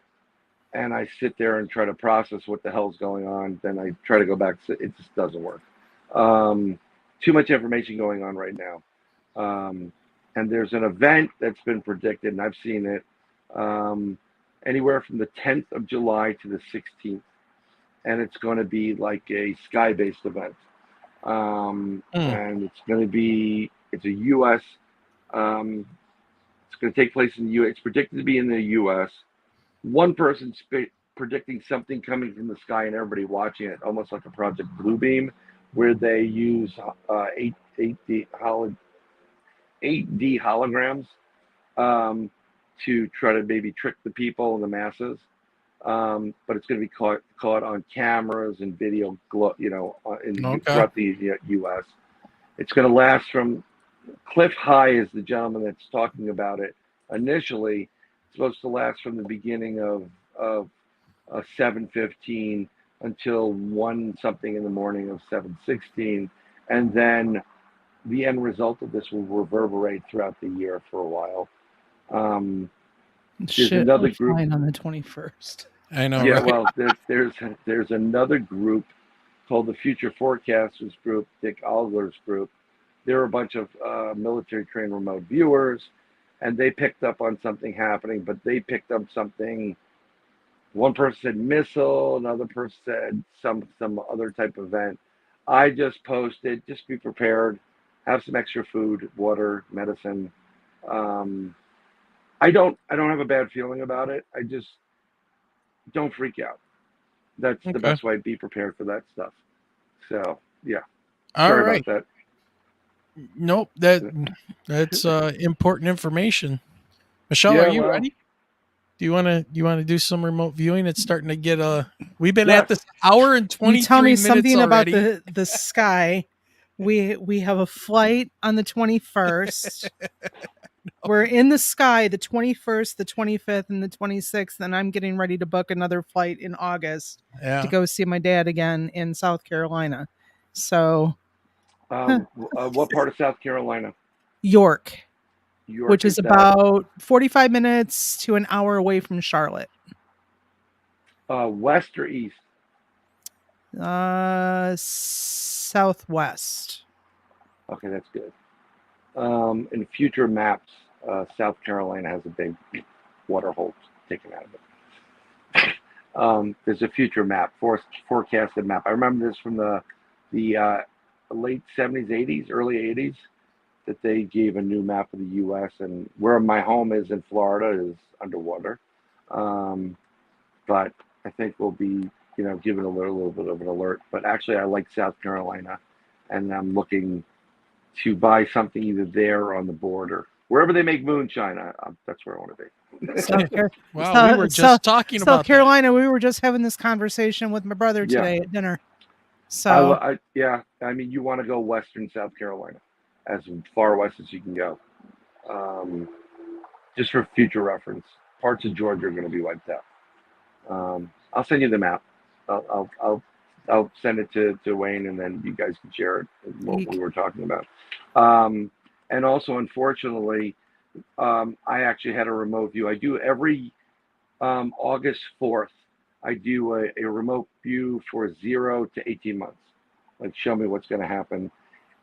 and I sit there and try to process what the hell's going on. Then I try to go back. It just doesn't work. Too much information going on right now. And there's an event that's been predicted, and I've seen it, anywhere from the 10th of July to the 16th. And it's going to be like a sky-based event. And it's going to be, it's a U.S., it's going to take place in the U.S. It's predicted to be in the U.S. One person's predicting something coming from the sky and everybody watching it, almost like a Project Bluebeam, where they use 8D holograms to try to maybe trick the people and the masses. But it's going to be caught on cameras and video, throughout the U.S. It's going to last from Cliff High is the gentleman that's talking about it. Initially, it's supposed to last from the beginning of 7:15 until 1 something in the morning of 7:16, and then the end result of this will reverberate throughout the year for a while. There's another group on the 21st. I know. Yeah, right? well, there's another group called the Future Forecasters Group, Dick Alger's group. They're a bunch of military trained remote viewers, and they picked up on something happening, but they picked up something. One person said missile, another person said some other type of event. I just posted, just be prepared, have some extra food, water, medicine. I don't have a bad feeling about it. I just don't freak out. That's the best way. Be prepared for that stuff. So yeah. Sorry about that. Nope, that's important information. Michelle, are you ready? Do you want to do some remote viewing? It's starting to get we've been at this hour and 23 minutes. You tell me something already. about the sky. We have a flight on the 21st. We're in the sky the 21st, the 25th, and the 26th, and I'm getting ready to book another flight in August to go see my dad again in South Carolina. So what part of South Carolina? York, which is that about 45 minutes to an hour away from Charlotte. West or east? Southwest. Okay, that's good. In future maps, South Carolina has a big water hole taken out of it. There's a future map, forecasted map. I remember this from the late 70s, 80s, early 80s, that they gave a new map of the U.S. and where my home is in Florida is underwater. But I think we'll be, given a little bit of an alert. But actually, I like South Carolina, and I'm looking to buy something either there or on the border. Wherever they make moonshine, that's where I want to be. Wow, we were just talking about South Carolina. We were just having this conversation with my brother today at dinner. So I mean, you want to go western South Carolina, as far west as you can go. Just for future reference, parts of Georgia are going to be wiped out. I'll send you the map. I'll send it to Wayne, and then you guys can share it. What we were talking about. And also, unfortunately, I actually had a remote view. I do every August 4th. I do a remote view for 0 to 18 months. Like, show me what's going to happen.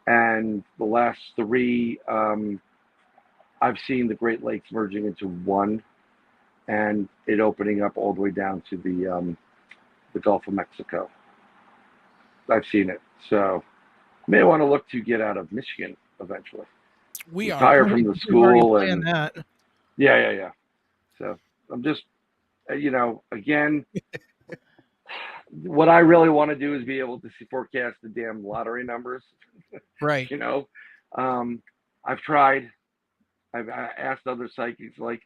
And the last 3, I've seen the Great Lakes merging into one, and it opening up all the way down to the Gulf of Mexico. I've seen it. So may want to look to get out of Michigan eventually. We retire are from the We've already school planned and that. yeah. So I'm just, again, what I really want to do is be able to forecast the damn lottery numbers. Right. I've tried. I've asked other psychics, like,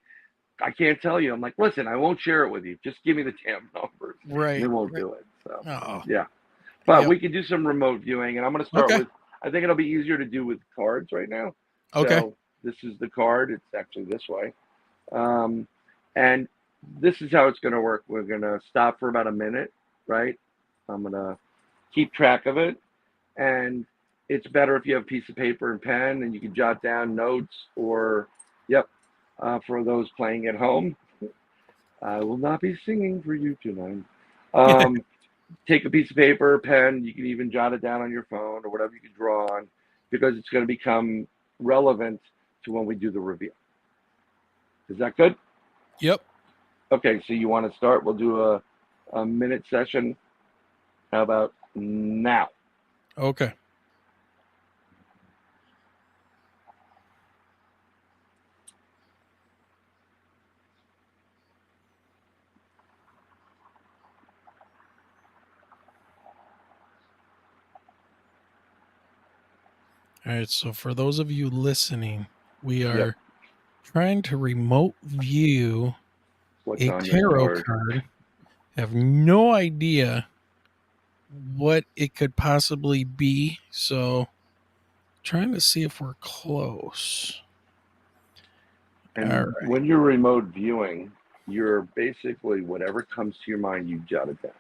I can't tell you. I'm like, listen, I won't share it with you. Just give me the damn numbers. Right. And they won't do it. So, Oh. yeah. But Yep. we can do some remote viewing, and I'm going to start Okay. with, I think it'll be easier to do with cards right now. Okay. So this is the card. It's actually this way. And this is how it's going to work. We're going to stop for about a minute, right? I'm going to keep track of it. And it's better if you have a piece of paper and pen and you can jot down notes or, for those playing at home, I will not be singing for you tonight. Take a piece of paper, pen, you can even jot it down on your phone or whatever you can draw on, because it's going to become relevant to when we do the reveal. Is that good? Yep. Okay, so you want to start? We'll do a minute session. How about now? Okay. All right, so for those of you listening, we are trying to remote view What's a on your tarot card. Have no idea what it could possibly be, so trying to see if we're close. And All right. when you're remote viewing, you're basically, whatever comes to your mind, you jot it down.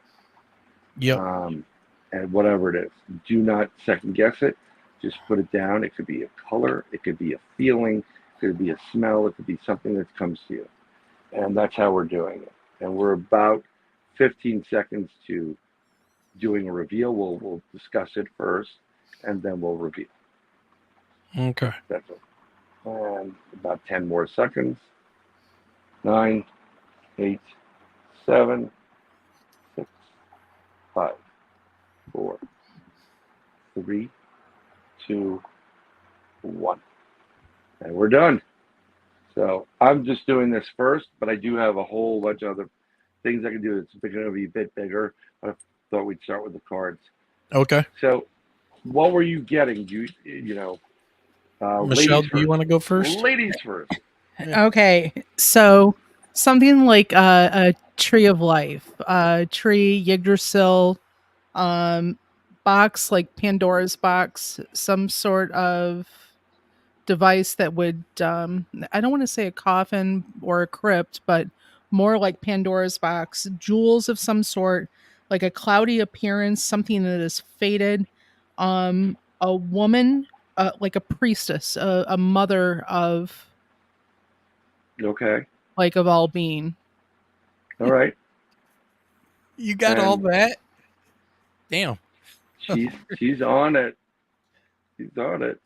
Yep. And whatever it is, do not second guess it. Just put it down. It could be a color. It could be a feeling. It could be a smell. It could be something that comes to you. And that's how we're doing it. And we're about 15 seconds to doing a reveal. We'll discuss it first, and then we'll reveal. Okay. That's it. And about 10 more seconds. 9, 8, 7, 6, 5, 4, 3, 2, 1. And we're done. So I'm just doing this first, but I do have a whole bunch of other things I can do. It's going to be a bit bigger. I thought we'd start with the cards. Okay. So what were you getting? Michelle, do you want to go first? Ladies first. Okay, so something like a tree of life, tree, Yggdrasil, box like Pandora's box, some sort of device that would, I don't want to say a coffin or a crypt, but more like Pandora's box, jewels of some sort, like a cloudy appearance, something that is faded, a woman, like a priestess, a mother of, Okay. like, of all being. All right. You got all that? Damn. She's on it. She's on it.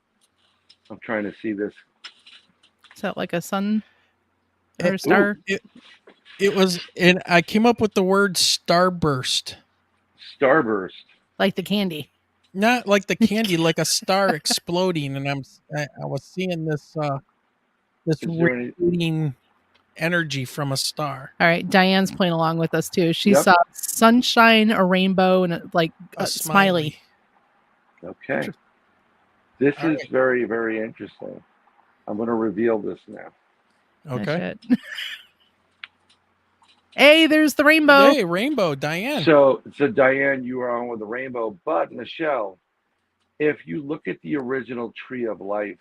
I'm trying to see this. Is that like a sun or a star? It was, and I came up with the word starburst. Starburst. Like the candy. Not like the candy, like a star exploding, and I was seeing this radiating energy from a star. All right, Diane's playing along with us too. She saw sunshine, a rainbow, and a smiley. Okay. This is very, very interesting. I'm going to reveal this now. Okay. Hey, there's the rainbow. Hey, rainbow, Diane. So Diane, you are on with the rainbow. But Michelle, if you look at the original tree of life,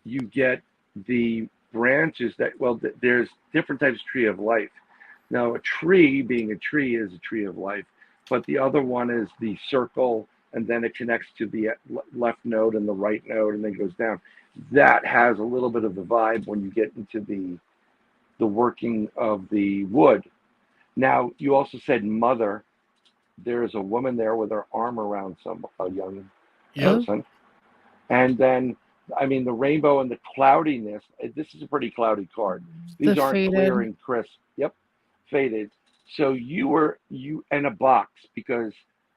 you get the branches that, there's different types of tree of life. Now, a tree, being a tree, is a tree of life. But the other one is the circle and then it connects to the left node and the right node, and then goes down. That has a little bit of the vibe when you get into the working of the wood. Now, you also said mother. There is a woman there with her arm around a young person. And then, I mean, the rainbow and the cloudiness. This is a pretty cloudy card. These aren't faded. clear and crisp. Yep, faded. So you in a box, because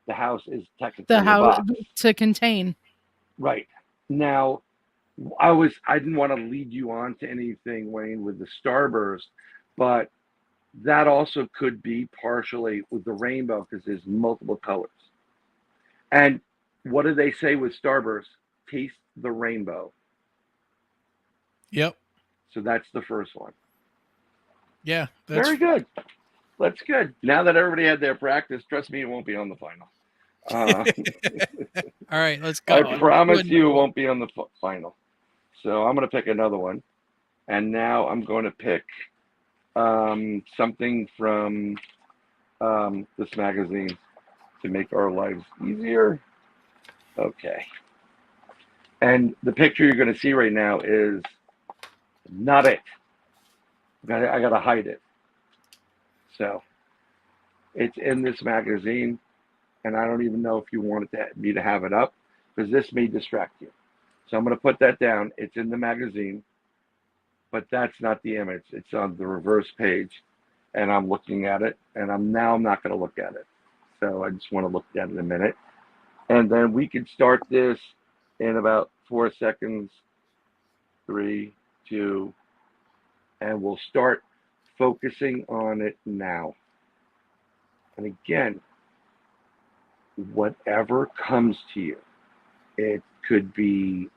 the house is technically The a house box. to contain. Right. Now, I didn't want to lead you on to anything, Wayne, with the starburst, but that also could be partially with the rainbow, because there's multiple colors. And what do they say with starburst? Taste the rainbow. Yep. So that's the first one. Yeah. Very good. That's good. Now that everybody had their practice, trust me, it won't be on the final. All right, let's go. I promise you it won't be on the final. So I'm going to pick another one. And now I'm going to pick something from this magazine to make our lives easier. Okay. And the picture you're going to see right now is not it. I got to hide it. So it's in this magazine, and I don't even know if you want me to have it up, because this may distract you. So I'm going to put that down. It's in the magazine, but that's not the image. It's on the reverse page, and I'm looking at it, and I'm not going to look at it. So I just want to look at it in a minute. And then we can start this in about 4 seconds. 3, 2, and we'll start focusing on it now. And again, whatever comes to you, it could be,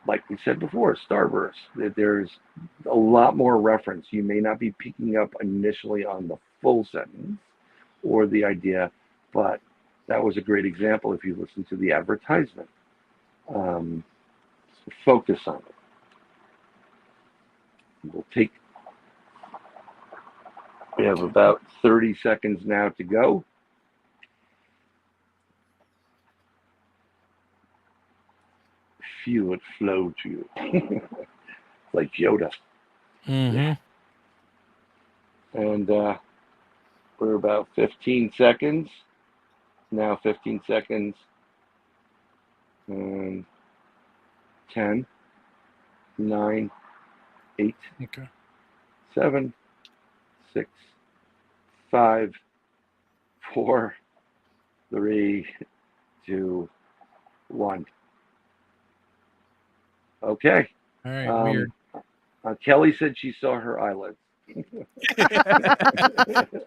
like we said before, starburst. There's a lot more reference. You may not be picking up initially on the full sentence or the idea, but that was a great example if you listen to the advertisement. So focus on it. We have about 30 seconds now to go. Feel it flow to you. Like Yoda. Mm-hmm. And we're about 15 seconds. Now 15 seconds. And 10, 9, 8, 7, 6, 5, 4, 3, 2, 1. Okay. All right, weird. Kelly said she saw her eyelids.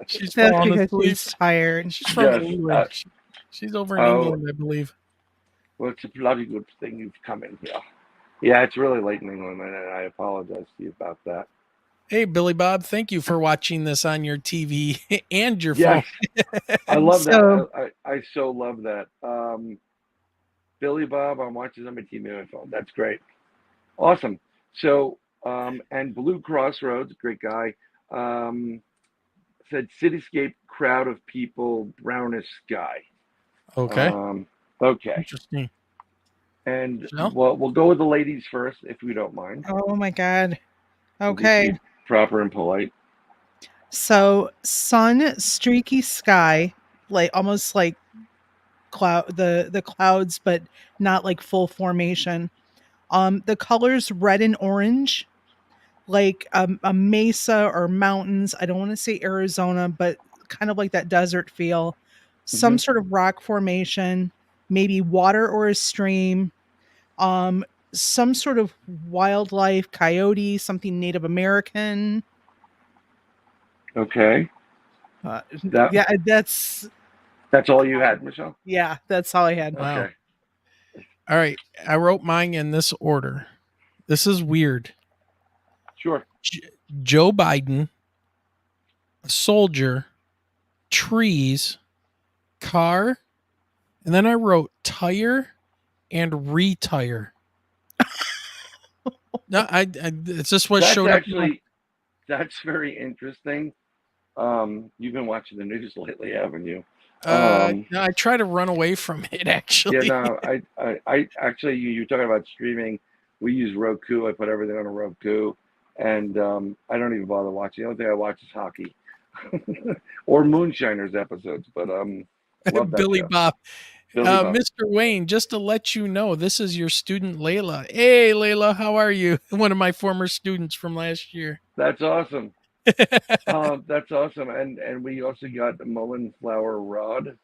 She's That's falling because asleep. she's tired. She's from England. She's over in England, I believe. Well, it's a bloody good thing you've come in here. Yeah, it's really late in England, and I apologize to you about that. Hey, Billy Bob, thank you for watching this on your TV and your phone. I love that. I so love that. Billy Bob, I'm watching on my TV and my phone. That's great. Awesome. So, and Blue Crossroads, great guy, said cityscape, crowd of people, brownish sky. Okay. Okay. Interesting. And we'll go with the ladies first, if we don't mind. Oh my God. Okay. Proper and polite. So sun, streaky sky, like almost like the clouds, but not like full formation. The colors red and orange, like a mesa or mountains. I don't want to say Arizona, but kind of like that desert feel. Some sort of rock formation, maybe water or a stream. Some sort of wildlife, coyote, something Native American. Okay. Yeah, that's all you had, Michelle? Yeah, that's all I had. Wow. Okay. All right. I wrote mine in this order. This is weird. Sure. Joe Biden, a soldier, trees, car, and then I wrote tire and retire. No, it's just what showed up. That's very interesting. You've been watching the news lately, haven't you? No, I try to run away from it, actually. Yeah, no, I actually, you're talking about streaming. We use Roku. I put everything on a Roku, and I don't even bother watching. The only thing I watch is hockey or Moonshiners episodes. But love that Billy show. Bob. Billy Bob. Mr. Wayne, just to let you know, this is your student Layla. Hey, Layla, how are you? One of my former students from last year. That's awesome. That's awesome. And we also got the mullen flower rod.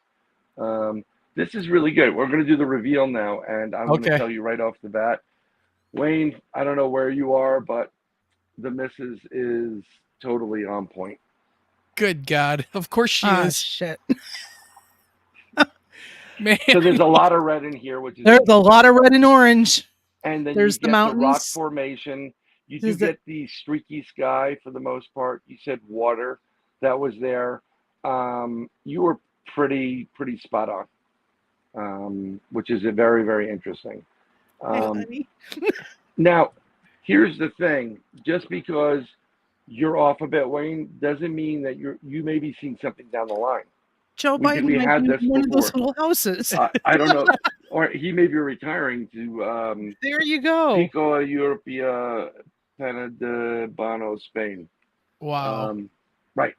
This is really good. We're going to do the reveal now, and I'm going to tell you right off the bat, Wayne, I don't know where you are, but the missus is totally on point. Good God. Of course she is. Shit. Man. So there's a lot of red in here, which is There's a lot of red and orange. and then there's you get the mountains. the rock formation. You do get the streaky sky for the most part. You said water that was there. You were pretty spot on, which is a very, very interesting. Now, here's the thing: just because you're off a bit, Wayne, doesn't mean that you may be seeing something down the line. Joe Biden might be in one of those little houses. I don't know, or he may be retiring to. There you go. Pico Europea, Pena de Bano, Spain. Wow. Right.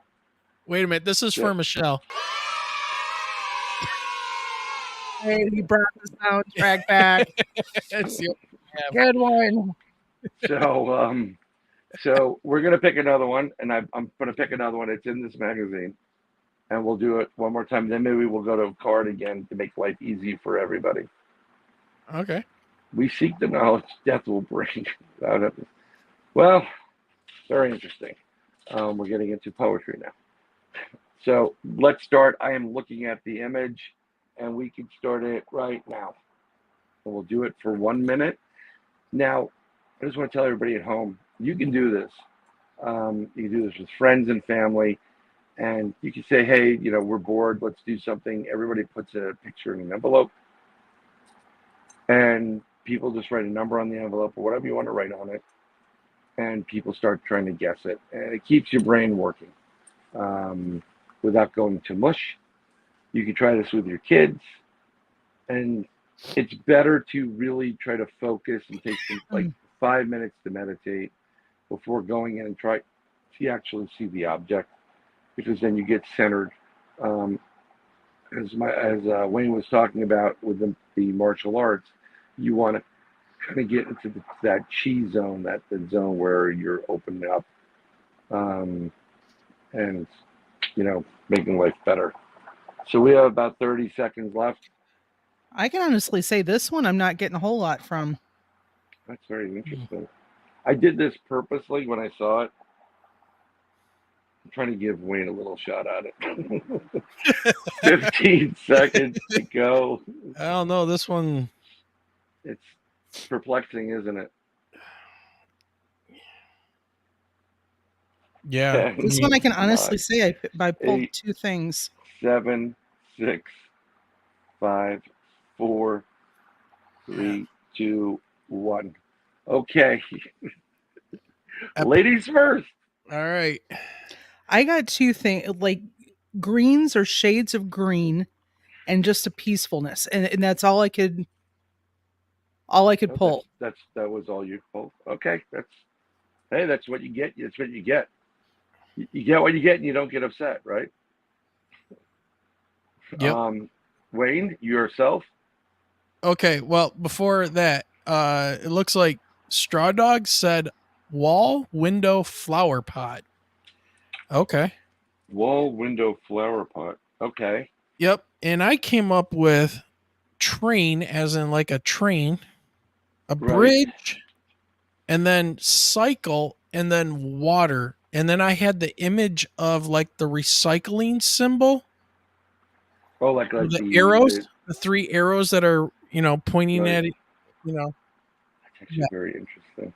Wait a minute. This is for Michelle. Hey, he brought the soundtrack back. Good one. So we're gonna pick another one, and I'm gonna pick another one. It's in this magazine, and we'll do it one more time. Then maybe we'll go to a card again to make life easy for everybody. Okay. We seek the knowledge death will bring. Well, very interesting. We're getting into poetry now. So let's start. I am looking at the image, and we can start it right now. And we'll do it for 1 minute. Now, I just want to tell everybody at home, you can do this. You can do this with friends and family. And you can say, hey, we're bored. Let's do something. Everybody puts a picture in an envelope. And people just write a number on the envelope or whatever you want to write on it. And people start trying to guess it. And it keeps your brain working without going to mush. You can try this with your kids. And it's better to really try to focus and take like 5 minutes to meditate before going in and try to actually see the object, because then you get centered. As Wayne was talking about with the martial arts, you want to kind of get into that chi zone, the zone where you're opening up, and making life better. So we have about 30 seconds left. I can honestly say this one I'm not getting a whole lot from. That's very interesting. I did this purposely when I saw it. I'm trying to give Wayne a little shot at it. 15 seconds to go. I don't know. This one. It's perplexing, isn't it? Yeah. This one I can honestly say I pulled 2 things. 7, 6, 5, 4, 3, 2, 1. Okay. Ladies first. All right. I got 2 things, like greens or shades of green and just a peacefulness. And that's all I could pull. That was all you pulled. Okay. That's what you get. That's what you get. You get what you get and you don't get upset, right? Yep. Wayne, yourself. Okay, well, before that, it looks like Straw Dog said wall, window, flower pot. Okay. Wall, window, flower pot. Okay. Yep. And I came up with train, as in like a train, a bridge, and then cycle, and then water. And then I had the image of like the recycling symbol. Oh, like the arrows, the 3 arrows that are, pointing at it, That's actually very interesting.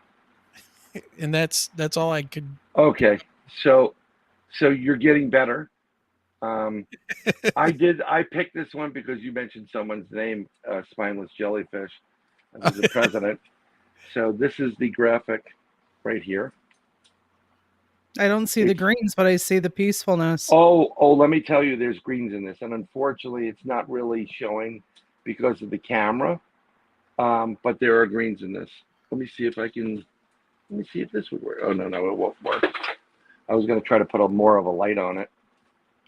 And that's all I could. Okay. So you're getting better. I picked this one because you mentioned someone's name, spineless jellyfish, as the president. So this is the graphic right here. I don't see the greens, but I see the peacefulness. Oh, let me tell you, there's greens in this, and unfortunately, it's not really showing because of the camera. But there are greens in this. Let me see if this would work. Oh no, it won't work. I was going to try to put more of a light on it.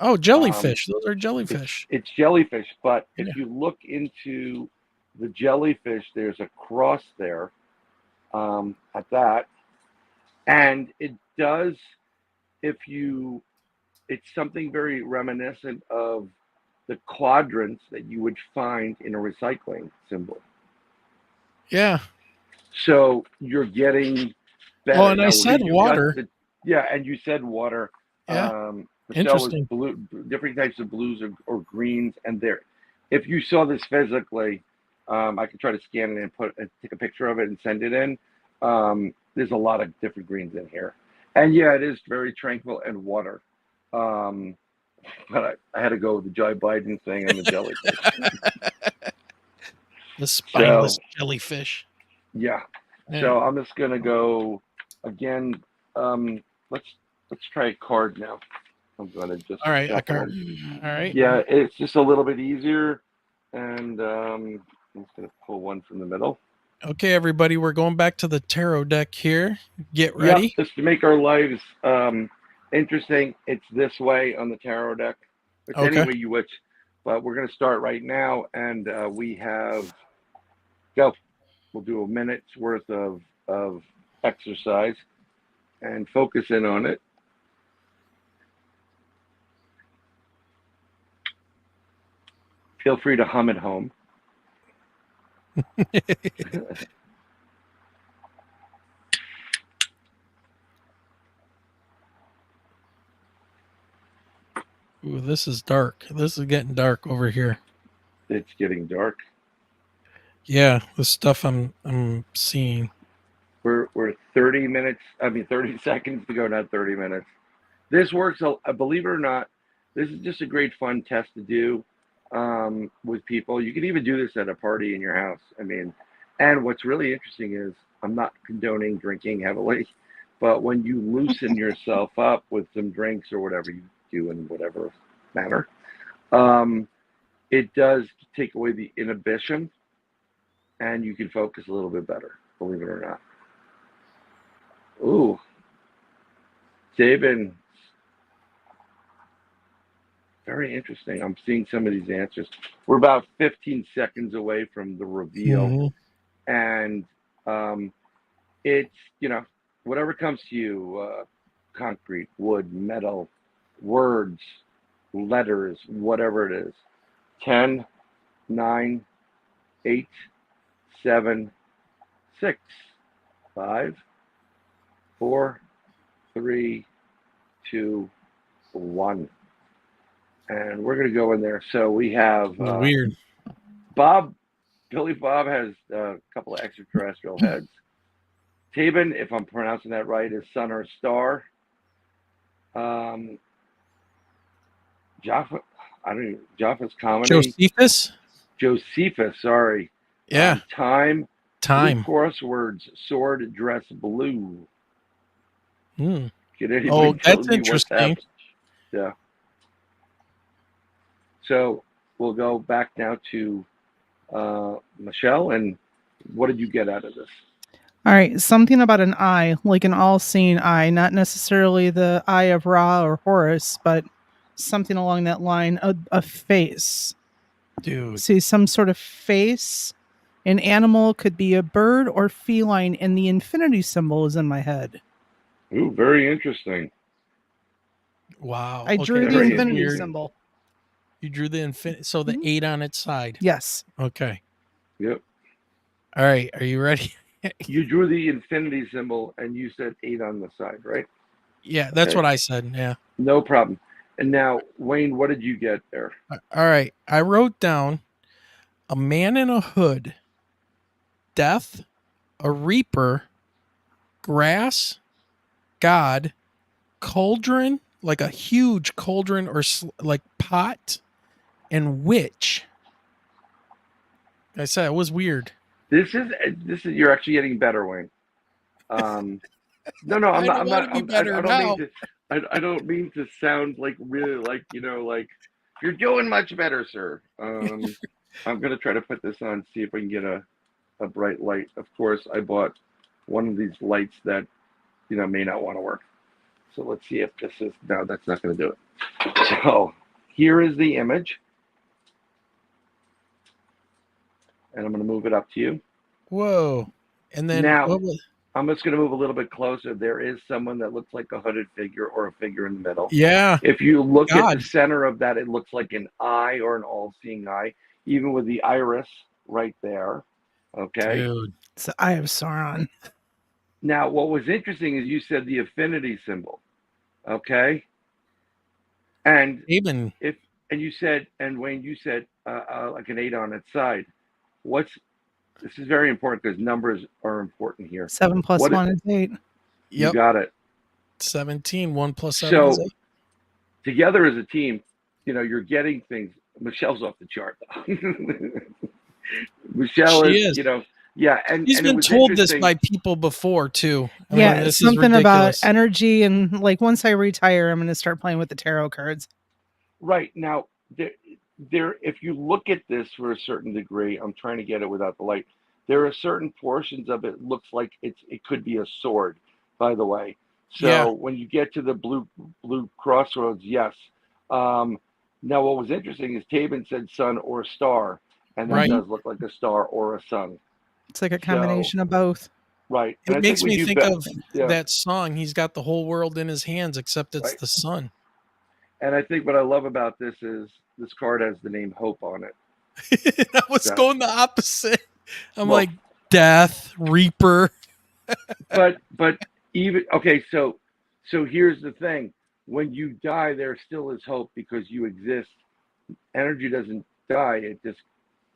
Oh, jellyfish. Those are jellyfish. It's jellyfish, but if you look into the jellyfish, there's a cross there at that. And it does, it's something very reminiscent of the quadrants that you would find in a recycling symbol. Yeah. So you're getting better. Well, and I said water. And you said water. Yeah. Interesting. Blue, different types of blues or greens, and if you saw this physically, I could try to scan it and take a picture of it and send it in. There's a lot of different greens in here, and yeah, it is very tranquil and water. But I had to go with the Joe Biden thing and the jellyfish. The spineless jellyfish. Yeah. So I'm just gonna go again. Let's try a card now. I'm gonna just. All right, a card. All right. Yeah, it's just a little bit easier, and I'm just gonna pull one from the middle. Okay, everybody, we're going back to the tarot deck here. Get ready. Just to make our lives interesting, it's this way on the tarot deck. It's any way you wish, but we're gonna start right now, and we have go. We'll do a minute's worth of exercise and focus in on it. Feel free to hum at home. Ooh, this is dark. This is getting dark over here. It's getting dark. Yeah, the stuff I'm seeing. We're 30 seconds to go, not 30 minutes. This works, believe it or not, this is just a great fun test to do with people. You can even do this at a party in your house. And what's really interesting is I'm not condoning drinking heavily, but when you loosen yourself up with some drinks or whatever you do in whatever manner, it does take away the inhibition and you can focus a little bit better, believe it or not. Ooh, David, very interesting. I'm seeing some of these answers. We're about 15 seconds away from the reveal. And it's, whatever comes to you, concrete, wood, metal, words, letters, whatever it is. 10, 9, 8, 7, 6, 5, 4, 3, 2, 1. And we're going to go in there. So we have weird. Billy Bob has a couple of extraterrestrial heads. Tabin, if I'm pronouncing that right, is sun or star. Jaffa's comedy. Josephus, sorry. Yeah. Time. Time. Crosswords, sword, dress, blue. That's interesting. Yeah. So we'll go back now to Michelle, and what did you get out of this? All right, something about an eye, like an all-seeing eye, not necessarily the eye of Ra or Horus, but something along that line, a face. Dude. See, some sort of face. An animal could be a bird or feline, and the infinity symbol is in my head. Ooh, very interesting. Wow. I drew the infinity symbol. You drew the infinity, so the 8 on its side. Yes. Okay. Yep. All right. Are you ready? You drew the infinity symbol, and you said 8 on the side, right? Yeah, that's what I said. Yeah. No problem. And now, Wayne, what did you get there? All right. I wrote down a man in a hood, death, a reaper, grass, God, cauldron, like a huge cauldron or like pot, and witch. I said it was weird. This is you're actually getting better, Wayne. No, I'm I not. don't I'm want not. to be better I don't now. mean to. I don't mean to sound like really like like you're doing much better, sir. I'm gonna try to put this on, see if I can get a bright light. Of course, I bought one of these lights that may not want to work. So let's see if this is. No, that's not going to do it. So here is the image, and I'm going to move it up to you. Whoa. And then Now, what was, I'm just going to move a little bit closer. There is someone that looks like a hooded figure or a figure in the middle. yeah. If you look at God. the center of that, it looks like an eye or an all-seeing eye, even with the iris right there. Okay. Dude. It's the Eye of Sauron. Now, what was interesting is you said the affinity symbol. Okay. And Even you said, and Wayne, you said like an 8 on its side. This is very important because numbers are important here. 7 plus 1 is 8. You got it. 17. 1 plus 7 is 8. Together as a team, you're getting things. Michelle's off the chart. Michelle She is. is. Yeah, and She's it been was told this interesting. by people before too. Yeah, this something is about ridiculous. energy, and like once I retire, I'm going to start playing with the tarot cards. Right now, there. If you look at this for a certain degree, I'm trying to get it without the light. There are certain portions of it looks like it could be a sword. By the way, so when you get to the blue crossroads, yes. Now, what was interesting is Tabin said sun or star, and that does look like a star or a sun. It's like a combination of both. Right. It makes me think of that song. He's got the whole world in his hands, except it's the sun. And I think what I love about this is this card has the name Hope on it. I was going the opposite. I'm like Death, Reaper. but even okay, so here's the thing. When you die, there still is hope because you exist. Energy doesn't die, it just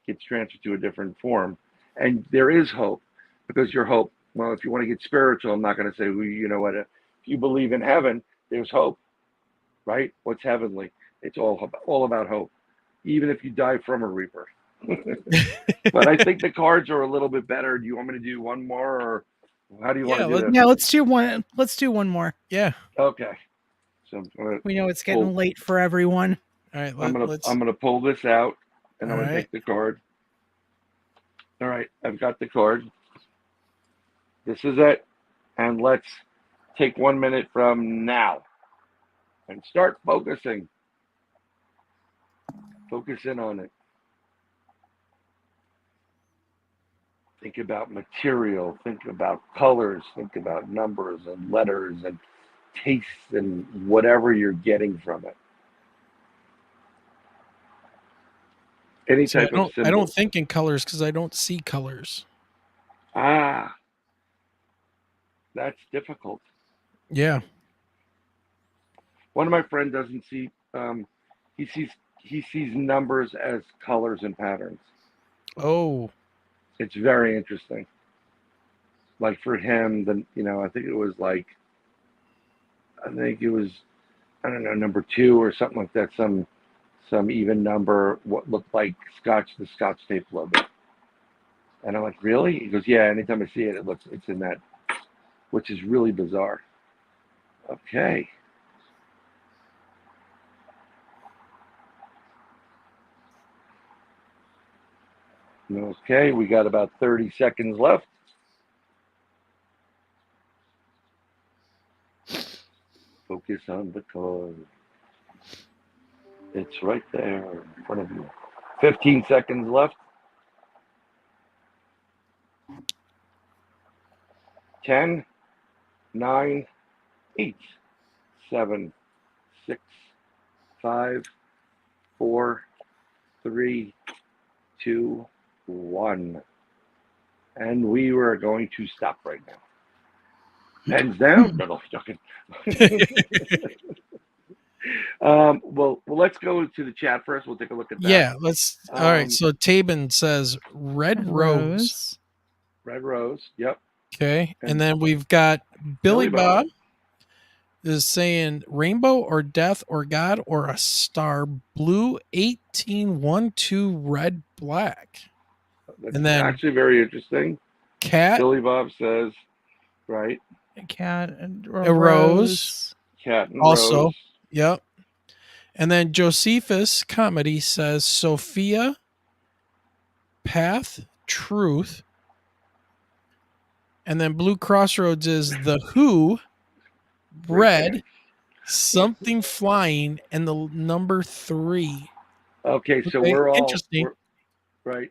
gets transferred to a different form. And there is hope because your hope, well, if you want to get spiritual, I'm not going to say, well, you know what, if you believe in heaven, there's hope, right? What's heavenly? It's all about hope, even if you die from a reaper. But I think the cards are a little bit better. Do you want me to do one more, or how do you want to do this? Yeah, let's do one. Let's do one more. Yeah. Okay. So we know it's getting late for everyone. All right. I'm gonna pull this out, and I'm gonna take the card. All right, I've got the card. This is it, and let's take 1 minute from now and start focusing. Focus in on it. Think about material, think about colors, think about numbers and letters and tastes and whatever you're getting from it. Any type of symbol. I don't think in colors because I don't see colors. Ah, that's difficult. Yeah. One of my friends doesn't see. He sees numbers as colors and patterns. Oh. It's very interesting. Like for him, I think it was I don't know, number 2 or something like that. Some even number, what looked like the Scotch tape logo. And I'm like, really? He goes, yeah. Anytime I see it, it's in that, which is really bizarre. Okay. Okay, we got about 30 seconds left. Focus on the card. It's right there in front of you. 15 seconds left. 10, 9, 8, 7, 6, 5, 4, 3, 2, 1. And we were going to stop right now. Pens down. No, joking. Well, let's go to the chat first. We'll take a look at that. Yeah, let's. All right. So Tabin says red rose. Red rose. Yep. Okay. And then we've got Billy Bob is saying rainbow or death or God or a star, blue 1812 red black. That's and then actually very interesting. Cat. Billy Bob says, right. A cat and A rose. Cat and Also, rose. yep. And then Josephus Comedy says Sophia, Path, Truth. And then Blue Crossroads is The Who, Red, Something Flying, and the number 3. Okay, so we're all interesting. right.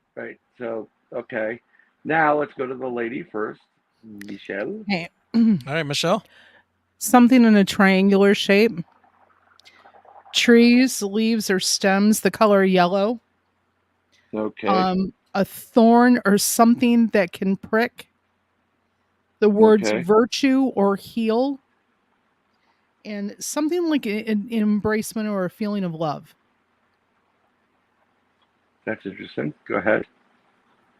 So okay, now let's go to the lady first, Michelle. Okay. All right, Michelle. Something in a triangular shape. Trees, leaves, or stems, the color yellow. Okay. A thorn or something that can prick. The words Okay. virtue or heal. And something like an embracement or a feeling of love. That's interesting. Go ahead.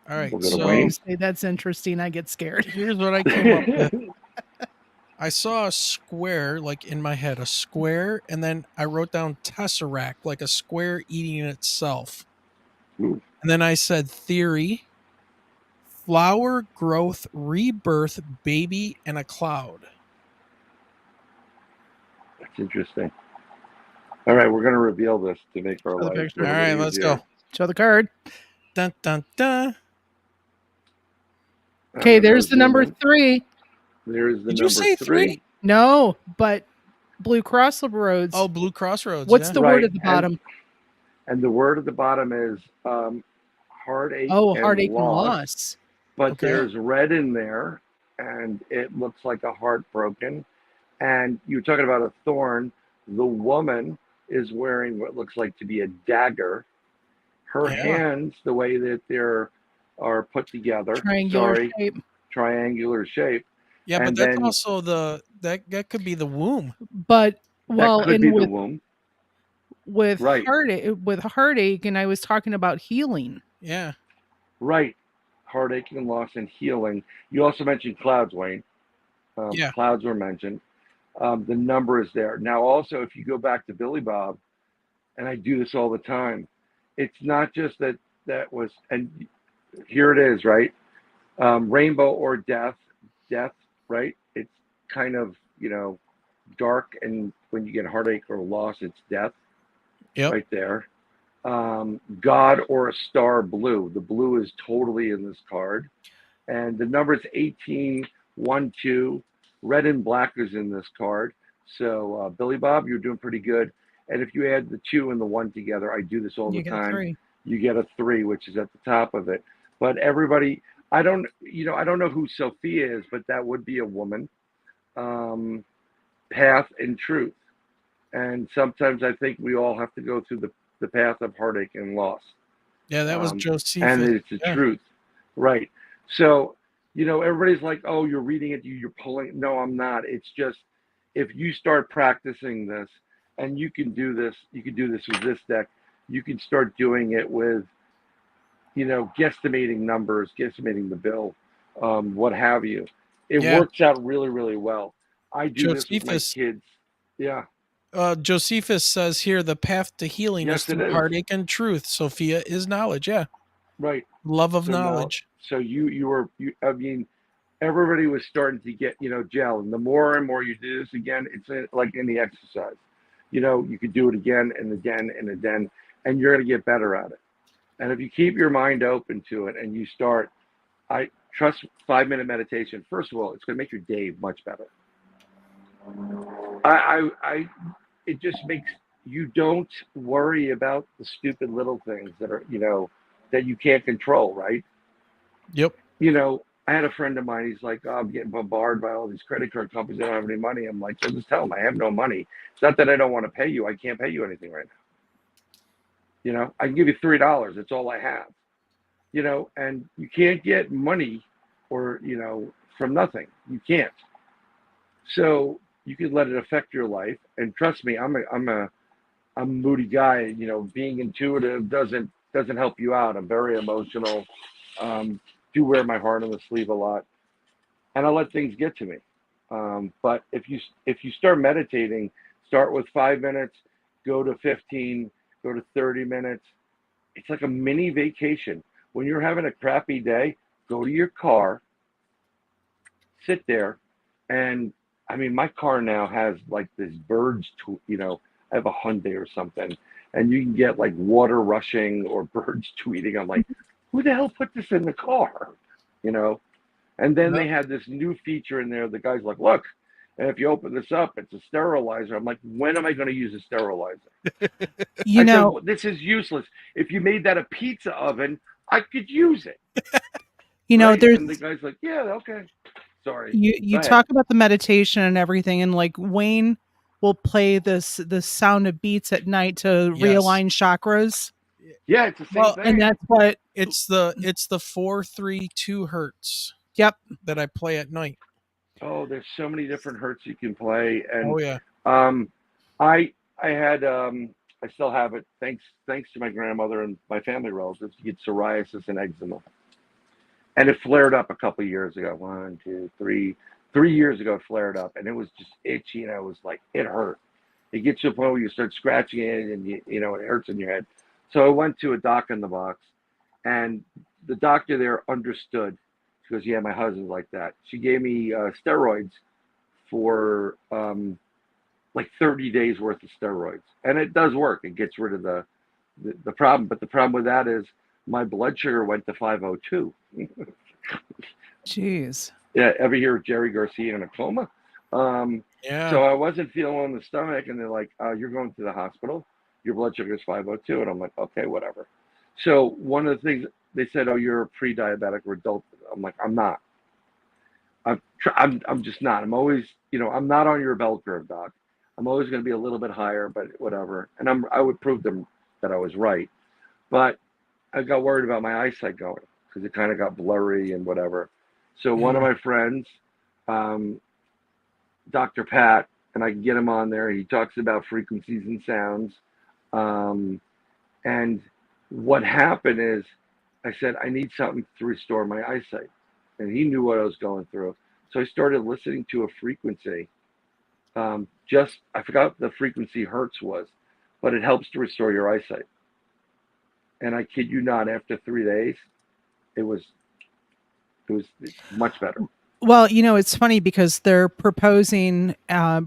All right, We'll go to So Wayne. you say that's interesting. I get scared. Here's what I came up with. I saw a square, like in my head, a square, and then I wrote down tesseract, like a square eating itself. Ooh. And then I said theory, flower, growth, rebirth, baby, and a cloud. That's interesting. All right, we're going to reveal this to make our Show the lives picture. a All little right, let's easier. go. Show the card. Dun, dun, dun. Okay, I'm gonna there's the zoom number in. 3. There's the Did number you say 3? No, but Blue Crossroads. Oh, Blue Crossroads. What's yeah. the word at the bottom? And the word at the bottom is heartache Oh, and heartache and loss. loss. But Okay. there's red in there, and it looks like a heart broken. And you're talking about a thorn. The woman is wearing what looks like to be a dagger. Her Yeah. hands, the way that are put together, Triangular shape. triangular shape. Yeah, And but that's then also that could be the womb. But well, that could and be the with womb. with Right. heartache, and I was talking about healing. Yeah. Right. Heartache and loss and healing. You also mentioned clouds, Wayne. Yeah. Clouds were mentioned. The number is there. Now, also, if you go back to Billy Bob, and I do this all the time, it's not just that was, and here it is, right? Rainbow or death, right? It's kind of, dark, and when you get heartache or loss, it's death. Yep. Right there. God or a star blue. The blue is totally in this card. And the number is 18, 1, 2. Red and black is in this card. So, Billy Bob, you're doing pretty good. And if you add the 2 and the 1 together, I do this all the time. 3. You get a 3, which is at the top of it. But everybody, I don't know who Sophia is, but that would be a woman. Path and truth. And sometimes I think we all have to go through the path of heartache and loss. Yeah, that was Josephus. And it's the truth. Right. So, everybody's like, oh, you're reading it, you're pulling. No, I'm not. It's just, if you start practicing this, and you can do this with this deck, you can start doing it with, guesstimating numbers, guesstimating the bill, what have you. It works out really, really well. I do this with my kids. Yeah. Josephus says here the path to healing is through heartache and truth. Sophia is knowledge. Yeah. Right. Love of knowledge. So I mean, everybody was starting to get, gel. And the more and more you do this again, it's like any exercise. You could do it again and again and again, and you're going to get better at it. And if you keep your mind open to it and you start, I trust 5-minute meditation. First of all, it's going to make your day much better. It just makes you don't worry about the stupid little things that are, that you can't control, right? Yep. I had a friend of mine, he's like, oh, I'm getting bombarded by all these credit card companies that don't have any money. I'm like, so just tell them I have no money. It's not that I don't want to pay you. I can't pay you anything right now. I can give you $3. That's all I have. And you can't get money or, from nothing. You can't. So you can let it affect your life. And trust me, I'm a moody guy. Being intuitive doesn't help you out. I'm very emotional. Do wear my heart on the sleeve a lot, and I let things get to me. But if you start meditating, start with 5 minutes, go to 15, go to 30 minutes. It's like a mini vacation. When you're having a crappy day, go to your car, sit there, And I mean, my car now has like this birds, I have a Hyundai or something, and you can get like water rushing or birds tweeting. I'm like, who the hell put this in the car? And then they had this new feature in there. The guy's like, look, and if you open this up, it's a sterilizer. I'm like, when am I going to use a sterilizer? This is useless. If you made that a pizza oven, I could use it. There's. And the guy's like, yeah, okay. Sorry. You talk about the meditation and everything, and like Wayne will play the sound of beats at night to realign chakras. Yeah, it's the same thing. And that's what it's the 432 hertz. Yep. That I play at night. Oh, there's so many different hertz you can play, and oh yeah. I had I still have it thanks to my grandmother and my family relatives. You get psoriasis and eczema, and it flared up a couple of years ago. 1, 2, 3 years ago, it flared up, and it was just itchy, and I was like, it hurt. It gets to a point where you start scratching it, and it hurts in your head. So I went to a doc in the box, and the doctor there understood. She goes, yeah, my husband's like that. She gave me steroids for like 30 days worth of steroids. And it does work. It gets rid of the problem. But the problem with that is my blood sugar went to 502. Jeez. Yeah, ever hear of Jerry Garcia in a coma? Yeah. So I wasn't feeling the stomach, and they're like, you're going to the hospital. Your blood sugar is 502. And I'm like, okay, whatever. So one of the things they said, oh, you're a pre-diabetic or adult. I'm like, I'm not. I'm just not. I'm always, I'm not on your bell curve, doc. I'm always going to be a little bit higher, but whatever. And I would prove them that I was right. But I got worried about my eyesight going because it kind of got blurry and whatever. So one of my friends, Dr. Pat, and I can get him on there. He talks about frequencies and sounds. And what happened is I said, I need something to restore my eyesight. And he knew what I was going through. So I started listening to a frequency. I forgot what the frequency hertz was, but it helps to restore your eyesight. And I kid you not, after 3 days, it was much better. Well, it's funny because they're proposing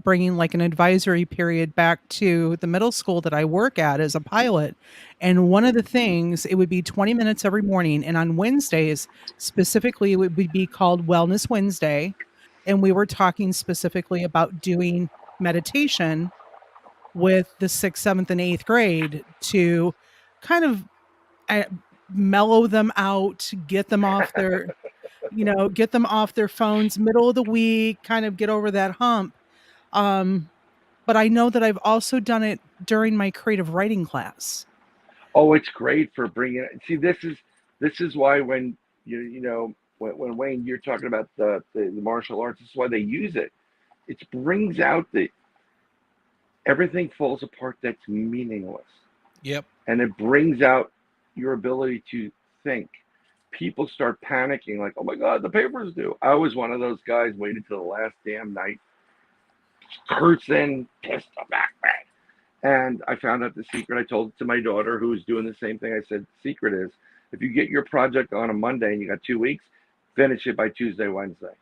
bringing like an advisory period back to the middle school that I work at as a pilot. And one of the things, it would be 20 minutes every morning. And on Wednesdays, specifically, it would be called Wellness Wednesday. And we were talking specifically about doing meditation with the 6th, 7th, and 8th grade to kind of mellow them out, get them off their... get them off their phones, middle of the week, kind of get over that hump. But I know that I've also done it during my creative writing class. Oh, it's great for bringing it. See, this is why when when Wayne, you're talking about the martial arts, this is why they use it. It brings out everything falls apart that's meaningless. Yep. And it brings out your ability to think. People start panicking like, oh my God, the paper's due. I was one of those guys waited till the last damn night, cursing, pissed back. And I found out the secret. I told it to my daughter who was doing the same thing. I said, the secret is if you get your project on a Monday and you got 2 weeks, finish it by Tuesday, Wednesday.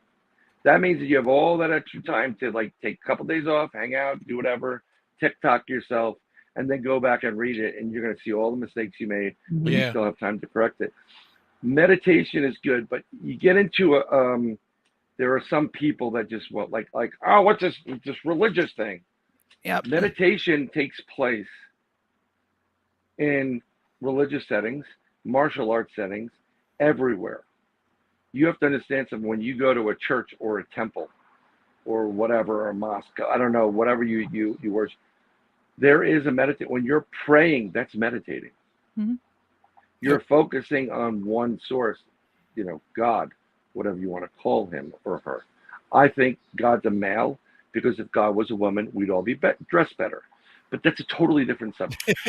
That means that you have all that extra time to like take a couple days off, hang out, do whatever, TikTok yourself, and then go back and read it. And you're going to see all the mistakes you made, but you still have time to correct it. Meditation is good, but you get into there are some people that just want like, oh, what's this religious thing? Yeah. Meditation takes place in religious settings, martial arts settings, everywhere. You have to understand something. When you go to a church or a temple or whatever, or a mosque, I don't know, whatever you worship, there is a meditate. When you're praying, that's meditating. Mm-hmm. You're focusing on one source, God, whatever you want to call him or her. I think God's a male because if God was a woman, we'd all be dressed better. But that's a totally different subject.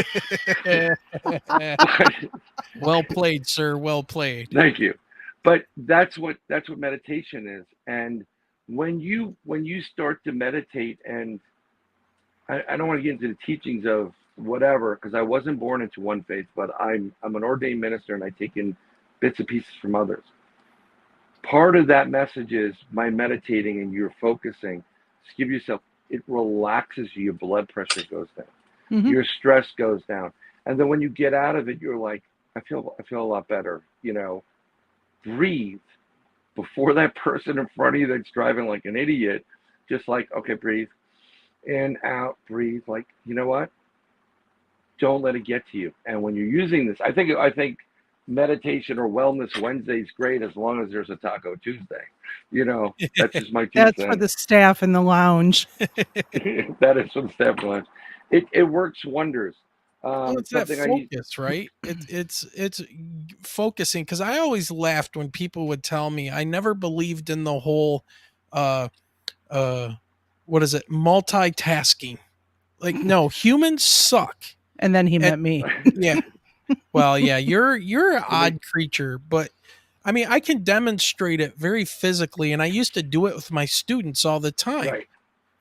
Well played, sir. Well played. Thank you. But that's what meditation is. And when you start to meditate, and I don't want to get into the teachings of whatever, because I wasn't born into one faith, but I'm an ordained minister and I take in bits and pieces from others. part of that message is by meditating and you're focusing, just give yourself, it relaxes you, your blood pressure goes down, your stress goes down. And then when you get out of it, you're like, I feel a lot better. Breathe before that person in front of you that's driving like an idiot. Just like, okay, breathe in, out, breathe. Like, you know what? Don't let it get to you. And when you're using this, I think meditation or Wellness Wednesday is great as long as there's a Taco Tuesday. That's just my 2 That's cents. for the staff in the lounge. That is for the staff lounge. It works wonders. Well, it's that focus, right? It's focusing, because I always laughed when people would tell me. I never believed in the whole what is it, multitasking. Like, no, humans suck. And then he met me. Yeah. Well, yeah, you're an odd creature, but I mean, I can demonstrate it very physically, and I used to do it with my students all the time. Right.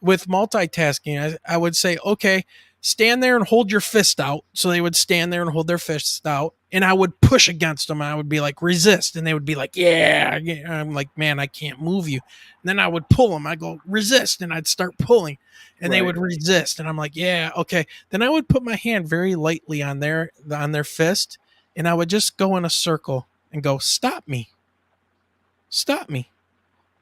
With multitasking, I would say, okay, stand there and hold your fist out. So they would stand there and hold their fists out, and I would push against them. I would be like, resist. And they would be like, yeah. I'm like, man, I can't move you. And then I would pull them. I go, resist. And I'd start pulling, and they would resist. And I'm like, yeah, okay. Then I would put my hand very lightly on their fist, and I would just go in a circle and go, stop me. Stop me.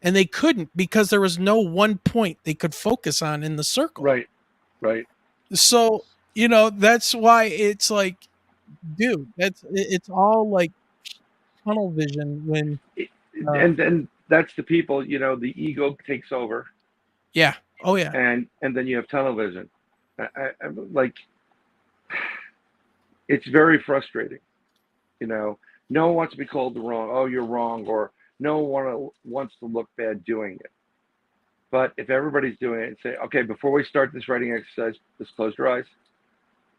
And they couldn't, because there was no one point they could focus on in the circle. Right. So, that's why it's like, dude, it's all like tunnel vision when. And then that's the people, the ego takes over. Yeah. Oh, yeah. And then you have tunnel vision. Like, it's very frustrating. No one wants to be called wrong. Oh, you're wrong. Or no one wants to look bad doing it. But if everybody's doing it and say, okay, before we start this writing exercise, just close your eyes,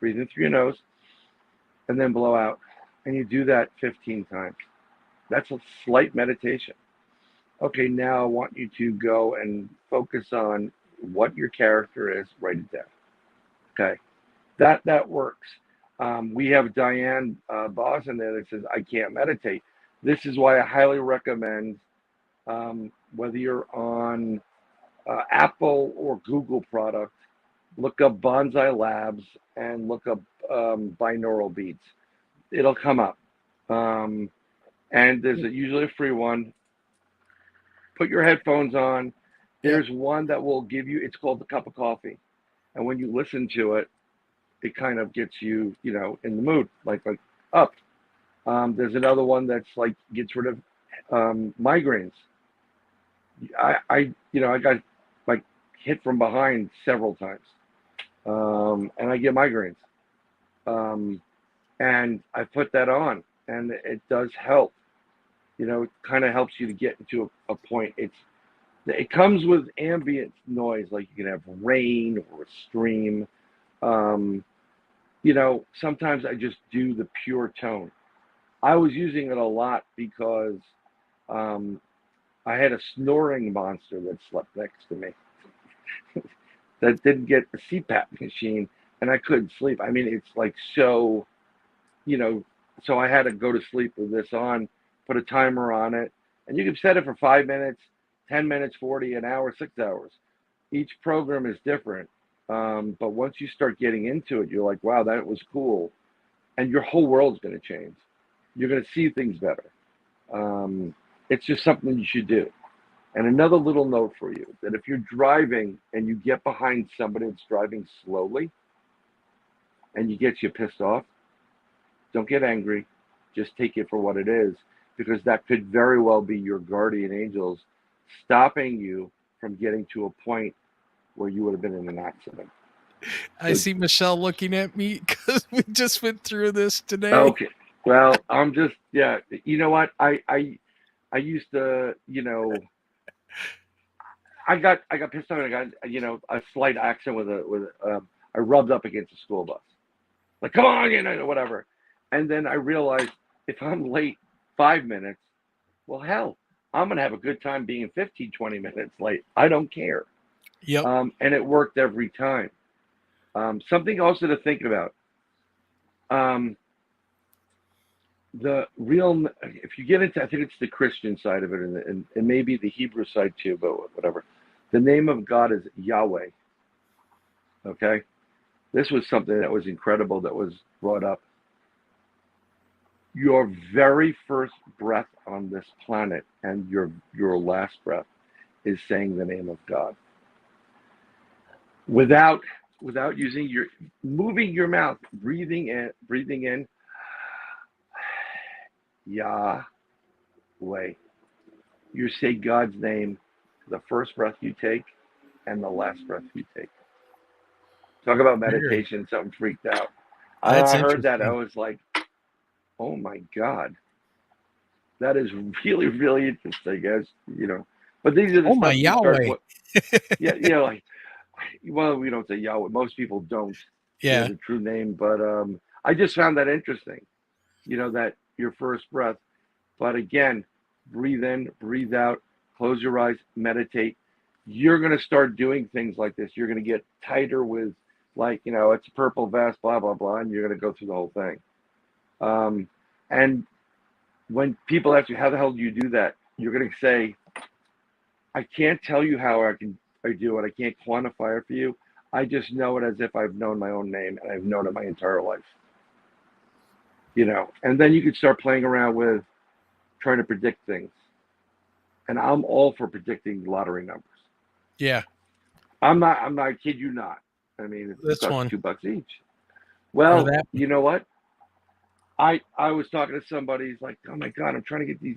breathe in through your nose, and then blow out. And you do that 15 times. That's a slight meditation. Okay, now I want you to go and focus on what your character is, write it down. Okay, that works. We have Diane Boss in there that says, I can't meditate. This is why I highly recommend, whether you're on Apple or Google product, look up Bonsai Labs and look up binaural beats. It'll come up. And there's usually a free one. Put your headphones on. There's one that will give you, it's called the cup of coffee. And when you listen to it, it kind of gets you, in the mood, like up. There's another one that's like gets rid of migraines. I got like hit from behind several times, and I get migraines. And I put that on, and it does help. It kind of helps you to get into a point. It comes with ambient noise, like you can have rain or a stream. Sometimes I just do the pure tone. I was using it a lot because I had a snoring monster that slept next to me that didn't get the CPAP machine, and I couldn't sleep. I mean, it's like so I had to go to sleep with this on, put a timer on it, and you can set it for 5 minutes, 10 minutes, 40, an hour, 6 hours. Each program is different. But once you start getting into it, you're like, wow, that was cool. And your whole world's going to change. You're going to see things better. It's just something you should do. And another little note for you, that if you're driving and you get behind somebody that's driving slowly and you get you pissed off, don't get angry. Just take it for what it is, because that could very well be your guardian angels stopping you from getting to a point where you would have been in an accident. I see Michelle looking at me because we just went through this today. Okay. Well, I'm just, yeah. You know what? I used to, I got pissed off, and I got, a slight accident I rubbed up against a school bus. Like, come on, whatever. And then I realized if I'm late 5 minutes, well, hell, I'm going to have a good time being 15, 20 minutes late. I don't care. Yep. And it worked every time. Something also to think about. the real, if you get into, I think it's the Christian side of it, and maybe the Hebrew side too, but whatever. The name of God is Yahweh. Okay, this was something that was incredible that was brought up. Your very first breath on this planet and your last breath is saying the name of God. Without using moving your mouth, breathing in, Yahweh. You say God's name the first breath you take and the last breath you take. Talk about meditation, something freaked out. I heard that, I was like, oh my God. That is really, really interesting, guys. But these are the my Yahweh. Like, well, we don't say Yahweh. Most people don't. Yeah. The true name, but I just found that interesting. That your first breath. But again, breathe in, breathe out, close your eyes, meditate. You're going to start doing things like this. You're going to get tighter with, like, it's a purple vest, blah, blah, blah, and you're going to go through the whole thing. And when people ask you, how the hell do you do that? You're going to say, I can't tell you how I do it. I can't quantify it for you. I just know it as if I've known my own name and I've known it my entire life. And then you can start playing around with trying to predict things. And I'm all for predicting lottery numbers. Yeah. I'm not, I kid you not. I mean, this costs one $2 each. Well, you know what? I was talking to somebody, he's like, oh my God, I'm trying to get these,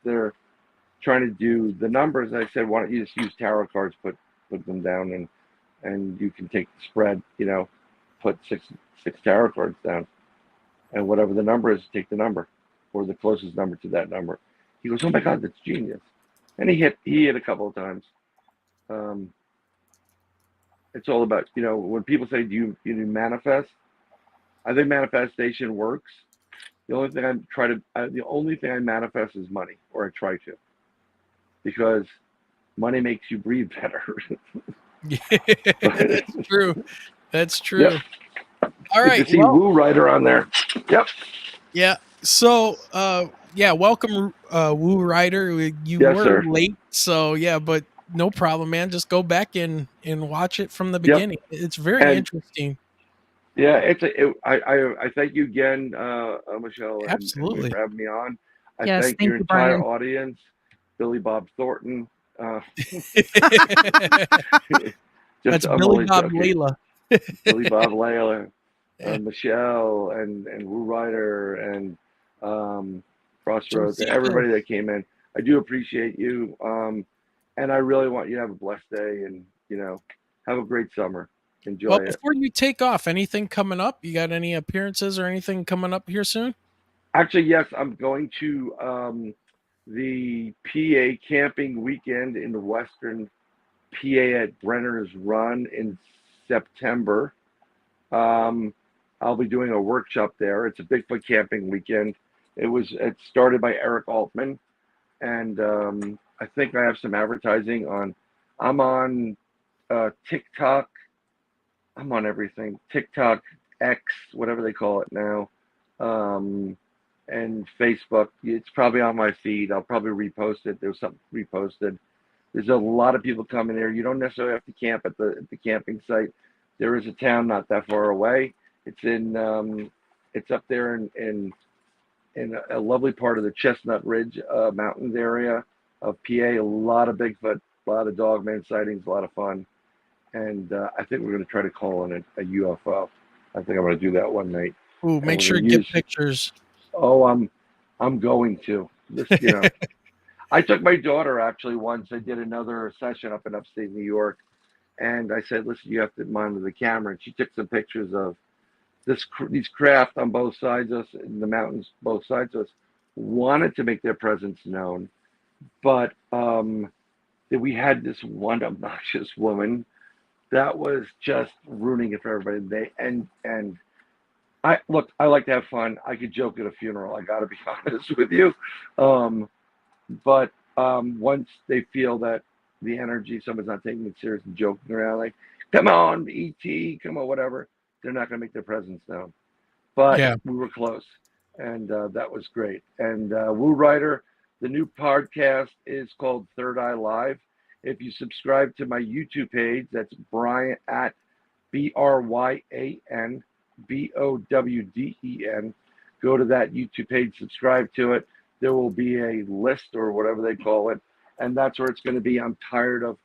they're trying to do the numbers. And I said, why don't you just use tarot cards, put them down and you can take the spread, put six tarot cards down. And whatever the number is, take the number or the closest number to that number. He goes, oh my God, that's genius. And he hit a couple of times. It's all about, when people say, do you manifest? I think manifestation works. The only thing I manifest is money, or I try to, because money makes you breathe better. That's true. That's true. Yep. All right. Good to see Woo Rider on there. Yep. Yeah. So, welcome, Woo Rider. You Yes, were sir. late, so but no problem, man. Just go back and watch it from the beginning. Yep. It's very interesting. Yeah, I thank you again, Michelle, absolutely, and for having me on. I yes, thank your entire Bryan. audience, Billy Bob Thornton. That's Billy Bob Layla. Billy Bob Layla, Michelle, and Woo Rider, and Crossroads, and everybody that came in. I do appreciate you, and I really want you to have a blessed day, and have a great summer. Enjoy it. Before you take off, anything coming up? You got any appearances or anything coming up here soon? Actually, yes, I'm going to the PA camping weekend in the Western PA at Brenner's Run in September. I'll be doing a workshop there. It's a Bigfoot camping weekend. It started by Eric Altman, and I think I have some advertising on. I'm on TikTok. I'm on everything. TikTok, X, whatever they call it now, and Facebook. It's probably on my feed. I'll probably repost it. There's something reposted. There's a lot of people coming there. You don't necessarily have to camp at the camping site. There is a town not that far away. It's it's up there in a lovely part of the Chestnut Ridge Mountains area of PA. A lot of Bigfoot, a lot of dogman sightings, a lot of fun. And I think we're going to try to call in a UFO. I think I'm going to do that one night. Ooh, make sure you get pictures. Oh, I'm going to. I took my daughter actually once. I did another session up in upstate New York, and I said, "Listen, you have to monitor the camera." And she took some pictures of these craft on both sides of us, in the mountains, both sides of us, wanted to make their presence known, but we had this one obnoxious woman that was just ruining it for everybody. And I like to have fun. I could joke at a funeral. I got to be honest with you. But once they feel that the energy, someone's not taking it serious and joking around, like, come on, ET, come on, whatever, they're not going to make their presence known. But we were close. and that was great. And Woo Rider, the new podcast is called Third Eye Live. If you subscribe to my YouTube page, that's Bryan at BRYAN BOWDEN. Go to that YouTube page, subscribe to it. There will be a list or whatever they call it, and that's where it's going to be. I'm tired of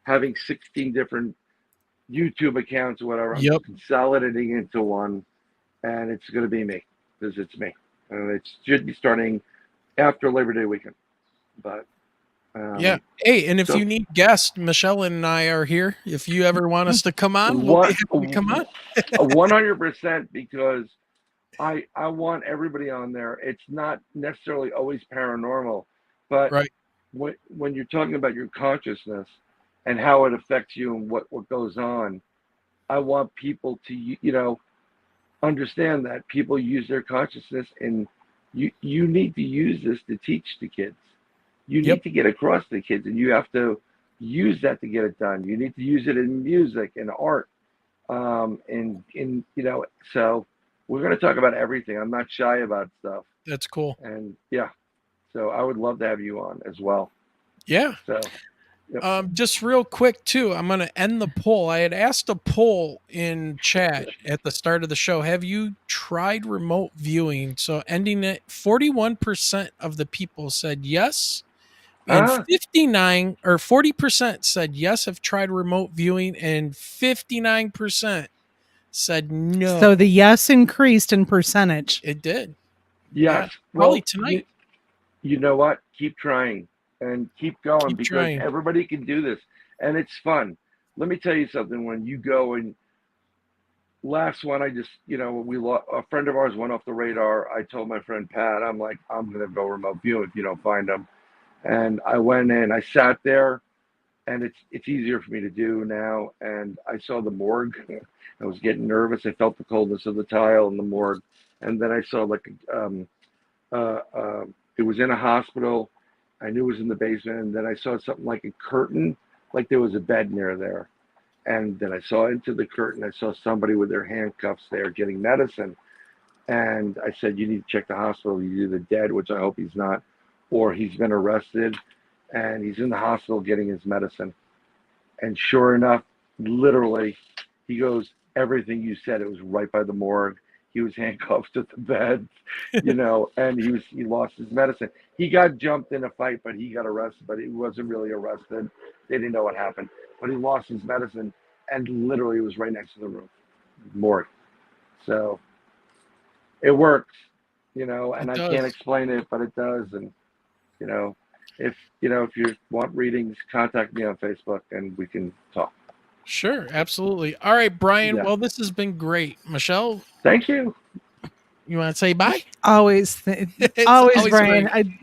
having 16 different YouTube accounts or whatever. I'm consolidating into one, and it's going to be me because it's me. And it should be starting after Labor Day weekend. But yeah. Hey, and if you need guests, Michelle and I are here. If you ever want us to come on, we'll be happy to come on. 100%, because I want everybody on there. It's not necessarily always paranormal, but when you're talking about your consciousness and how it affects you and what goes on, I want people to, understand that people use their consciousness, and you need to use this to teach the kids. You need to get across to the kids, and you have to use that to get it done. You need to use it in music and art. So we're going to talk about everything. I'm not shy about stuff. That's cool. And so I would love to have you on as well. Yeah. So just real quick too, I'm going to end the poll. I had asked a poll in chat at the start of the show. Have you tried remote viewing? So ending it, 41% of the people said yes. And 59 or 40% said yes, have tried remote viewing, and 59% said no. So the yes increased in percentage. It did. Yes. Yeah, probably tonight. You know what? Keep trying and keep going, because everybody can do this, and it's fun. Let me tell you something. When you go, and last one, I just, a friend of ours went off the radar. I told my friend Pat, I'm like, I'm going to go remote view if you don't find him. And I went in, I sat there, and it's easier for me to do now. And I saw the morgue. I was getting nervous. I felt the coldness of the tile in the morgue. And then I saw it was in a hospital. I knew it was in the basement. And then I saw something like a curtain, like there was a bed near there. And then I saw into the curtain. I saw somebody with their handcuffs there getting medicine. And I said, you need to check the hospital. He's either dead, which I hope he's not, or he's been arrested, and he's in the hospital getting his medicine. And sure enough, literally, he goes, everything you said, it was right by the morgue. He was handcuffed at the bed, and he lost his medicine. He got jumped in a fight, but he got arrested, but he wasn't really arrested. They didn't know what happened, but he lost his medicine, and literally it was right next to the room, morgue. So it works, and I can't explain it, but it does. And, if you want readings, contact me on Facebook and we can talk. Sure, absolutely. All right, Bryan. Yeah. Well, this has been great. Michelle, thank you. You want to say bye? Always, always, Bryan.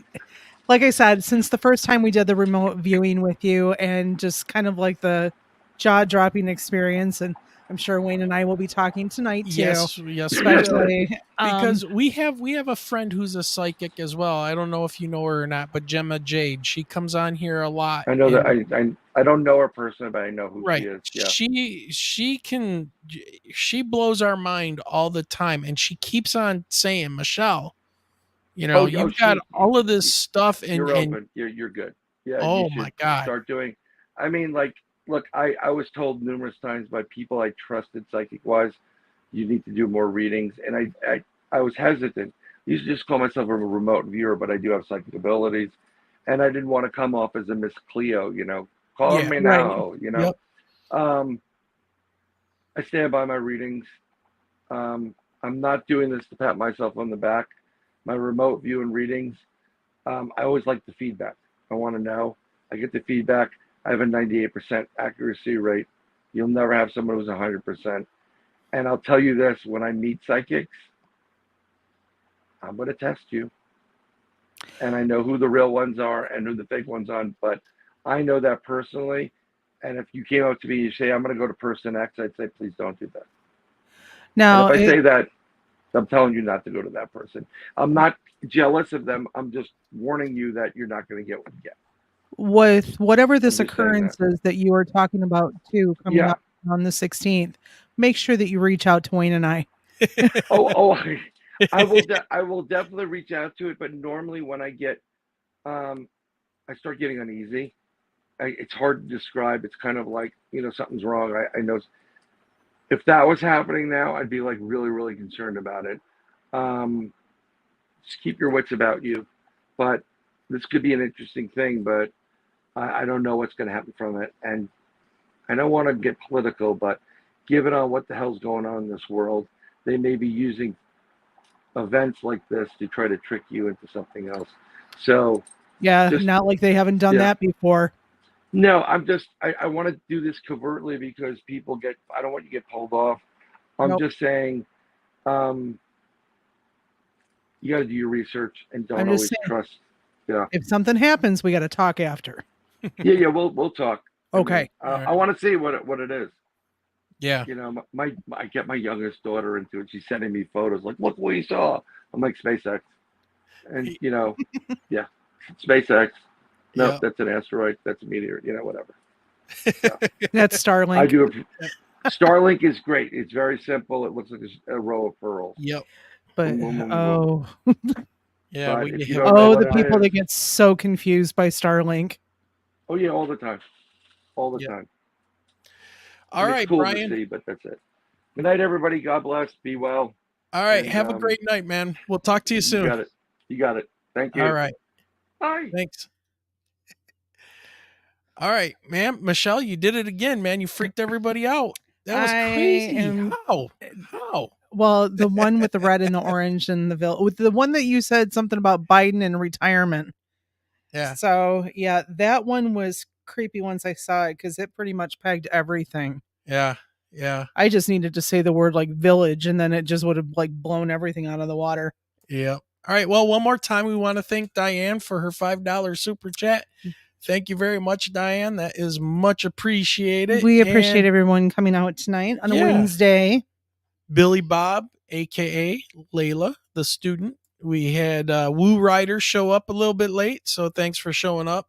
Like I said, since the first time we did the remote viewing with you, and just kind of like the jaw-dropping experience, and I'm sure Wayne and I will be talking tonight too. Yes, especially because we have a friend who's a psychic as well. I don't know if you know her or not, but Gemma Jade. She comes on here a lot. I know that I don't know her personally, but I know who she is. Yeah. She blows our mind all the time, and she keeps on saying, Michelle, you've got all of this stuff, and you're open. You're good. Yeah. Oh my God. Start doing. I mean, look, I was told numerous times by people I trusted psychic-wise, you need to do more readings. And I was hesitant. I used to just call myself a remote viewer, but I do have psychic abilities. And I didn't want to come off as a Miss Cleo, Call me now, Yep. I stand by my readings. I'm not doing this to pat myself on the back. My remote view and readings, I always like the feedback. I want to know. I get the feedback. I have a 98% accuracy rate. You'll never have someone who's 100%. And I'll tell you this, when I meet psychics, I'm going to test you. And I know who the real ones are and who the fake ones are, but I know that personally. And if you came up to me and you say, I'm going to go to person X, I'd say, please don't do that. Now, and if I say that, I'm telling you not to go to that person. I'm not jealous of them. I'm just warning you that you're not going to get what you get. With whatever this occurrence is that you are talking about too, coming up on the 16th, make sure that you reach out to Wayne and I. I will definitely reach out to it, but normally when I get, I start getting uneasy. It's hard to describe. It's kind of like, something's wrong. I know if that was happening now, I'd be like really, really concerned about it. Just keep your wits about you. But this could be an interesting thing, but I don't know what's going to happen from it. And I don't want to get political, but given on what the hell's going on in this world, they may be using events like this to try to trick you into something else. So yeah, not like they haven't done that before. No, I want to do this covertly because I don't want you to get pulled off. I'm just saying, you got to do your research and don't always trust. Yeah. If something happens, we got to talk after. Yeah, we'll talk. Okay. I want to see what it is. Yeah. I get my youngest daughter into it. She's sending me photos like, look what you saw. I'm like, SpaceX. And, yeah, SpaceX. No, that's an asteroid. That's a meteor. Whatever. Yeah. That's Starlink. I do. Starlink is great. It's very simple. It looks like a row of pearls. Yep. But yeah. The people that get so confused by Starlink. Oh yeah, all the time. All the time. All right, it's cool Bryan. To see, but that's it. Good night, everybody. God bless. Be well. All right. Have a great night, man. We'll talk to you soon. You got it. Thank you. All right. Bye. Thanks. All right, man. Michelle, you did it again, man. You freaked everybody out. That was crazy. How? Well, the one with the red and the orange and with the one that you said something about Biden and retirement. Yeah. So yeah, that one was creepy once I saw it because it pretty much pegged everything. Yeah. Yeah. I just needed to say the word like village and then it just would have like blown everything out of the water. Yeah. All right. Well, one more time, we want to thank Diane for her $5 super chat. Thank you very much, Diane. That is much appreciated. We appreciate everyone coming out tonight on a Wednesday. Billy Bob, a.k.a. Layla, the student. We had Woo Rider show up a little bit late, so thanks for showing up.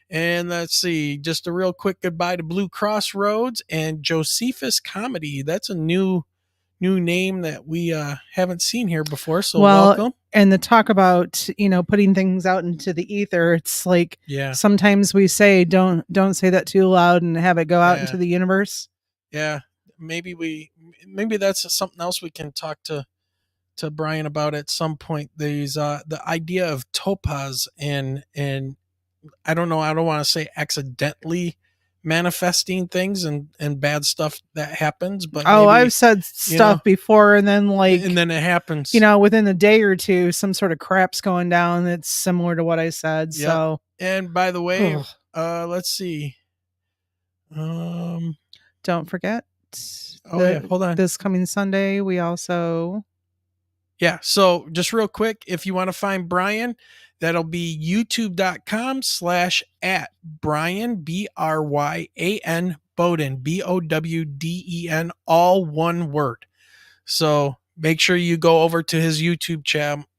And let's see, just a real quick goodbye to Blue Crossroads and Josephus Comedy. That's a new name that we haven't seen here before, so welcome. And the talk about, putting things out into the ether, it's like sometimes we say don't say that too loud and have it go out into the universe. Yeah. Maybe that's something else we can talk to Bryan about at some point. There's the idea of topaz and I don't know, I don't want to say accidentally manifesting things and bad stuff that happens, but I've said stuff before and then it happens, within a day or two, some sort of crap's going down that's similar to what I said. Yep. So, and by the way, let's see. Don't forget. Hold on. This coming Sunday, we also. Yeah. So just real quick, if you want to find Bryan, that'll be youtube.com/@Bryan, BRYAN Bowden, BOWDEN, all one word. So make sure you go over to his YouTube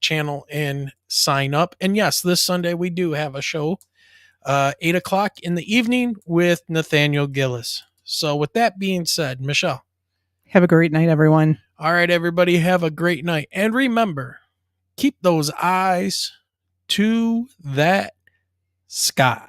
channel and sign up. And yes, this Sunday we do have a show, 8:00 in the evening with Nathaniel Gillis. So with that being said, Michelle. Have a great night, everyone. All right, everybody, have a great night. And remember, keep those eyes to that sky.